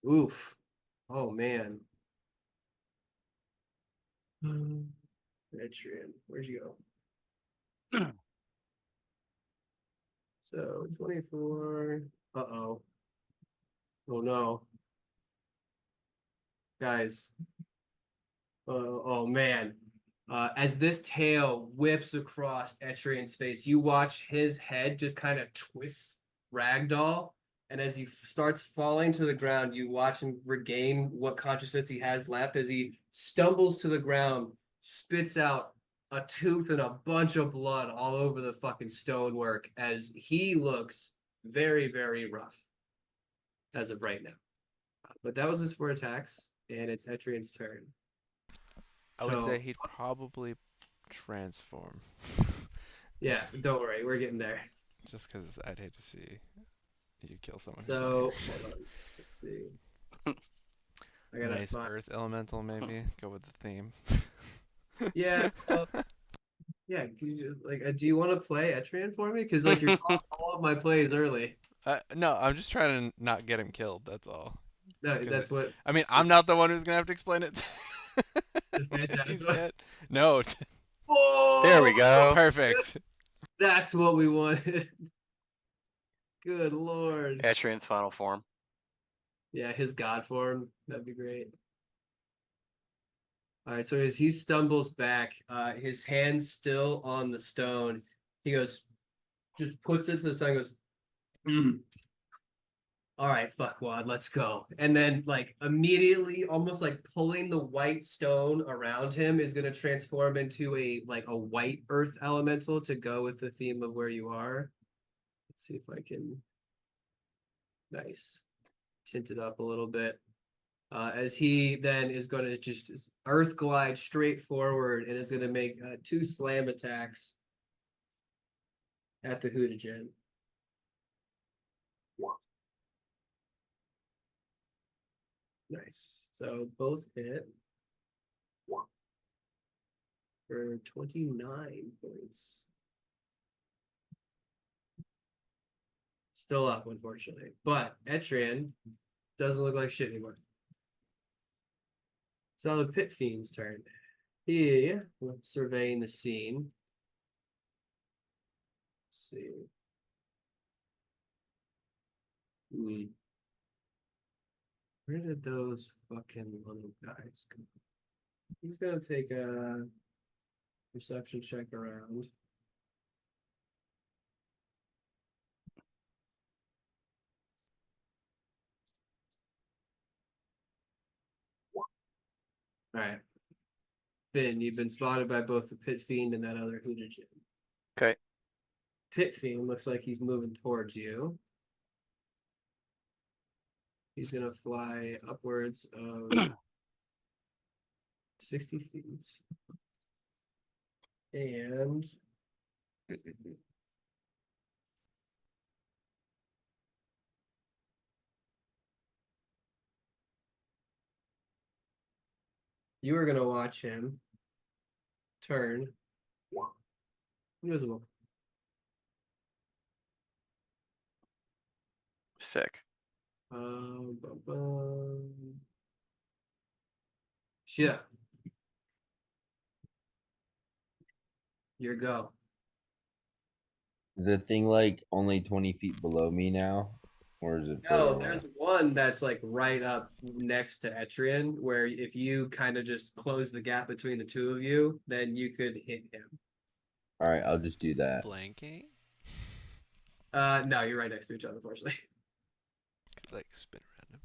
Speaker 1: Oof. Oh man. Etrian, where'd you go? So 24. Uh-oh. Oh no. Guys. Oh man. As this tail whips across Etrian's face, you watch his head just kind of twist ragdoll. And as he starts falling to the ground, you watch him regain what consciousness he has left as he stumbles to the ground, spits out a tooth and a bunch of blood all over the fucking stonework as he looks very, very rough as of right now. But that was his 4 attacks, and it's Etrian's turn.
Speaker 2: I would say
Speaker 1: So
Speaker 2: he'd probably transform.
Speaker 1: yeah, don't worry, we're getting there.
Speaker 2: Just because I'd hate to see you kill someone who's not
Speaker 1: So
Speaker 2: here.
Speaker 1: hold on, let's see. I
Speaker 2: A
Speaker 1: gotta
Speaker 2: nice
Speaker 1: find.
Speaker 2: earth elemental, maybe. Go with the theme.
Speaker 1: Yeah, yeah. Do you want to play Etrian for me? Because like you're calling all of my plays early.
Speaker 2: No, I'm just trying to not get him killed. That's all.
Speaker 1: No,
Speaker 2: Because
Speaker 1: that's what.
Speaker 2: I mean, I'm
Speaker 1: It's
Speaker 2: not the one who's gonna have to explain it.
Speaker 1: the
Speaker 2: He's
Speaker 1: Phantasma.
Speaker 2: dead. No.
Speaker 3: There we
Speaker 1: Oh,
Speaker 3: go.
Speaker 2: Perfect.
Speaker 1: that's what we wanted. Good lord.
Speaker 3: Etrian's final form.
Speaker 1: Yeah, his god form. That'd be great. All right, so as he stumbles back, his hand's still on the stone. He goes, just puts it to the side and goes, "Mm. All right, fuckwad, let's go." And then, like, immediately, almost like pulling the white stone around him is going to transform into a white earth elemental to go with the theme of where you are. Let's see if I can. Nice. Tint it up a little bit. As he then is going to just earth glide straight forward and is going to make 2 slam attacks at the Hootagen. Nice. So both hit for 29 points. Still up, unfortunately. But Etrian doesn't look like shit anymore. It's now the Pit Fiend's turn. He surveying the scene. Let's see. Where did those fucking little guys go? He's gonna take a perception check around. All right. Finn, you've been spotted by both the Pit Fiend and that other Hootagen.
Speaker 3: Okay.
Speaker 1: Pit Fiend looks like he's moving towards you. He's gonna fly upwards of 60 feet. And you are gonna watch him turn invisible.
Speaker 3: Sick.
Speaker 1: Bum, bum. Shit. Your go.
Speaker 4: Is the thing like only 20 feet below me now? Or is it further
Speaker 1: No,
Speaker 4: away?
Speaker 1: there's one that's like right up next to Etrian, where if you kind of just close the gap between the two of you, then you could hit him.
Speaker 4: All right, I'll just do that.
Speaker 2: Flanking?
Speaker 1: No, you're right next to each other, unfortunately.
Speaker 2: Could like spin around him.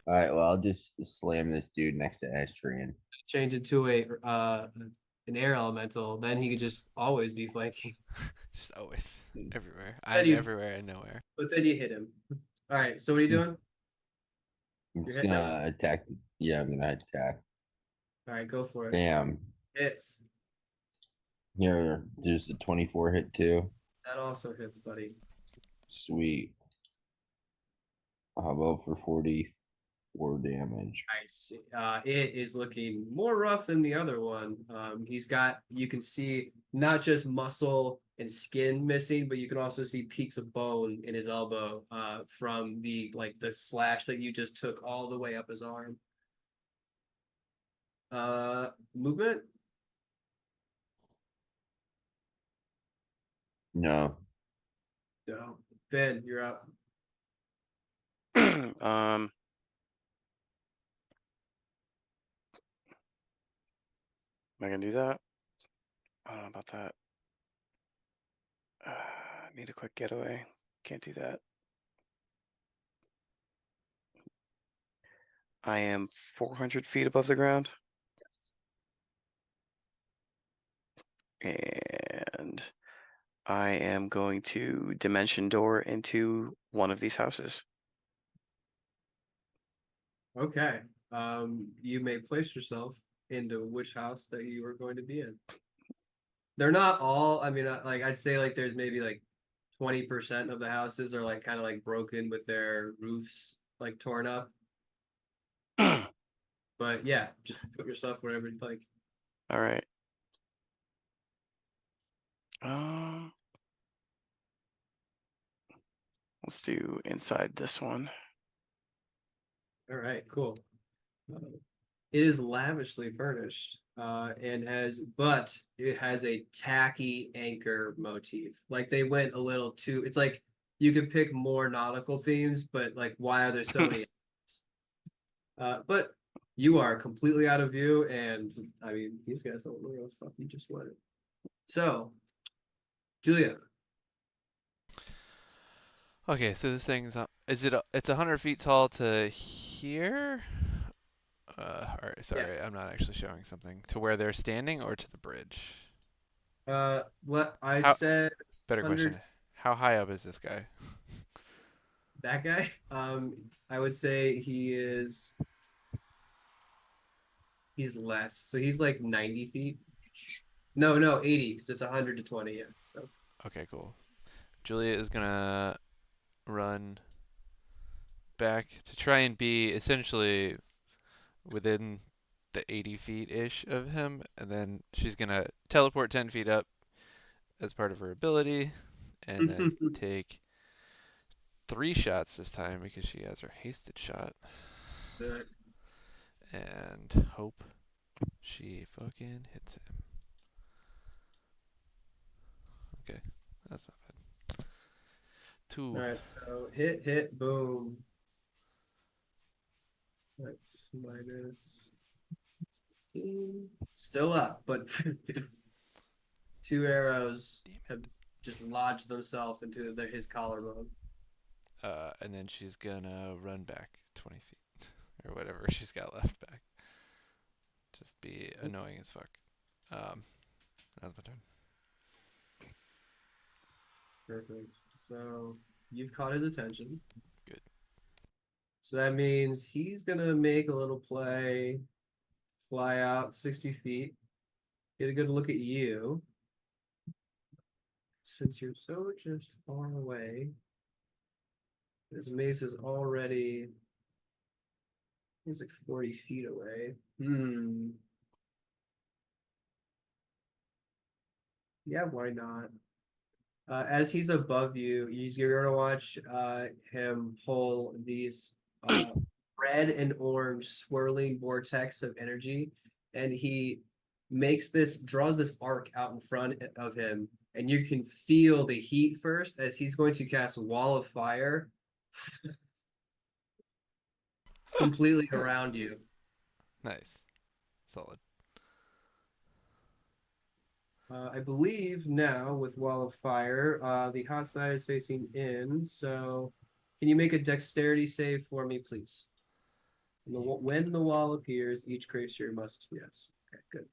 Speaker 4: All right, well, I'll just slam this dude next to Astrian.
Speaker 1: Change it to an air elemental, then he could just always be flanking.
Speaker 2: Just always. Everywhere.
Speaker 1: Then
Speaker 2: I'm
Speaker 1: you,
Speaker 2: everywhere and nowhere.
Speaker 1: but then you hit him. All right, so what are you doing?
Speaker 4: I'm
Speaker 1: You're
Speaker 4: just
Speaker 1: hitting him?
Speaker 4: gonna attack. Yeah, I'm gonna attack.
Speaker 1: All right, go for it.
Speaker 4: Bam.
Speaker 1: Hits.
Speaker 4: Here, there's the 24 hit too.
Speaker 1: That also hits, buddy.
Speaker 4: Sweet. How about for 44 damage?
Speaker 1: Nice. It is looking more rough than the other one. He's got, you can see not just muscle and skin missing, but you can also see peaks of bone in his elbow from the slash that you just took all the way up his arm. Movement?
Speaker 4: No.
Speaker 1: No. Ben, you're up.
Speaker 3: Am I gonna do that? I don't know about that. Need a quick getaway. Can't do that. I am 400 feet above the ground. And I am going to dimension door into one of these houses.
Speaker 1: Okay. You may place yourself into which house that you are going to be in. They're not all, I mean, I'd say like there's maybe like 20% of the houses are like kind of like broken with their roofs like torn up. But yeah, just put yourself wherever you'd like.
Speaker 3: All right. Um, let's do inside this one.
Speaker 1: All right, cool. It is lavishly furnished, but it has a tacky anchor motif. Like they went a little too. It's like you could pick more nautical themes, but like why are there so many? But You are completely out of view, and I mean, these guys don't know where the fuck you just went. So, Julia.
Speaker 2: Okay, so this thing's it's 100 feet tall to here. All right,
Speaker 1: Yeah.
Speaker 2: sorry, I'm not actually showing something to where they're standing or to the bridge.
Speaker 1: What I
Speaker 2: How
Speaker 1: said,
Speaker 2: Better
Speaker 1: 100.
Speaker 2: question. How high up is this guy?
Speaker 1: That guy. I would say he's less. So he's like 90 feet. No, 80 because it's 100 to 20. Yeah. So.
Speaker 2: Okay, cool. Julia is gonna run back to try and be essentially within the 80 feet ish of him, and then she's gonna teleport 10 feet up as part of her ability, and then take 3 shots this time because she has her hasted shot, and hope she fucking hits him. Okay, that's not bad.
Speaker 1: All
Speaker 2: 2.
Speaker 1: right. So hit, boom. That's minus 16. Still up, but 2 arrows
Speaker 2: Damn
Speaker 1: have
Speaker 2: it.
Speaker 1: just lodged themselves into his collarbone.
Speaker 2: And then she's gonna run back 20 feet or whatever she's got left back. Just be annoying as fuck. That's my turn.
Speaker 1: Perfect. So you've caught his attention.
Speaker 2: Good.
Speaker 1: So that means he's gonna make a little play, fly out 60 feet, get a good look at you. Since you're so just far away, his mace is already, he's like 40 feet away. Yeah, why not? As he's above you, you're gonna watch him pull these red and orange swirling vortex of energy, and he draws this arc out in front of him, and you can feel the heat first as he's going to cast a wall of fire completely around you.
Speaker 2: Nice. Solid.
Speaker 1: I believe now with Wall of Fire, the hot side is facing in. So, can you make a dexterity save for me, please? When the wall appears, each creature must. Yes. Okay, good.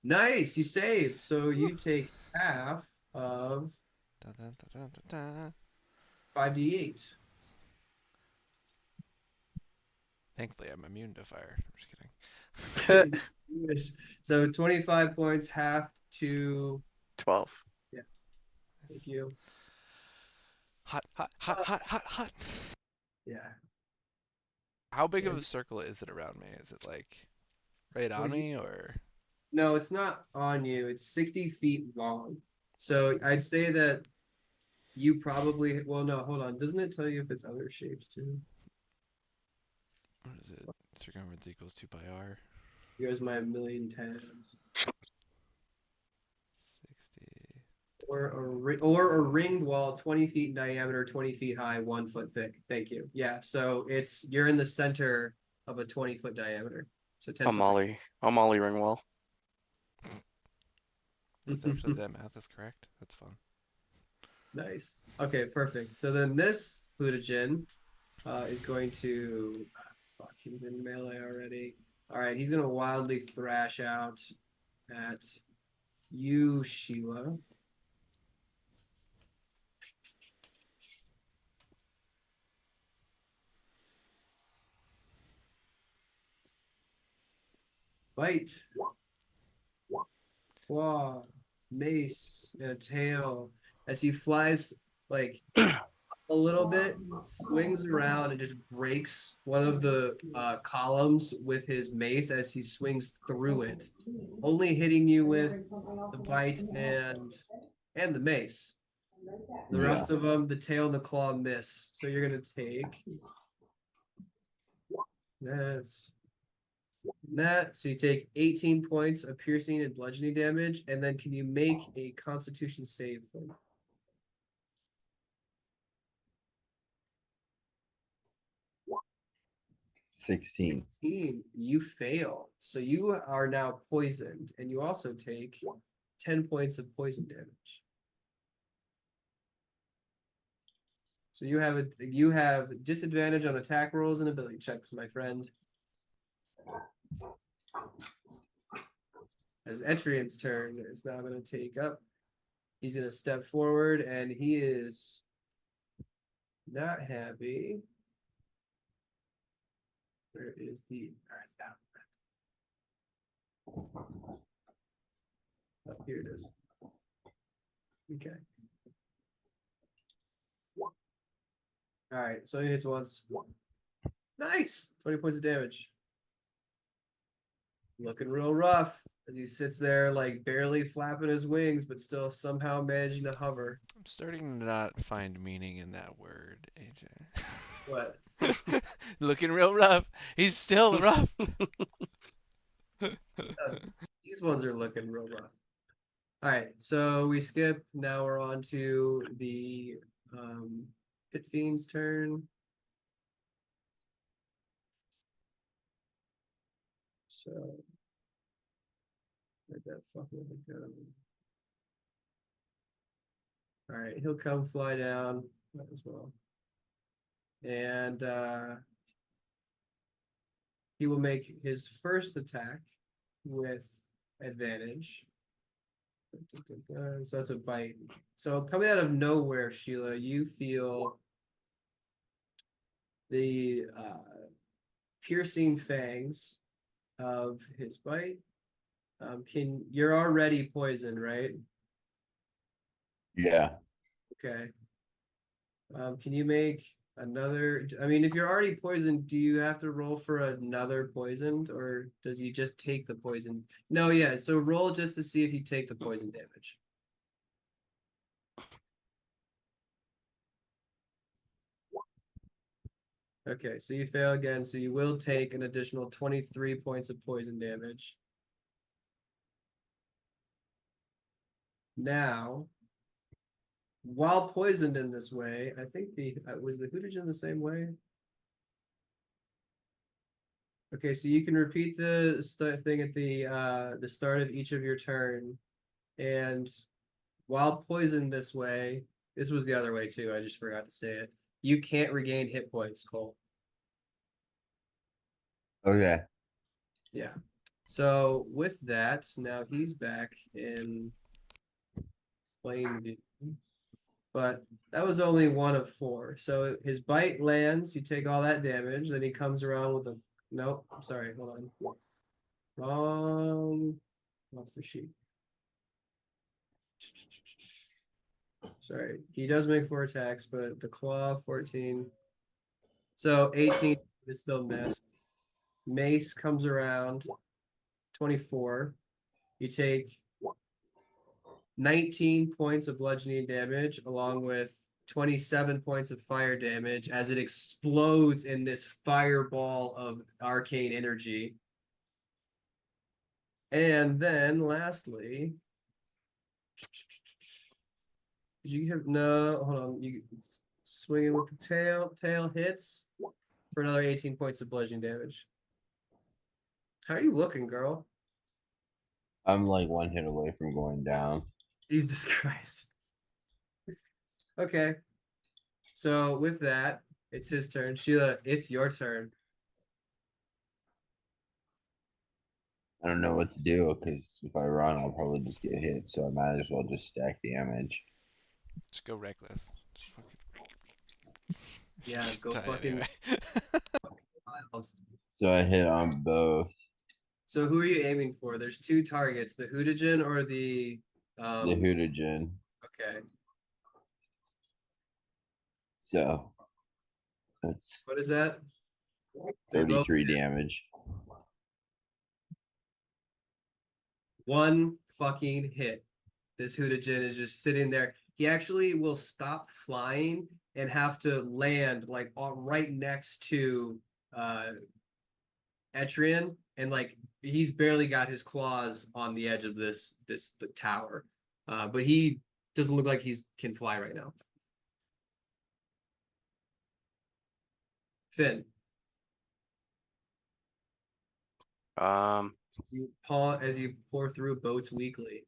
Speaker 1: Nice, you saved. So you take half of
Speaker 2: Dun, dun, dun, dun, dun.
Speaker 1: 5d8.
Speaker 2: Thankfully, I'm immune to fire. I'm just kidding.
Speaker 1: So 25 points, half to.
Speaker 3: 12.
Speaker 1: Yeah, thank you.
Speaker 2: Hot, hot, hot,
Speaker 1: Uh,
Speaker 2: hot, hot, hot.
Speaker 1: yeah.
Speaker 2: How big
Speaker 1: Yeah.
Speaker 2: of a circle is it around me? Is it like right
Speaker 1: Well,
Speaker 2: on me or?
Speaker 1: no, it's not on you. It's 60 feet long. So I'd say that you probably, well, no, hold on. Doesn't it tell you if it's other shapes too?
Speaker 2: What is it? Circumference equals 2 pi r.
Speaker 1: Here's my million tens.
Speaker 2: 60.
Speaker 1: Or a ringed wall 20 feet in diameter, 20 feet high, 1 foot thick. Thank you. Yeah, so you're in the center of a 20-foot diameter. So 10
Speaker 3: A
Speaker 1: foot
Speaker 3: Molly. A Molly Ringwell.
Speaker 2: That's
Speaker 1: diameter.
Speaker 2: actually, that math is correct. That's fun.
Speaker 1: Nice. Okay, perfect. So then this Hootajin is going to fuck, he's in melee already. All right, he's gonna wildly thrash out at you, Sheila. Bite, claw, mace, and a tail as he flies like a little bit, swings around and just breaks one of the columns with his mace as he swings through it, only hitting you with the bite and the mace. The
Speaker 4: Yeah.
Speaker 1: rest of them, the tail and the claw miss. So you're gonna take that's that. So you take 18 points of piercing and bludgeoning damage, and then can you make a Constitution save for me?
Speaker 4: 16.
Speaker 1: 16. You fail. So you are now poisoned, and you also take 10 points of poison damage. So you have disadvantage on attack rolls and ability checks, my friend. As Etrian's turn is now going to take up. He's going to step forward, and he is not happy. Where is the? Oh, here it is. Okay. All right, so he hits once. Nice. 20 points of damage. Looking real rough as he sits there, like barely flapping his wings, but still somehow managing to hover.
Speaker 2: I'm starting to not find meaning in that word, AJ.
Speaker 1: What?
Speaker 2: Looking real rough. He's still rough.
Speaker 1: These ones are looking real rough. All right, so we skip. Now we're on to the Pit Fiend's turn. So where'd that fucking go? All right, he'll come fly down as well. And he will make his first attack with advantage. So that's a bite. So coming out of nowhere, Sheila, you feel the piercing fangs of his bite. You're already poisoned, right?
Speaker 4: Yeah.
Speaker 1: Okay. Can you make another? I mean, if you're already poisoned, do you have to roll for another poisoned, or does you just take the poison? No, yeah. So roll just to see if you take the poison damage. Okay, so you fail again, so you will take an additional 23 points of poison damage. Now, while poisoned in this way, I think was the Hootagen the same way? Okay, so you can repeat the thing at the start of each of your turn, and while poisoned this way, this was the other way too. I just forgot to say it. You can't regain hit points, Cole.
Speaker 4: Okay.
Speaker 1: Yeah. So with that, now he's back in plain view. But that was only one of four. So his bite lands, you take all that damage, then he comes around with a nope, I'm sorry, hold on. Wrong. Lost the sheet. Sorry. He does make 4 attacks, but the claw 14. So 18 is still missed. Mace comes around 24. You take 19 points of bludgeoning damage along with 27 points of fire damage as it explodes in this fireball of arcane energy. And then lastly, did you have no? Hold on, you swinging with the tail. Tail hits for another 18 points of bludgeoning damage. How are you looking, girl?
Speaker 4: I'm like one hit away from going down.
Speaker 1: Jesus Christ. Okay. So with that, it's his turn. Sheila, it's your turn.
Speaker 4: I don't know what to do because if I run, I'll probably just get hit. So I might as well just stack damage.
Speaker 2: Just go reckless. Just fucking...
Speaker 1: Yeah, go
Speaker 2: Die
Speaker 1: fucking.
Speaker 2: anyway.
Speaker 4: So I hit on both.
Speaker 1: So who are you aiming for? There's two targets: the Hootagen or the
Speaker 4: The Hootagen.
Speaker 1: Okay.
Speaker 4: So that's
Speaker 1: What is that?
Speaker 4: 33 damage.
Speaker 1: One fucking hit. This Hootagen is just sitting there. He actually will stop flying and have to land like right next to Etrian, and like he's barely got his claws on the edge of the tower. But he doesn't look like he can fly right now. Finn. As you pour through Boats Weekly.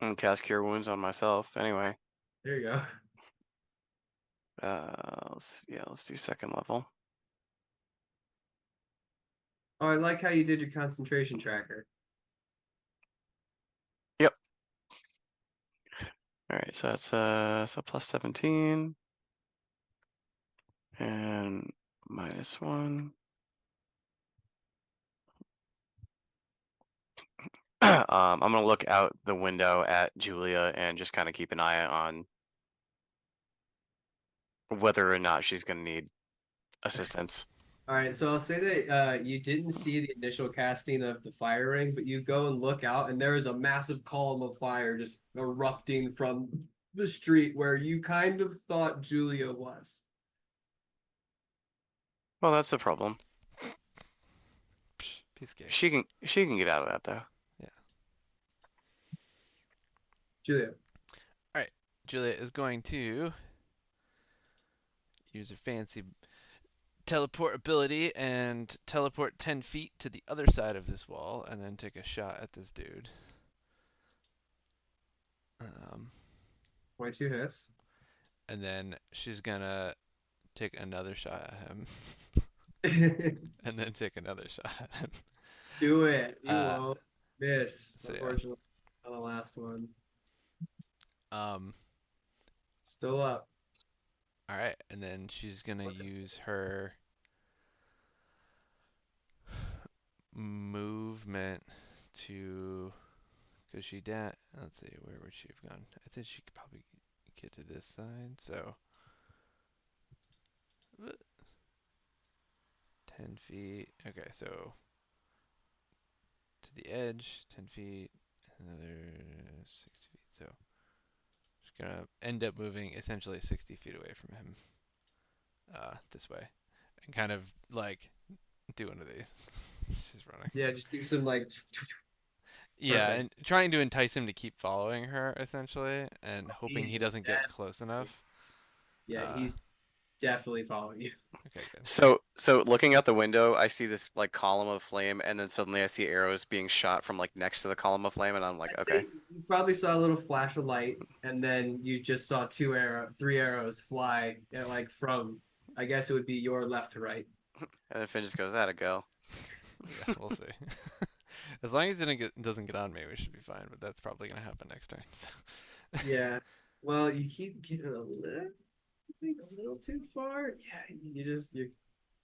Speaker 3: And cast Cure Wounds on myself. Anyway,
Speaker 1: There you go.
Speaker 3: let's do second level.
Speaker 1: Oh, I like how you did your concentration tracker.
Speaker 3: Yep. All right, so that's so plus 17 and -1. I'm gonna look out the window at Julia and just kind of keep an eye on whether or not she's gonna need assistance.
Speaker 1: All right, so I'll say that you didn't see the initial casting of the fire ring, but you go and look out, and there is a massive column of fire just erupting from the street where you kind of thought Julia was.
Speaker 3: Well, that's the problem.
Speaker 2: Piece of cake.
Speaker 3: She can get out of that though.
Speaker 2: Yeah.
Speaker 1: Julia.
Speaker 2: All right. Julia is going to use her fancy teleport ability and teleport 10 feet to the other side of this wall and then take a shot at this dude.
Speaker 1: 22 hits.
Speaker 2: And then she's gonna take another shot at him. And then take another shot at him.
Speaker 1: Do it. You
Speaker 2: Uh,
Speaker 1: won't miss,
Speaker 2: so yeah.
Speaker 1: unfortunately, on the last one.
Speaker 2: Um,
Speaker 1: Still up.
Speaker 2: all right, and then she's gonna use her movement to, cause she let's see, where would she have gone? I think she could probably get to this side, so 10 feet. Okay, so to the edge, 10 feet, another 6 feet. So she's gonna end up moving essentially 60 feet away from him, this way, and kind of like do one of these. She's running.
Speaker 1: Yeah, just do some like.
Speaker 2: Yeah, and
Speaker 1: Perfect.
Speaker 2: trying to entice him to keep following her essentially, and hoping he
Speaker 1: He's
Speaker 2: doesn't get close enough.
Speaker 1: Yeah, he's definitely following you.
Speaker 2: Okay, good.
Speaker 3: So looking out the window, I see this like column of flame, and then suddenly I see arrows being shot from like next to the column of flame, and I'm like,
Speaker 1: I'd
Speaker 3: okay.
Speaker 1: say you probably saw a little flash of light, and then you just saw three arrows fly, like from, I guess it would be your left to right.
Speaker 3: And then Finn just goes, "That'll go."
Speaker 2: Yeah, we'll see. As long as it doesn't get on me, we should be fine. But that's probably gonna happen next turn. So.
Speaker 1: Yeah. Well, you keep getting a little too far. Yeah, you.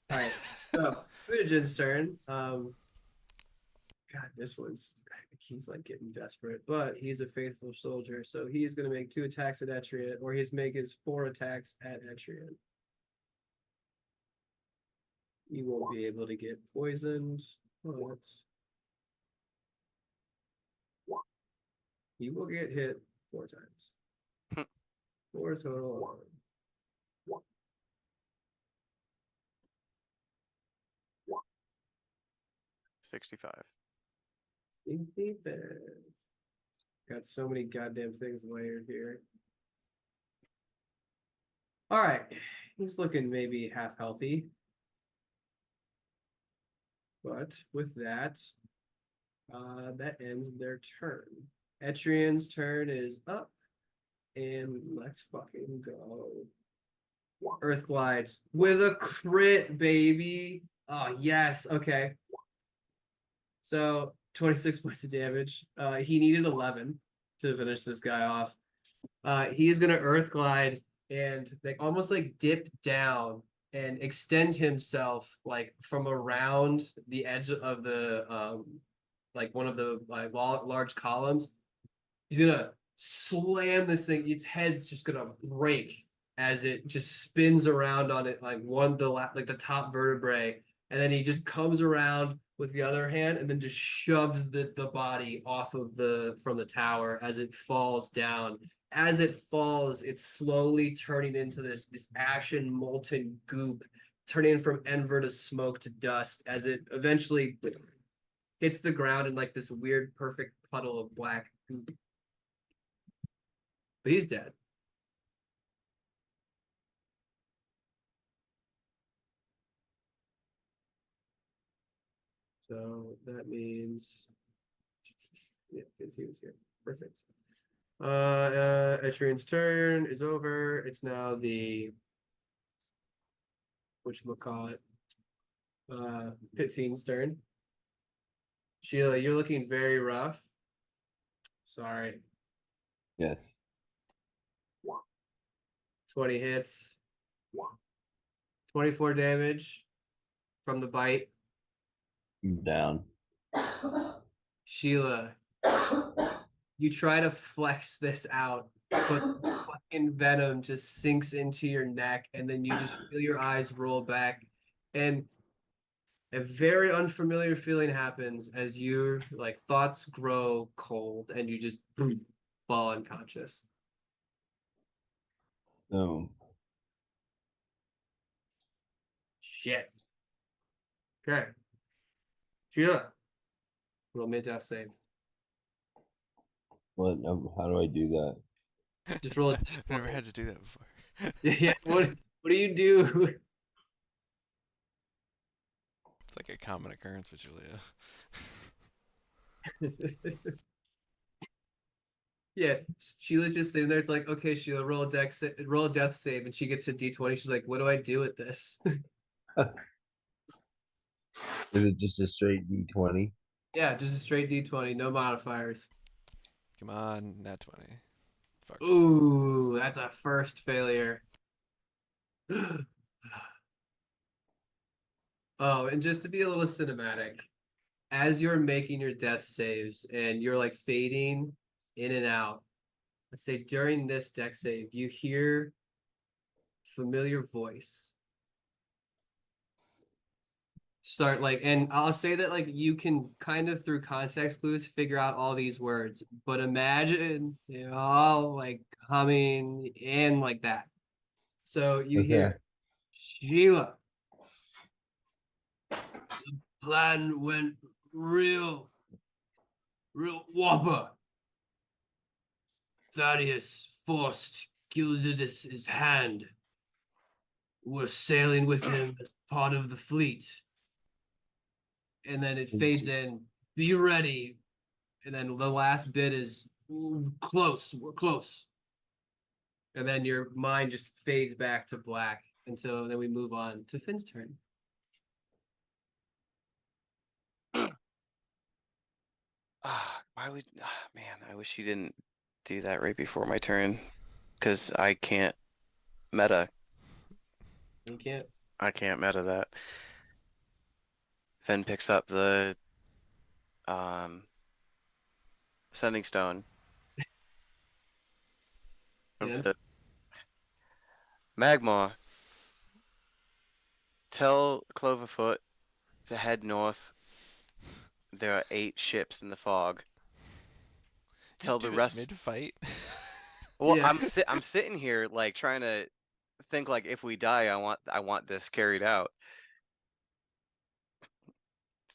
Speaker 1: All right. So Udagen's turn. God, he's like getting desperate, but he's a faithful soldier, so he's gonna make 2 attacks at Etrian, or he's make his 4 attacks at Etrian. He won't be able to get poisoned, but he will get hit 4 times. 4 total.
Speaker 3: 65.
Speaker 1: Got so many goddamn things layered here. All right, he's looking maybe half healthy. But with that, that ends their turn. Etrian's turn is up, and let's fucking go. Earth glides with a crit, baby. Oh yes, okay. So 26 points of damage. He needed 11 to finish this guy off. He is gonna Earth glide and like almost like dip down and extend himself like from around the edge of the like one of the like large columns. He's gonna slam this thing. Its head's just gonna break as it just spins around on it like like the top vertebrae, and then he just comes around with the other hand and then just shoves the body off of the from the tower as it falls down. As it falls, it's slowly turning into this ashen molten goop, turning from ember to smoke to dust as it eventually hits the ground in like this weird perfect puddle of black goop. But he's dead. So that means, yeah, because he was here. Perfect. Etrian's turn is over. It's now the whatchamacallit, Pit Fiend's turn. Sheila, you're looking very rough. Sorry.
Speaker 4: Yes.
Speaker 1: 20 hits. 24 damage from the bite.
Speaker 4: I'm down.
Speaker 1: Sheila, you try to flex this out, but fucking venom just sinks into your neck, and then you just feel your eyes roll back, and a very unfamiliar feeling happens as your like thoughts grow cold, and you just fall unconscious.
Speaker 4: No.
Speaker 1: Shit. Okay. Sheila, roll me a death save.
Speaker 4: What? How do I do that?
Speaker 1: Just roll a
Speaker 2: I've never
Speaker 1: d20.
Speaker 2: had to do that before.
Speaker 1: Yeah. What do you do?
Speaker 2: It's like a common occurrence with Julia.
Speaker 1: Yeah, Sheila's just sitting there. It's like, okay, Sheila, roll a death save, and she gets a D20. She's like, what do I do with this?
Speaker 4: Is it just a straight D20?
Speaker 1: Yeah, just a straight D20, no modifiers.
Speaker 2: Come on, nat 20. Fuck.
Speaker 1: Ooh, that's a first failure. Oh, and just to be a little cinematic, as you're making your death saves and you're like fading in and out, let's say during this deck save, you hear familiar voice start like, and I'll say that like you can kind of through context clues figure out all these words, but imagine all like humming in like that. So you
Speaker 4: Okay.
Speaker 1: hear Sheila, plan went real whopper. Thaddeus forced Gildas' hand. We're sailing with him as part of the fleet. And then it fades in. Be ready. And then the last bit is close. We're close. And then your mind just fades back to black until then we move on to Finn's turn.
Speaker 3: Why would man? I wish you didn't do that right before my turn, because I can't meta.
Speaker 1: You can't.
Speaker 3: I can't meta that. Finn picks up the um sending stone and
Speaker 1: Yeah.
Speaker 3: says, Magmar, tell Cloverfoot to head north. There are 8 ships in the fog.
Speaker 2: You
Speaker 3: Tell the
Speaker 2: do it
Speaker 3: rest.
Speaker 2: mid-fight?
Speaker 3: Well,
Speaker 1: Yeah.
Speaker 3: I'm sitting here like trying to think like if we die, I want this carried out.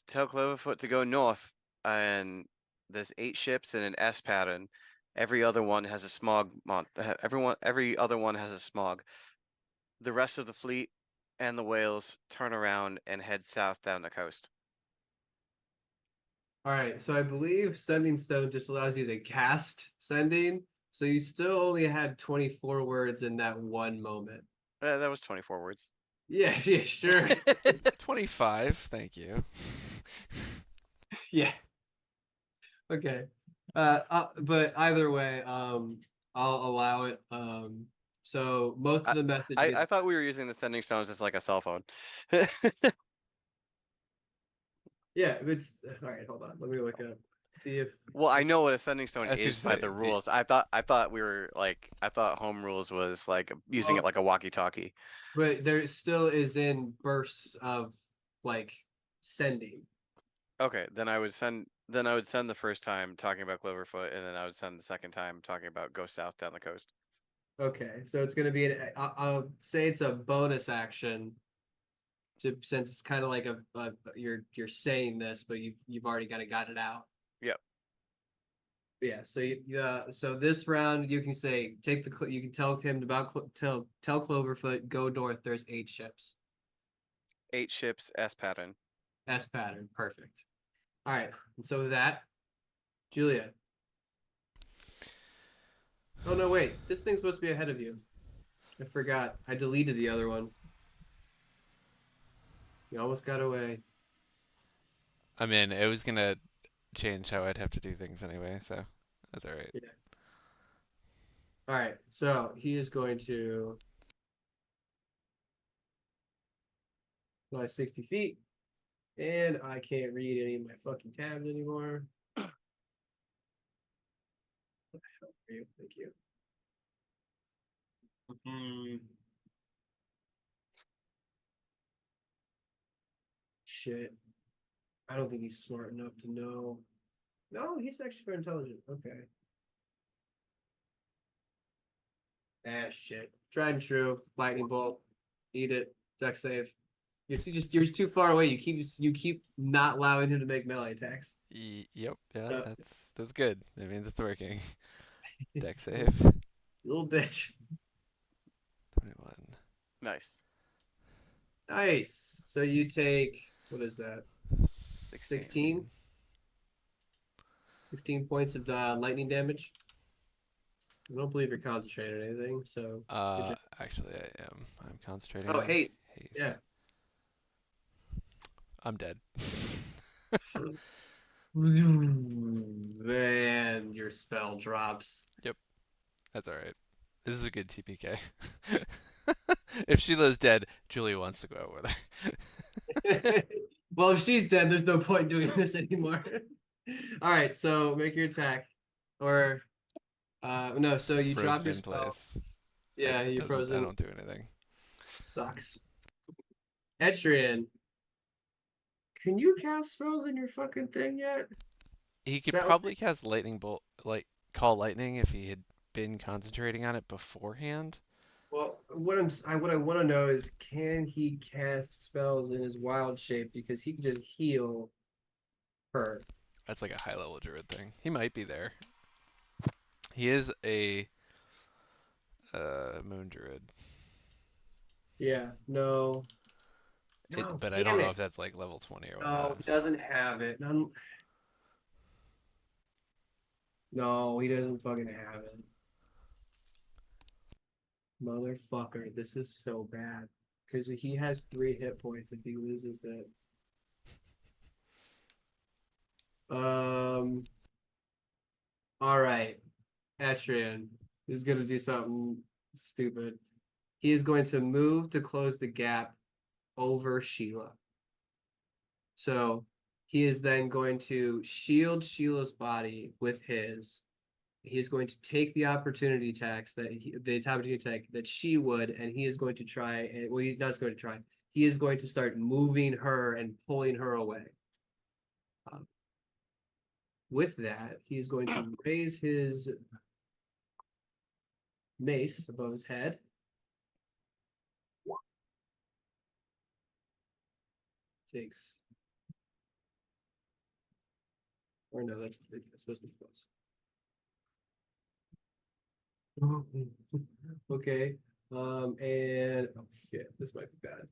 Speaker 3: Tell Cloverfoot to go north, and there's 8 ships in an S pattern. Every other one has a smog. Every other one has a smog. The rest of the fleet and the whales turn around and head south down the coast.
Speaker 1: All right. So I believe Sending Stone just allows you to cast Sending. So you still only had 24 words in that one moment.
Speaker 3: That was 24 words.
Speaker 1: Yeah, yeah, sure.
Speaker 2: 25, thank you.
Speaker 1: Yeah. Okay. But either way, I'll allow it. So most of the message
Speaker 3: I
Speaker 1: gets,
Speaker 3: thought we were using the sending stones as like a cell phone.
Speaker 1: yeah, it's all right. Hold on, let me look up. See if
Speaker 3: Well, I know what a sending stone
Speaker 2: I was gonna
Speaker 3: is by
Speaker 2: say,
Speaker 3: the rules. I thought we were like I thought home rules was like using it
Speaker 1: well,
Speaker 3: like a walkie-talkie.
Speaker 1: but there still is in bursts of like sending.
Speaker 3: Okay, then I would send the first time talking about Cloverfoot, and then I would send the second time talking about go south down the coast.
Speaker 1: Okay, so it's gonna be I'll say it's a bonus action to since it's kind of like a you're saying this, but you've already kind of got it out.
Speaker 3: Yep.
Speaker 1: Yeah, so this round you can say you can tell him about tell Cloverfoot go north. There's 8 ships.
Speaker 3: 8 ships S pattern.
Speaker 1: S pattern. Perfect. All right. And so with that, Julia. Oh no, wait. This thing's supposed to be ahead of you. I forgot. I deleted the other one. You almost got away.
Speaker 2: I mean, it was gonna change how I'd have to do things anyway, so that's all right.
Speaker 1: Yeah. All right. So he is going to fly 60 feet. And I can't read any of my fucking tabs anymore. Thank you. Shit. I don't think he's smart enough to know. No, he's actually very intelligent. Okay. Ah, shit. Tried and true. Lightning bolt. Eat it. Duck save. You're too far away. You keep not allowing him to make melee attacks.
Speaker 2: Yep, yeah,
Speaker 1: So
Speaker 2: that's good. That means it's working. Deck save.
Speaker 1: little bitch.
Speaker 2: 21.
Speaker 3: Nice.
Speaker 1: Nice. So you take what is that? 16?
Speaker 2: 16.
Speaker 1: 16 points of lightning damage. I don't believe you're concentrating on anything, so good job.
Speaker 2: Actually, I am. I'm
Speaker 1: Oh,
Speaker 2: concentrating.
Speaker 1: haste. Yeah.
Speaker 2: Haste. I'm dead.
Speaker 1: Man, your spell drops.
Speaker 2: Yep, that's all right. This is a good TPK. If Sheila's dead, Julie wants to go out with her.
Speaker 1: Well, if she's dead, there's no point doing this anymore. All right, so make your attack. Or no, so you drop
Speaker 2: Frozen
Speaker 1: your
Speaker 2: in
Speaker 1: spell.
Speaker 2: place.
Speaker 1: Yeah,
Speaker 2: It
Speaker 1: you're
Speaker 2: doesn't. I
Speaker 1: frozen.
Speaker 2: don't do anything.
Speaker 1: Sucks. Etrian, can you cast spells in your fucking thing yet?
Speaker 2: He could
Speaker 1: That
Speaker 2: probably cast lightning bolt, like call lightning, if he had been concentrating on it beforehand.
Speaker 1: well, what I want to know is, can he cast spells in his wild shape because he can just heal her?
Speaker 2: That's like a high level druid thing. He might be there. He is a moon druid.
Speaker 1: Yeah, no, no,
Speaker 2: But I
Speaker 1: damn
Speaker 2: don't know
Speaker 1: it.
Speaker 2: if that's like level 20 or
Speaker 1: No,
Speaker 2: whatnot.
Speaker 1: he doesn't have it. No, no, he doesn't fucking have it. Motherfucker, this is so bad. Because he has 3 hit points if he loses it. Um, all right. Atrian is gonna do something stupid. He is going to move to close the gap over Sheila. So he is then going to shield Sheila's body with his. He is going to take the opportunity attacks the opportunity attack that she would, and he is going to try and well, he's not going to try. He is going to start moving her and pulling her away. Um, with that, he is going to raise his mace above his head. Takes, or no, that's supposed to be close. Okay. And oh shit, this might be bad.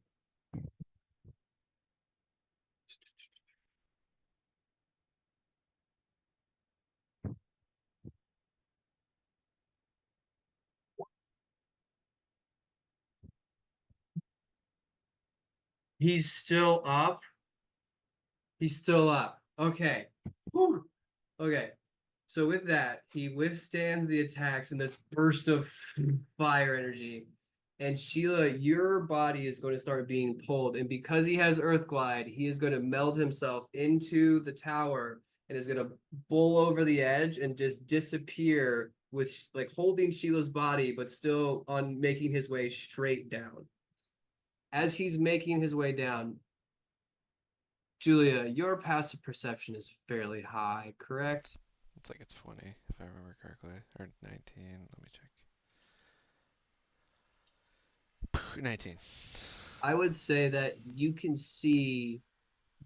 Speaker 1: He's still up. He's still up. Okay. Whew. Okay. So with that, he withstands the attacks in this burst of fire energy. And Sheila, your body is going to start being pulled. And because he has Earth Glide, he is going to meld himself into the tower and is going to bowl over the edge and just disappear with like holding Sheila's body, but still on making his way straight down. As he's making his way down, Julia, your passive perception is fairly high, correct?
Speaker 2: It's like a 20, if I remember correctly. Or 19. Let me check. 19.
Speaker 1: I would say that you can see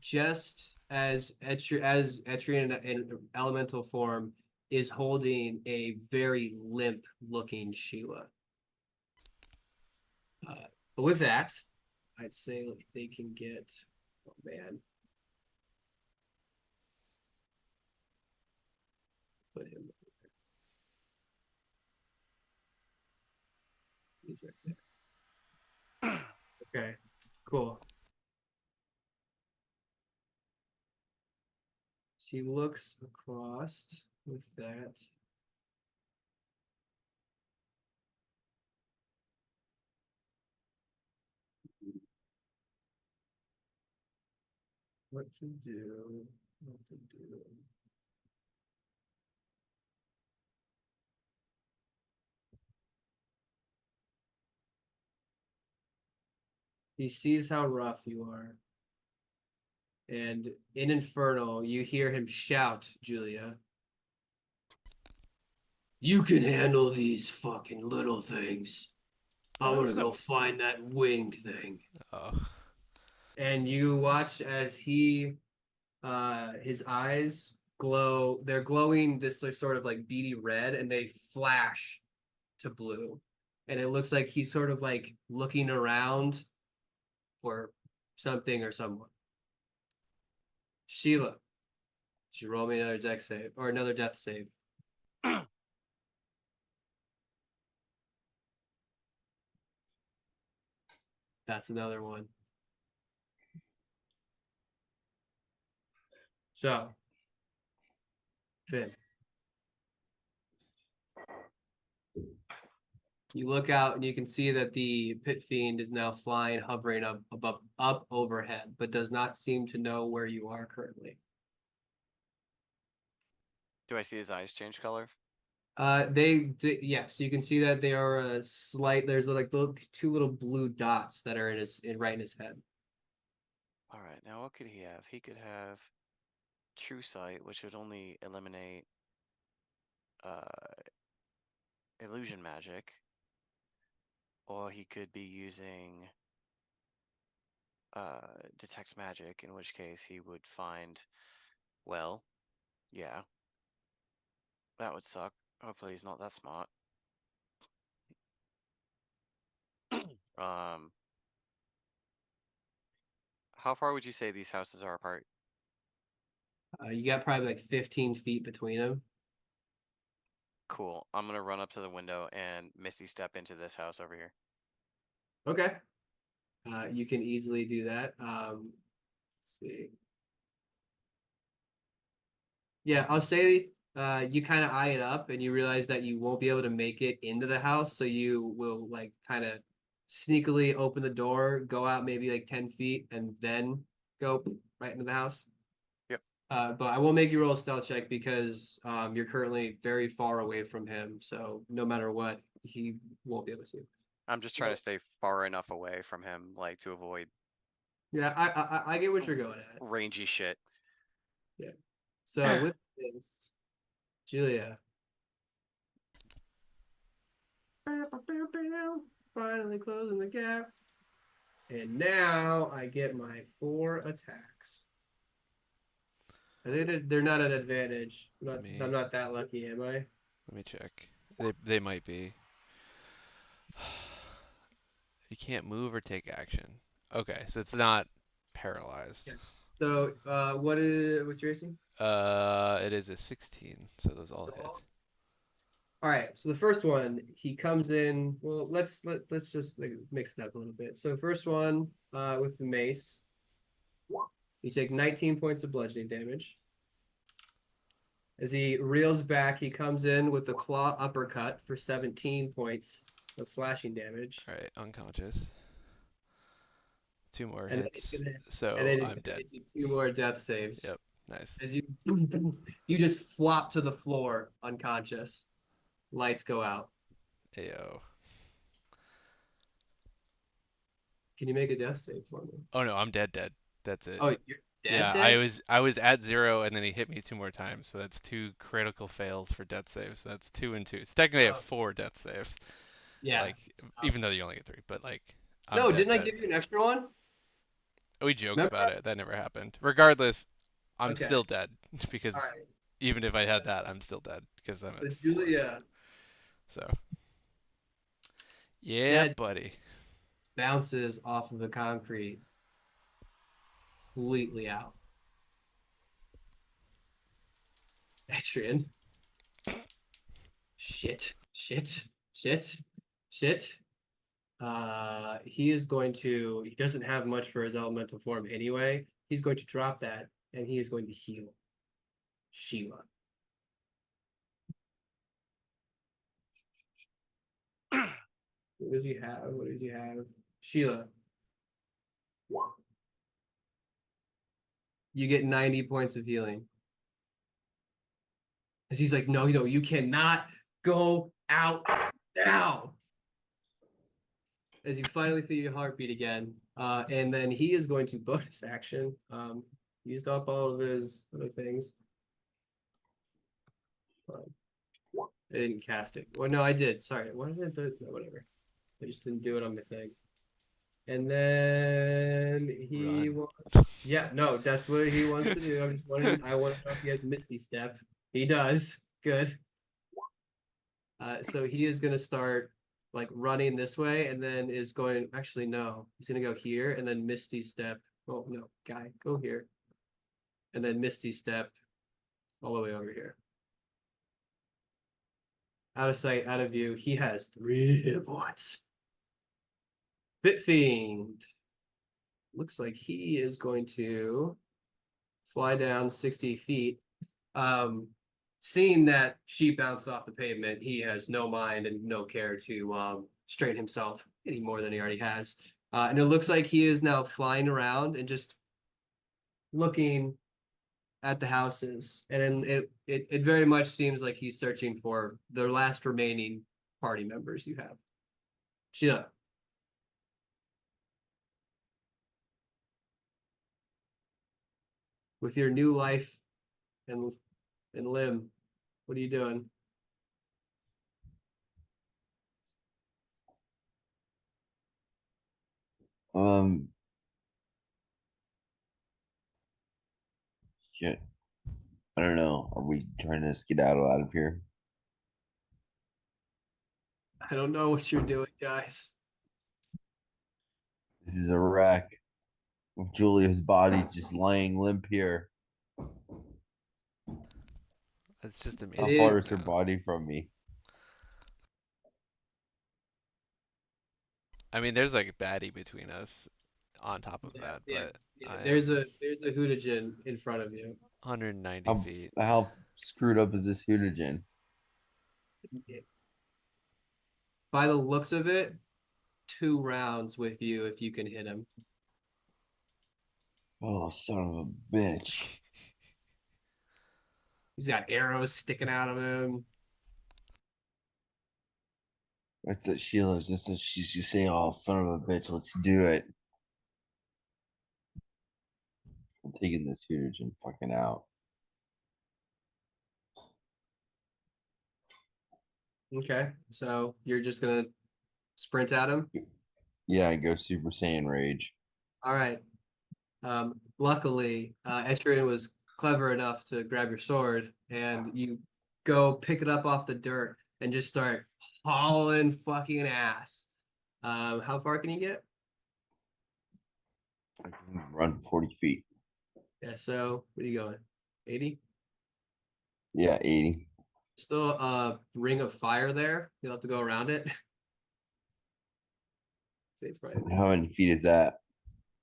Speaker 1: just as Etrian in elemental form is holding a very limp looking Sheila. But with that, I'd say like they can get, oh man, put him. He's right there. Okay, cool. So he looks across with that. What to do? What to do? He sees how rough you are. And in Inferno, you hear him shout, Julia. You can handle these fucking little things. I'm
Speaker 2: Oh,
Speaker 1: gonna
Speaker 2: that's
Speaker 1: go
Speaker 2: not.
Speaker 1: find that wing thing.
Speaker 2: Oh,
Speaker 1: And you watch as his eyes glow. They're glowing this sort of like beady red, and they flash to blue. And it looks like he's sort of like looking around for something or someone. Sheila, she roll me another deck save or another death save. That's another one. So, Finn, you look out and you can see that the pit fiend is now flying, hovering up overhead, but does not seem to know where you are currently.
Speaker 3: Do I see his eyes change color?
Speaker 1: Yes, you can see that they are a slight. There's like two little blue dots that are right in his head.
Speaker 3: All right, now what could he have? He could have True Sight, which would only eliminate uh, illusion magic, or he could be using detect magic, in which case he would find, well, yeah, that would suck. Hopefully he's not that smart. um, how far would you say these houses are apart?
Speaker 1: You got probably like 15 feet between them.
Speaker 3: Cool. I'm gonna run up to the window and Misty step into this house over here.
Speaker 1: Okay. You can easily do that. Let's see. Yeah, I'll say you kind of eye it up and you realize that you won't be able to make it into the house, so you will like kind of sneakily open the door, go out maybe like 10 feet, and then go right into the house.
Speaker 3: Yep.
Speaker 1: But I will make you roll a stealth check because you're currently very far away from him, so no matter what, he won't be able to see you.
Speaker 3: I'm just trying to stay far enough away from him, like to avoid
Speaker 1: Yeah, I get what you're going at.
Speaker 3: rangy shit.
Speaker 1: Yeah. So with this, Julia. Finally closing the gap. And now I get my 4 attacks. They're not an advantage. I'm not that lucky, am I?
Speaker 2: let me check. They might be. You can't move or take action. Okay, so it's not paralyzed.
Speaker 1: Yeah. So what's your AC?
Speaker 2: It is a 16, so those all
Speaker 1: So
Speaker 2: hit.
Speaker 1: all right. So the first one, he comes in. Well, let's just like, mix it up a little bit. So first one, with the mace, you take 19 points of bludgeoning damage. As he reels back, he comes in with the claw uppercut for 17 points of slashing damage.
Speaker 2: All right, unconscious. 2 more
Speaker 1: And then he's
Speaker 2: hits,
Speaker 1: gonna and
Speaker 2: so
Speaker 1: then he's
Speaker 2: I'm
Speaker 1: gonna
Speaker 2: dead.
Speaker 1: hit you 2 more death saves.
Speaker 2: Yep, nice.
Speaker 1: As you just flop to the floor unconscious. Lights go out.
Speaker 2: Ayo.
Speaker 1: Can you make a death save for me?
Speaker 2: Oh no, I'm dead, dead. That's it.
Speaker 1: Oh, you're dead,
Speaker 2: Yeah,
Speaker 1: dead?
Speaker 2: I was at 0 and then he hit me 2 more times, so that's 2 critical fails for death saves. So that's 2 and 2. So technically I have
Speaker 1: Oh,
Speaker 2: 4 death saves.
Speaker 1: yeah.
Speaker 2: Like even though you only get 3, but like I'm
Speaker 1: No,
Speaker 2: dead,
Speaker 1: didn't I
Speaker 2: dead.
Speaker 1: give you an extra one?
Speaker 2: We joked
Speaker 1: Remember
Speaker 2: about
Speaker 1: that?
Speaker 2: it. That never happened. Regardless, I'm
Speaker 1: Okay.
Speaker 2: still dead
Speaker 1: All
Speaker 2: because
Speaker 1: right.
Speaker 2: even if I had that, I'm still dead because I'm
Speaker 1: So
Speaker 2: at 4.
Speaker 1: Julia,
Speaker 2: So yeah,
Speaker 1: dead,
Speaker 2: buddy.
Speaker 1: bounces off of the concrete, completely out. Atrian. Shit. He is going to. He doesn't have much for his elemental form anyway. He's going to drop that, and he is going to heal Sheila. What does he have? What does he have? Sheila. You get 90 points of healing. Because he's like, no, you cannot go out now. As you finally feel your heartbeat again. And then he is going to bonus action. Used up all of his other things. I didn't cast it. Well, no, I did. Sorry. What did I do? No, whatever. I just didn't do it on my thing. And then he
Speaker 2: Run.
Speaker 1: yeah, no, that's what he wants to do. I want to know if he has Misty Step. He does. Good. So he is gonna start like running this way and then is going actually no, he's gonna go here and then Misty Step. Oh no, guy, go here. And then Misty Step all the way over here. Out of sight, out of view. He has 3 hit points. Bit Fiend. Looks like he is going to fly down 60 feet. Seeing that sheep bounce off the pavement, he has no mind and no care to strain himself any more than he already has. And it looks like he is now flying around and just looking at the houses. And it very much seems like he's searching for the last remaining party members you have. Sheila. With your new life and limb, what are you doing?
Speaker 4: Shit. I don't know. Are we trying to skedaddle out of here?
Speaker 1: I don't know what you're doing, guys.
Speaker 4: This is a wreck. Julia's body's just laying limp here.
Speaker 2: That's just
Speaker 1: It
Speaker 4: How
Speaker 1: is.
Speaker 4: far
Speaker 2: amazing
Speaker 4: is her
Speaker 2: now.
Speaker 4: body from me?
Speaker 2: I mean, there's like a baddie between us on top of
Speaker 1: Yeah,
Speaker 2: that,
Speaker 1: yeah,
Speaker 2: but
Speaker 1: yeah.
Speaker 2: I
Speaker 1: There's
Speaker 2: am
Speaker 1: a Hootagen in front of you.
Speaker 2: 190
Speaker 4: How
Speaker 2: feet.
Speaker 4: how screwed up is this Hootagen?
Speaker 1: By the looks of it, 2 rounds with you if you can hit him.
Speaker 4: Oh, son of a bitch.
Speaker 1: He's got arrows sticking out of him.
Speaker 4: That's it, Sheila's just she's just saying, oh, son of a bitch, let's do it. I'm taking this Hootagen fucking out.
Speaker 1: Okay, so you're just gonna sprint at him.
Speaker 4: Yeah, I go Super Saiyan Rage.
Speaker 1: All right. Luckily, Etrian was clever enough to grab your sword, and you go pick it up off the dirt and just start hauling fucking ass. How far can you get?
Speaker 4: I can run 40 feet.
Speaker 1: Yeah, so where are you going? 80?
Speaker 4: Yeah, 80.
Speaker 1: Still a ring of fire there. You'll have to go around it. Say it's probably
Speaker 4: How many feet is that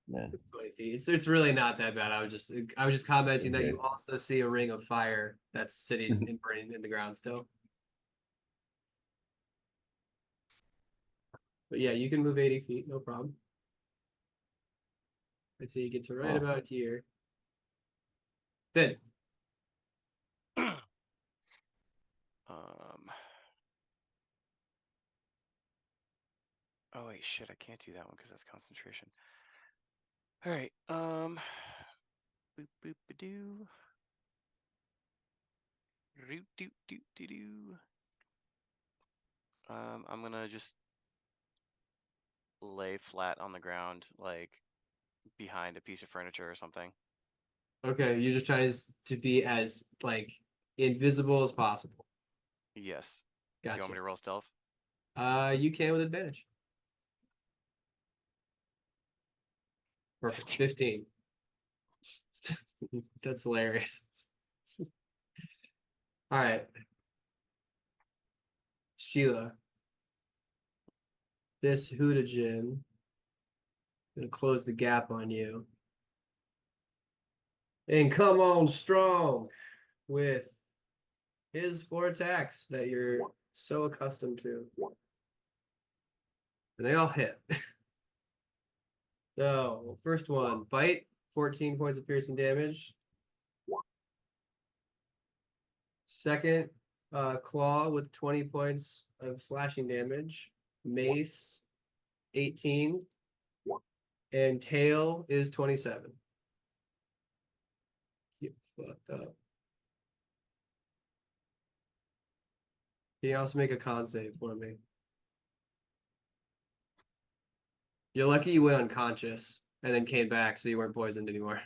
Speaker 4: then?
Speaker 1: it's 20 feet. It's really not that bad. I was just commenting that
Speaker 4: Okay.
Speaker 1: you also see a ring of fire that's sitting and burning in the ground still. But yeah, you can move 80 feet, no problem. I'd say you get to right
Speaker 4: Oh,
Speaker 1: about here. Then
Speaker 3: Um. Oh wait, shit! I can't do that one because that's concentration. All right. Boop boop a doo. Root doot doot doo doo. I'm gonna just lay flat on the ground, like behind a piece of furniture or something.
Speaker 1: okay, you're just trying to be as like invisible as possible.
Speaker 3: Yes. Do you want
Speaker 1: Gotcha.
Speaker 3: me to roll stealth?
Speaker 1: You can with advantage. Perfect.
Speaker 3: 15.
Speaker 1: 15. That's hilarious. All right. Sheila, this Hootagen gonna close the gap on you. And come on strong with his 4 attacks that you're so accustomed to. And they all hit. So, first one, bite, 14 points of piercing damage. Second, claw with 20 points of slashing damage. Mace, 18. And tail is 27. Get fucked up. Can you also make a con save for me? You're lucky you went unconscious and then came back so you weren't poisoned anymore.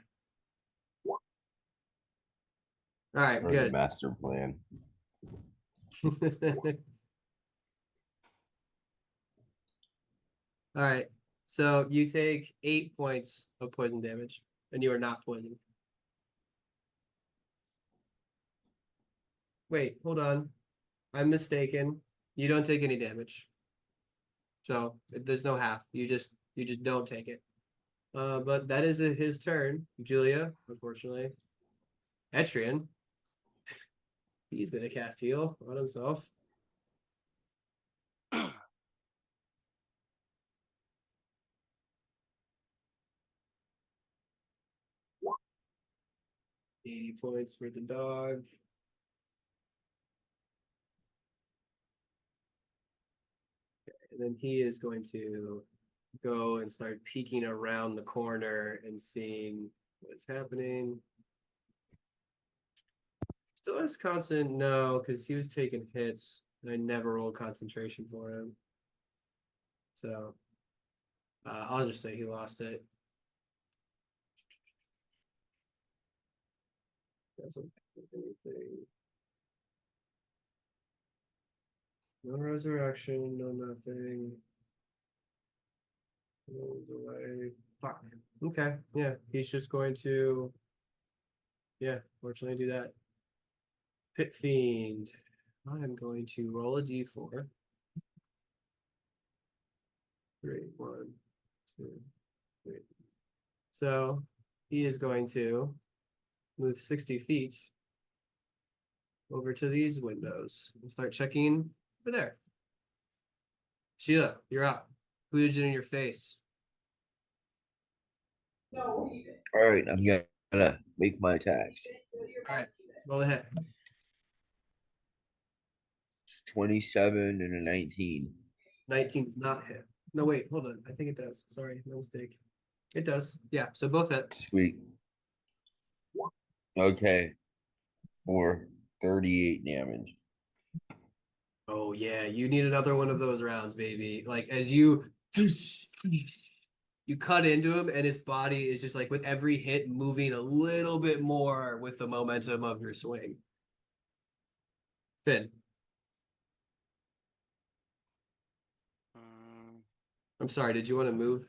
Speaker 1: All right,
Speaker 4: Or the
Speaker 1: good.
Speaker 4: master plan.
Speaker 1: All right, so you take 8 points of poison damage and you are not poisoned. Wait, hold on. I'm mistaken. You don't take any damage. So there's no half. You just don't take it. But that is his turn. Julia, unfortunately. Etrian. He's gonna cast heal on himself.
Speaker 3: Mm.
Speaker 1: 80 points for the dog. And then he is going to go and start peeking around the corner and seeing what's happening. Still has constant, no, because he was taking hits. And I never rolled concentration for him. So I'll just say he lost it. Doesn't do anything. No resurrection, no nothing. Rolls away. Fuck. Okay, yeah, he's just going to, yeah, fortunately do that. Pit Fiend. I'm going to roll a d4. 3, 1, 2, 3. So he is going to move 60 feet over to these windows and start checking over there. Sheila, you're up. Who did you in your face?
Speaker 4: All right, I'm gonna make my attacks.
Speaker 1: All right, roll ahead.
Speaker 4: It's 27 and a 19.
Speaker 1: 19 does not hit. No, wait, hold on. I think it does. Sorry, no mistake. It does. Yeah, so both hit.
Speaker 4: Sweet. Okay. For 38 damage.
Speaker 1: Oh yeah, you need another one of those rounds, baby. Like as you cut into him and his body is just like with every hit moving a little bit more with the momentum of your swing. Finn,
Speaker 3: Mm,
Speaker 1: I'm sorry, did you want to move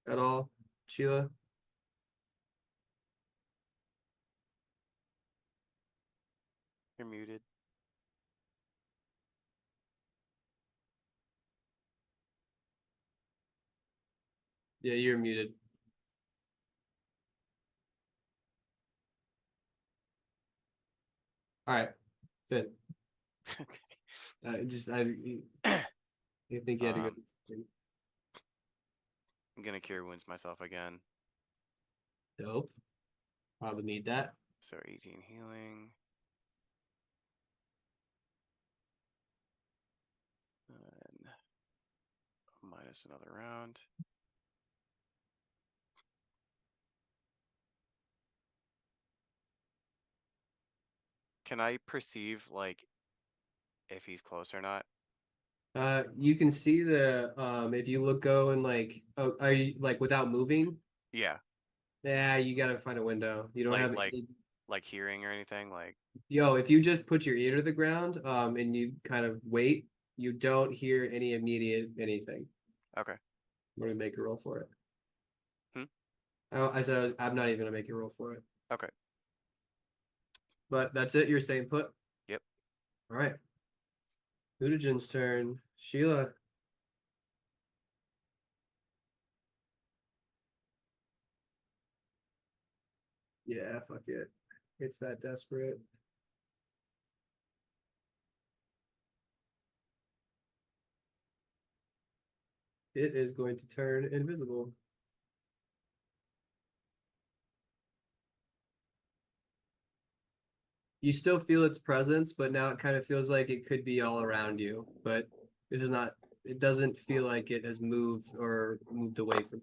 Speaker 1: at all, Sheila?
Speaker 3: you're muted.
Speaker 1: Yeah, you're muted. All right, Finn.
Speaker 3: Okay.
Speaker 1: I think you had to go.
Speaker 3: I'm gonna cure wounds myself again.
Speaker 1: Dope. Probably need that.
Speaker 3: So 18 healing. And minus another round. Can I perceive like if he's close or not?
Speaker 1: You can see the if you go and like, oh, are you like without moving?
Speaker 3: Yeah.
Speaker 1: Yeah, you gotta find a window. You don't
Speaker 3: Like
Speaker 1: have
Speaker 3: like
Speaker 1: any.
Speaker 3: like hearing or anything? Like
Speaker 1: Yo, if you just put your ear to the ground, and you kind of wait, you don't hear any immediate anything.
Speaker 3: okay.
Speaker 1: I'm gonna make a roll for it.
Speaker 3: Hmm?
Speaker 1: I said I'm not even gonna make a roll for it.
Speaker 3: Okay.
Speaker 1: But that's it. You're staying put.
Speaker 3: Yep.
Speaker 1: All right. Mutagen's turn. Sheila. Yeah, fuck it. It's that desperate. It is going to turn invisible. You still feel its presence, but now it kind of feels like it could be all around you, but it is not. It doesn't feel like it has moved or moved away from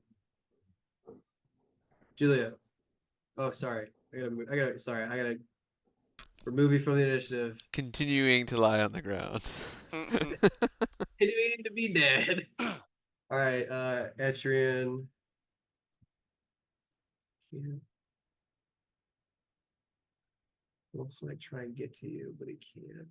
Speaker 1: Julia. Oh, sorry. Sorry. I gotta remove you from the initiative.
Speaker 2: Continuing to lie on the ground.
Speaker 1: Continuing to be dead. All right, Etrian. Yeah. Looks like try and get to you, but he can't.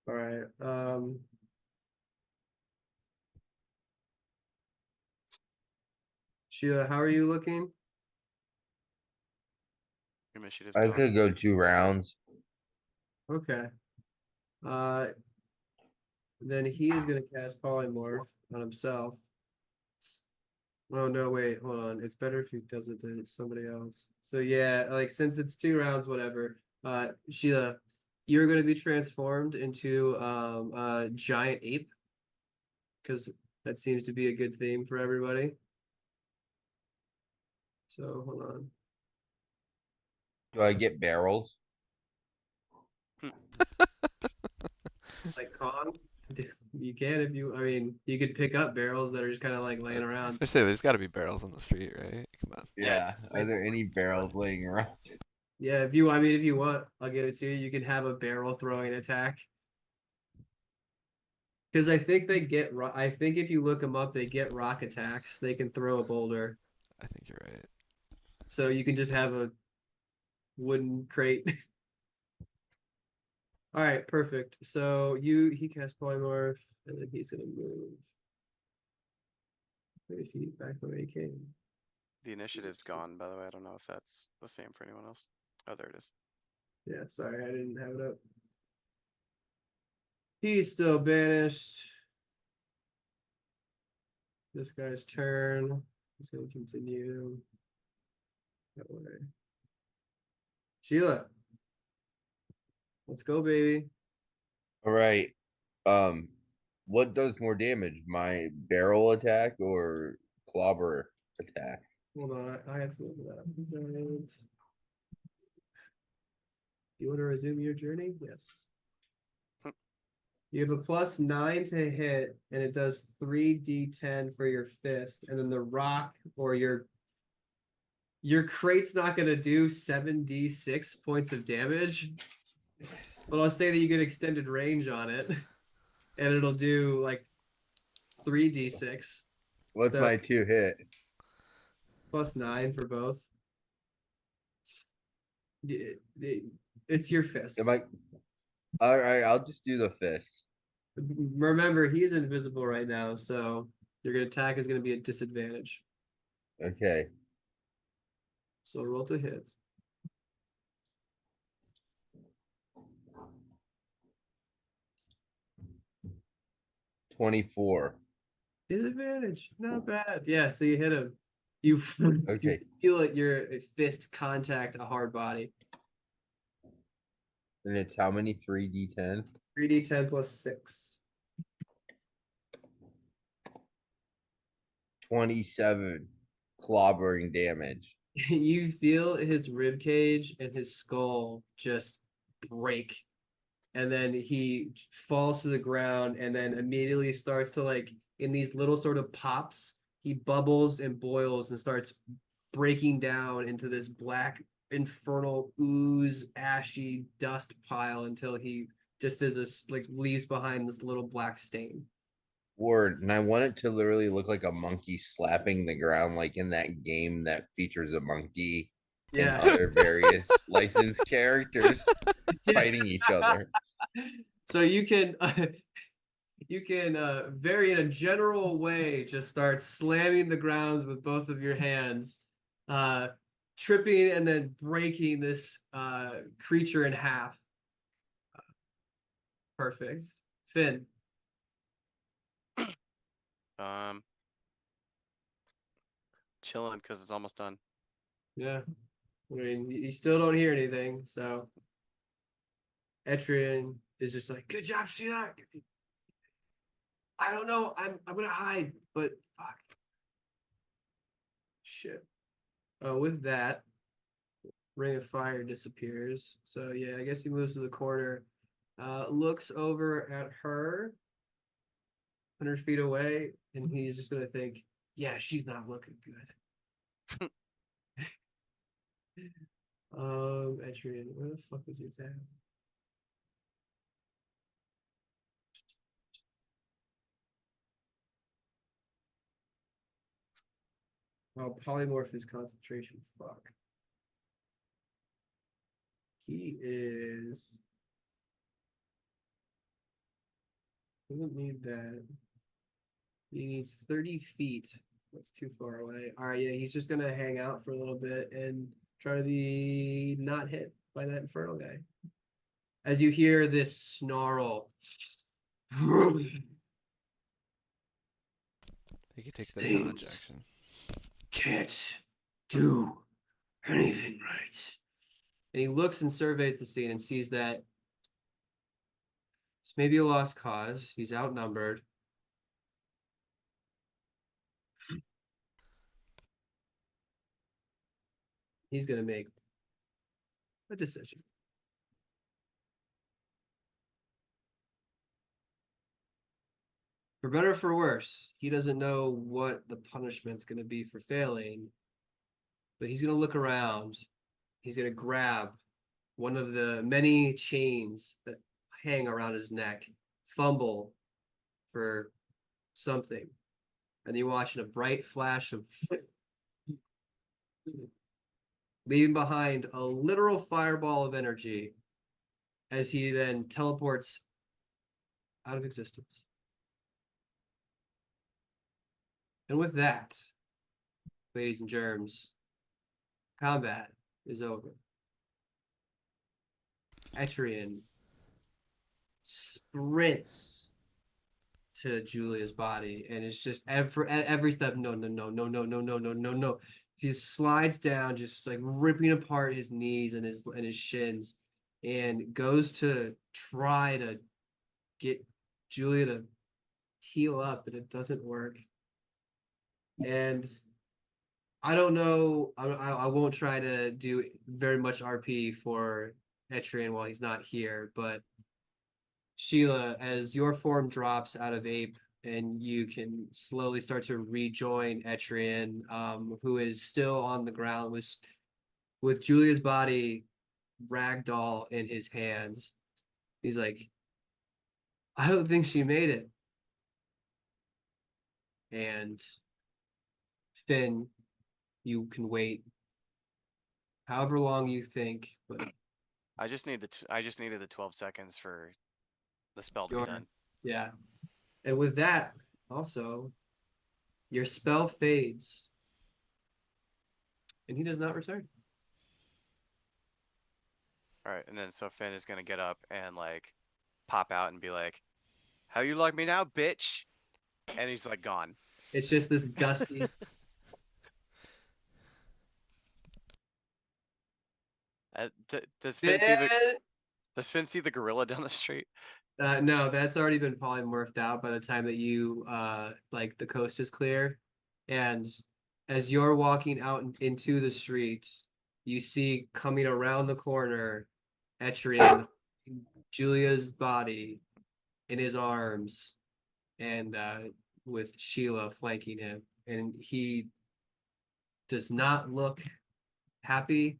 Speaker 1: All right. Sheila, how are you looking?
Speaker 3: Initiative's
Speaker 4: I
Speaker 3: gone.
Speaker 4: could go 2 rounds.
Speaker 1: Okay. Uh, then he is going to cast polymorph on himself. Oh no, wait, hold on. It's better if he does it to somebody else. So yeah, like since it's 2 rounds, whatever. Sheila, you're going to be transformed into a giant ape because that seems to be a good theme for everybody. So hold on.
Speaker 4: Do I get barrels?
Speaker 1: Like Kong, you can if you. I mean, you could pick up barrels that are just kind of like laying around.
Speaker 2: I say there's got to be barrels on the street, right? Come on.
Speaker 4: Yeah. Are there
Speaker 1: Nice.
Speaker 4: any barrels laying around?
Speaker 1: Yeah, if you. I mean, if you want, I'll give it to you. You can have a barrel throwing attack. Because I think they get. I think if you look them up, they get rock attacks. They can throw a boulder,
Speaker 2: I think you're right.
Speaker 1: so you can just have a wooden crate. All right, perfect. So he casts polymorph, and then he's gonna move 30 feet back the way he came.
Speaker 3: The initiative's gone, by the way. I don't know if that's the same for anyone else. Oh, there it is.
Speaker 1: Yeah, sorry, I didn't have it up. He's still banished. This guy's turn. He's gonna continue that way. Sheila, let's go, baby.
Speaker 4: All right. What does more damage? My barrel attack or clobber attack?
Speaker 1: Hold on, I have to look it up. Right. You want to resume your journey? Yes. You have a +9 to hit, and it does 3d10 for your fist, and then the rock or your crate's not gonna do 7d6 points of damage. But I'll say that you get extended range on it, and it'll do like 3d6.
Speaker 4: What's
Speaker 1: So
Speaker 4: my 2 hit?
Speaker 1: +9 for both. It's your fists.
Speaker 4: Am I? All right. I'll just do the fist.
Speaker 1: Remember, he is invisible right now, so your attack is going to be a disadvantage.
Speaker 4: Okay.
Speaker 1: So roll to hit.
Speaker 4: 24.
Speaker 1: Disadvantage, not bad. Yeah, so you hit him. You
Speaker 4: Okay.
Speaker 1: feel it. Your fist contact a hard body.
Speaker 4: And it's how many? 3d10?
Speaker 1: 3d10 +6.
Speaker 4: 27 clobbering damage.
Speaker 1: You feel his rib cage and his skull just break, and then he falls to the ground, and then immediately starts to like in these little sort of pops. He bubbles and boils and starts breaking down into this black infernal ooze, ashy dust pile until he just is this like leaves behind this little black stain.
Speaker 4: Word. And I want it to literally look like a monkey slapping the ground, like in that game that features a monkey and
Speaker 1: Yeah.
Speaker 4: other various licensed characters fighting each other.
Speaker 1: So you can You can very in a general way just start slamming the grounds with both of your hands, tripping and then breaking this creature in half. Perfect. Finn.
Speaker 3: Chilling because it's almost done.
Speaker 1: Yeah. I mean, you still don't hear anything, so Etrian is just like, good job, Sheila. I don't know. I'm gonna hide, but fuck. Shit. With that, Ring of Fire disappears. So yeah, I guess he moves to the corner. Looks over at her, 100 feet away, and he's just gonna think, yeah, she's not looking good. Etrian, where the fuck is your tab? Oh, polymorph is concentration. Fuck. He is. Doesn't need that. He needs 30 feet. That's too far away. All right, yeah, he's just gonna hang out for a little bit and try to be not hit by that infernal guy. As you hear this snarl.
Speaker 2: He could take the dodge
Speaker 1: Things
Speaker 2: action.
Speaker 1: can't do anything right. And he looks and surveys the scene and sees that it's maybe a lost cause. He's outnumbered. He's gonna make a decision. For better or for worse, he doesn't know what the punishment's going to be for failing, but he's going to look around. He's going to grab one of the many chains that hang around his neck, fumble for something, and you watch in a bright flash of leaving behind a literal fireball of energy as he then teleports out of existence. And with that, ladies and germs, combat is over. Etrian sprints to Julia's body, and it's just every step. No, no, no, no, no, no, no, no, no, no. He slides down, just like ripping apart his knees and his shins, and goes to try to get Julia to heal up, and it doesn't work. And I don't know. I won't try to do very much RP for Etrian while he's not here, but Sheila, as your form drops out of ape and you can slowly start to rejoin Etrian, who is still on the ground with Julia's body ragdoll in his hands. He's like, I don't think she made it. And Finn, you can wait however long you think, but
Speaker 3: I just needed the 12 seconds for the spell to be
Speaker 1: your
Speaker 3: done.
Speaker 1: yeah. And with that, also, your spell fades, and he does not return.
Speaker 3: All right, and then so Finn is gonna get up and like pop out and be like, "How you like me now, bitch?" And he's like gone.
Speaker 1: It's just this dusty.
Speaker 3: Does
Speaker 1: Finn,
Speaker 3: Finn see the gorilla down the street?
Speaker 1: no, that's already been polymorphed out by the time that you like the coast is clear. And as you're walking out into the street, you see coming around the corner Etrian, Julia's body in his arms, and with Sheila flanking him. And he does not look happy.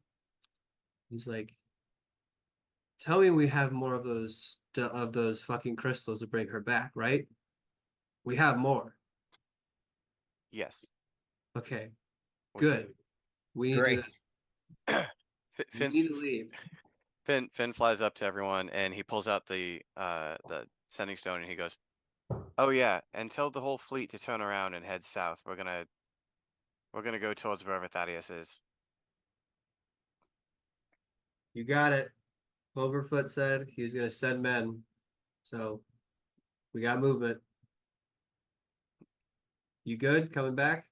Speaker 1: He's like, tell me we have more of those fucking crystals to bring her back, right? We have more.
Speaker 3: Yes.
Speaker 1: Okay,
Speaker 3: we
Speaker 1: good.
Speaker 3: do.
Speaker 1: We need
Speaker 4: Great.
Speaker 1: we need to leave.
Speaker 3: Finn flies up to everyone and he pulls out the sending stone and he goes, Oh yeah, and tell the whole fleet to turn around and head south. We're gonna go towards wherever Thaddeus is.
Speaker 1: You got it. Cloverfoot said he was going to send men. So we got movement. You good? Coming back?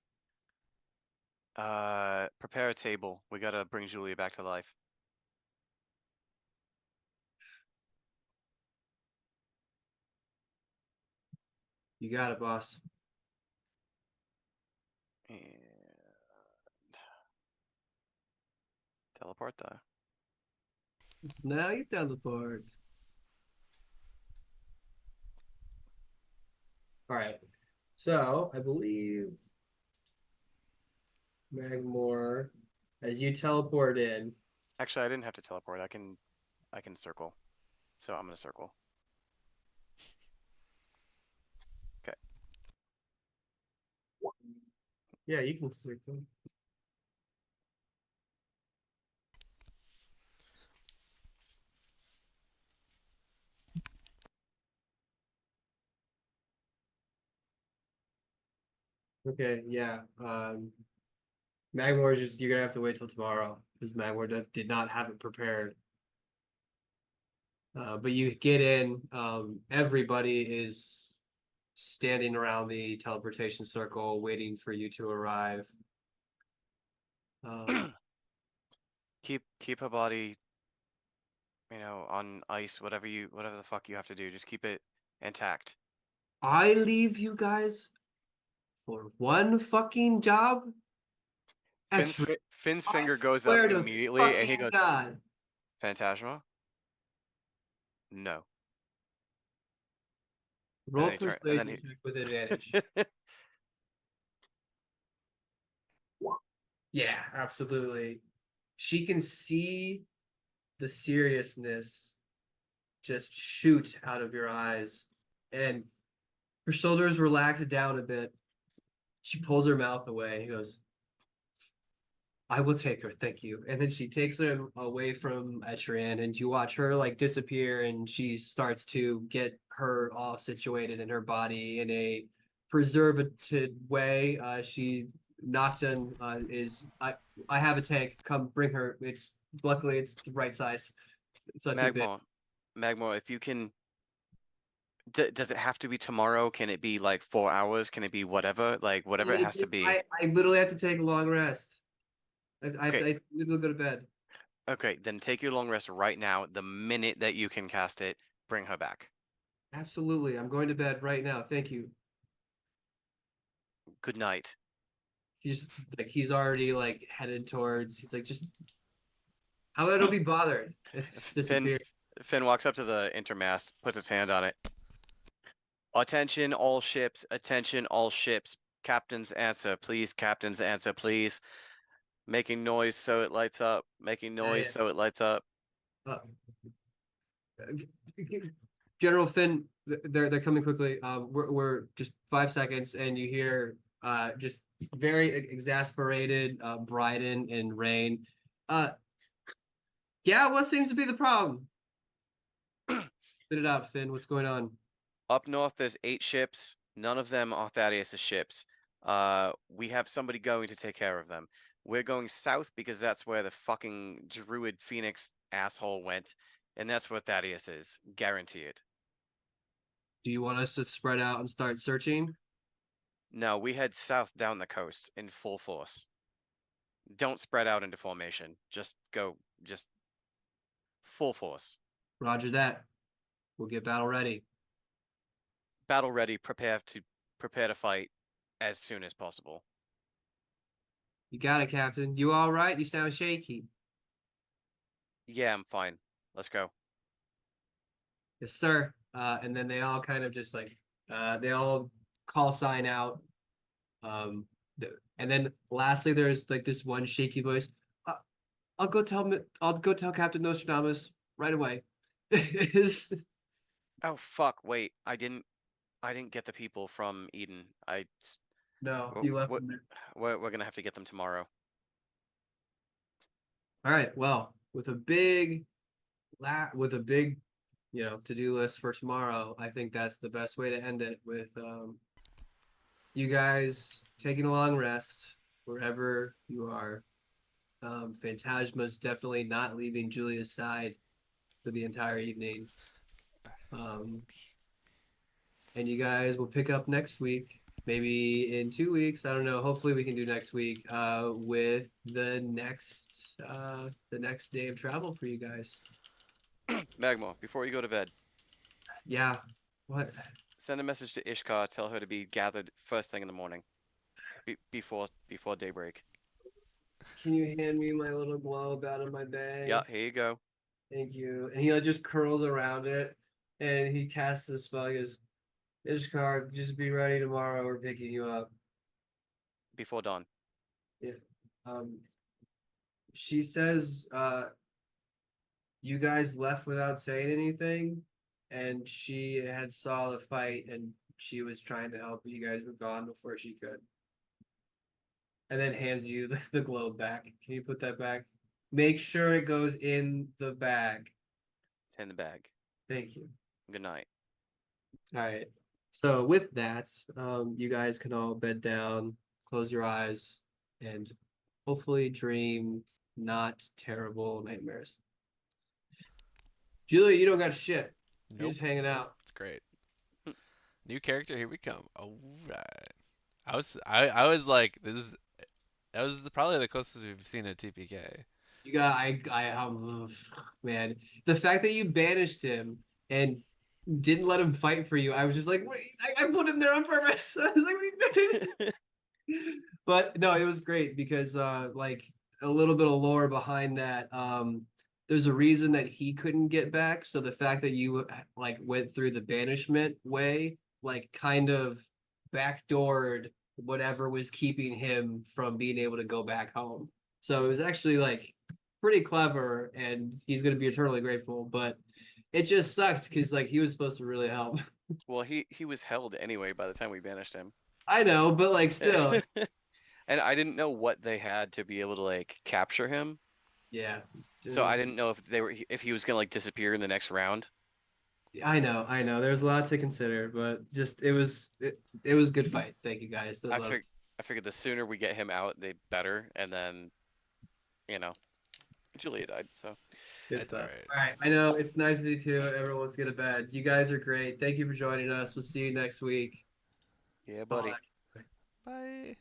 Speaker 3: Prepare a table. We gotta bring Julia back to life.
Speaker 1: You got it, boss.
Speaker 3: And teleport there.
Speaker 1: Now you teleport. All right. So I believe Magmore, as you teleport in,
Speaker 3: Actually, I didn't have to teleport. I can circle. So I'm gonna circle. Okay.
Speaker 1: yeah, you can circle. Okay, yeah. Magmore is just you're gonna have to wait till tomorrow because Magmore did not have it prepared. But you get in. Everybody is standing around the teleportation circle, waiting for you to arrive.
Speaker 3: Keep her body, on ice, whatever the fuck you have to do. Just keep it intact.
Speaker 1: I leave you guys for one fucking job. Excellent.
Speaker 3: Finn's
Speaker 1: I
Speaker 3: finger goes up
Speaker 1: swear to
Speaker 3: immediately, and he
Speaker 1: fucking
Speaker 3: goes,
Speaker 1: God.
Speaker 3: "Phantasma? No." And then
Speaker 1: Roll
Speaker 3: he turns, and then
Speaker 1: persuasion check with advantage.
Speaker 3: he.
Speaker 1: Yeah, absolutely. She can see the seriousness just shoot out of your eyes, and her shoulders relax down a bit. She pulls her mouth away and goes, I will take her, thank you. And then she takes her away from Etrian, and you watch her like disappear, and she starts to get her all situated in her body in a preservative way. She Nocton is I have a tank. Come bring her. It's luckily it's the right size. It's not too big.
Speaker 3: Magmore, if you can, does it have to be tomorrow? Can it be like 4 hours? Can it be whatever? Like whatever it has to be.
Speaker 1: I literally have to take a long rest.
Speaker 3: Okay,
Speaker 1: I literally go to bed.
Speaker 3: okay, then take your long rest right now. The minute that you can cast it, bring her back.
Speaker 1: Absolutely, I'm going to bed right now. Thank you.
Speaker 3: Good night.
Speaker 1: He's already like headed towards. He's like just how about don't be bothered.
Speaker 3: Finn
Speaker 1: Disappear.
Speaker 3: Finn walks up to the intermast, puts his hand on it. Attention all ships, attention all ships. Captains answer, please, captains answer, please. Making noise so it lights up. Making noise
Speaker 1: Yeah.
Speaker 3: so it lights up.
Speaker 1: Uh, General Finn, they're coming quickly. We're just 5 seconds, and you hear just very exasperated Bryden and Rain. Uh, yeah, what seems to be the problem? Spit it out, Finn. What's going on?
Speaker 3: Up north, there's 8 ships. None of them are Thaddeus' ships. We have somebody going to take care of them. We're going south because that's where the fucking Druid Phoenix asshole went, and that's where Thaddeus is. Guarantee it.
Speaker 1: Do you want us to spread out and start searching?
Speaker 3: No, we head south down the coast in full force. Don't spread out into formation. Just go, just full force.
Speaker 1: Roger that. We'll get battle ready.
Speaker 3: Battle ready, prepare to fight as soon as possible.
Speaker 1: You got it, Captain. You all right? You sound shaky.
Speaker 3: Yeah, I'm fine. Let's go.
Speaker 1: Yes, sir. And then they all kind of just like they all call sign out. And then lastly, there's like this one shaky voice. Uh, I'll go tell Captain Nostradamus right away.
Speaker 3: Oh fuck! Wait, I didn't get the people from Eden.
Speaker 1: No, you left
Speaker 3: What?
Speaker 1: them there.
Speaker 3: We're gonna have to get them tomorrow.
Speaker 1: All right. Well, with a big to-do list for tomorrow, I think that's the best way to end it with you guys taking a long rest wherever you are. Phantasma's definitely not leaving Julia's side for the entire evening. Um, and you guys will pick up next week, maybe in 2 weeks. I don't know. Hopefully we can do next week with the next day of travel for you guys.
Speaker 3: Magma, before you go to bed,
Speaker 1: Yeah. What?
Speaker 3: send a message to Ishkar. Tell her to be gathered first thing in the morning, before daybreak.
Speaker 1: Can you hand me my little globe out of my bag?
Speaker 3: Yeah, here you go.
Speaker 1: Thank you. And he just curls around it and he casts the spell. He goes, Ishkar, just be ready tomorrow. We're picking you up.
Speaker 3: Before dawn.
Speaker 1: Yeah. Um, she says, you guys left without saying anything, and she had saw the fight and she was trying to help, but you guys were gone before she could. And then hands you the globe back. Can you put that back? Make sure it goes in the bag.
Speaker 3: It's in the bag.
Speaker 1: Thank you.
Speaker 3: Good night.
Speaker 1: All right. So with that, you guys can all bed down, close your eyes, and hopefully dream not terrible nightmares. Julia, you don't got shit. You're
Speaker 2: Nope.
Speaker 1: just hanging out.
Speaker 2: It's great. New character, here we come. All right. I was like, that was probably the closest we've seen a TPK.
Speaker 1: You got man, the fact that you banished him and didn't let him fight for you, I was just like, wait, I put him there on purpose. I was like, what are you doing? But no, it was great because like a little bit of lore behind that. There's a reason that he couldn't get back. So the fact that you like went through the banishment way, like kind of backdoored whatever was keeping him from being able to go back home. So it was actually like pretty clever, and he's gonna be eternally grateful. But it just sucked because like he was supposed to really help.
Speaker 3: Well, he was held anyway by the time we banished him.
Speaker 1: I know, but like still,
Speaker 3: And I didn't know what they had to be able to like capture him.
Speaker 1: yeah.
Speaker 3: So I didn't know if he was gonna like disappear in the next round.
Speaker 1: I know. There's a lot to consider, but just it was a good fight. Thank you guys. There was
Speaker 3: I
Speaker 1: a lot of
Speaker 3: fig I figured the sooner we get him out, the better. And then, you know, Julia died, so
Speaker 1: good
Speaker 2: It's all
Speaker 1: stuff.
Speaker 2: right.
Speaker 1: All right, I know it's 9:52. Everyone wants to get to bed. You guys are great. Thank you for joining us. We'll see you next week.
Speaker 3: yeah,
Speaker 1: Call
Speaker 3: buddy.
Speaker 1: it.
Speaker 2: Bye.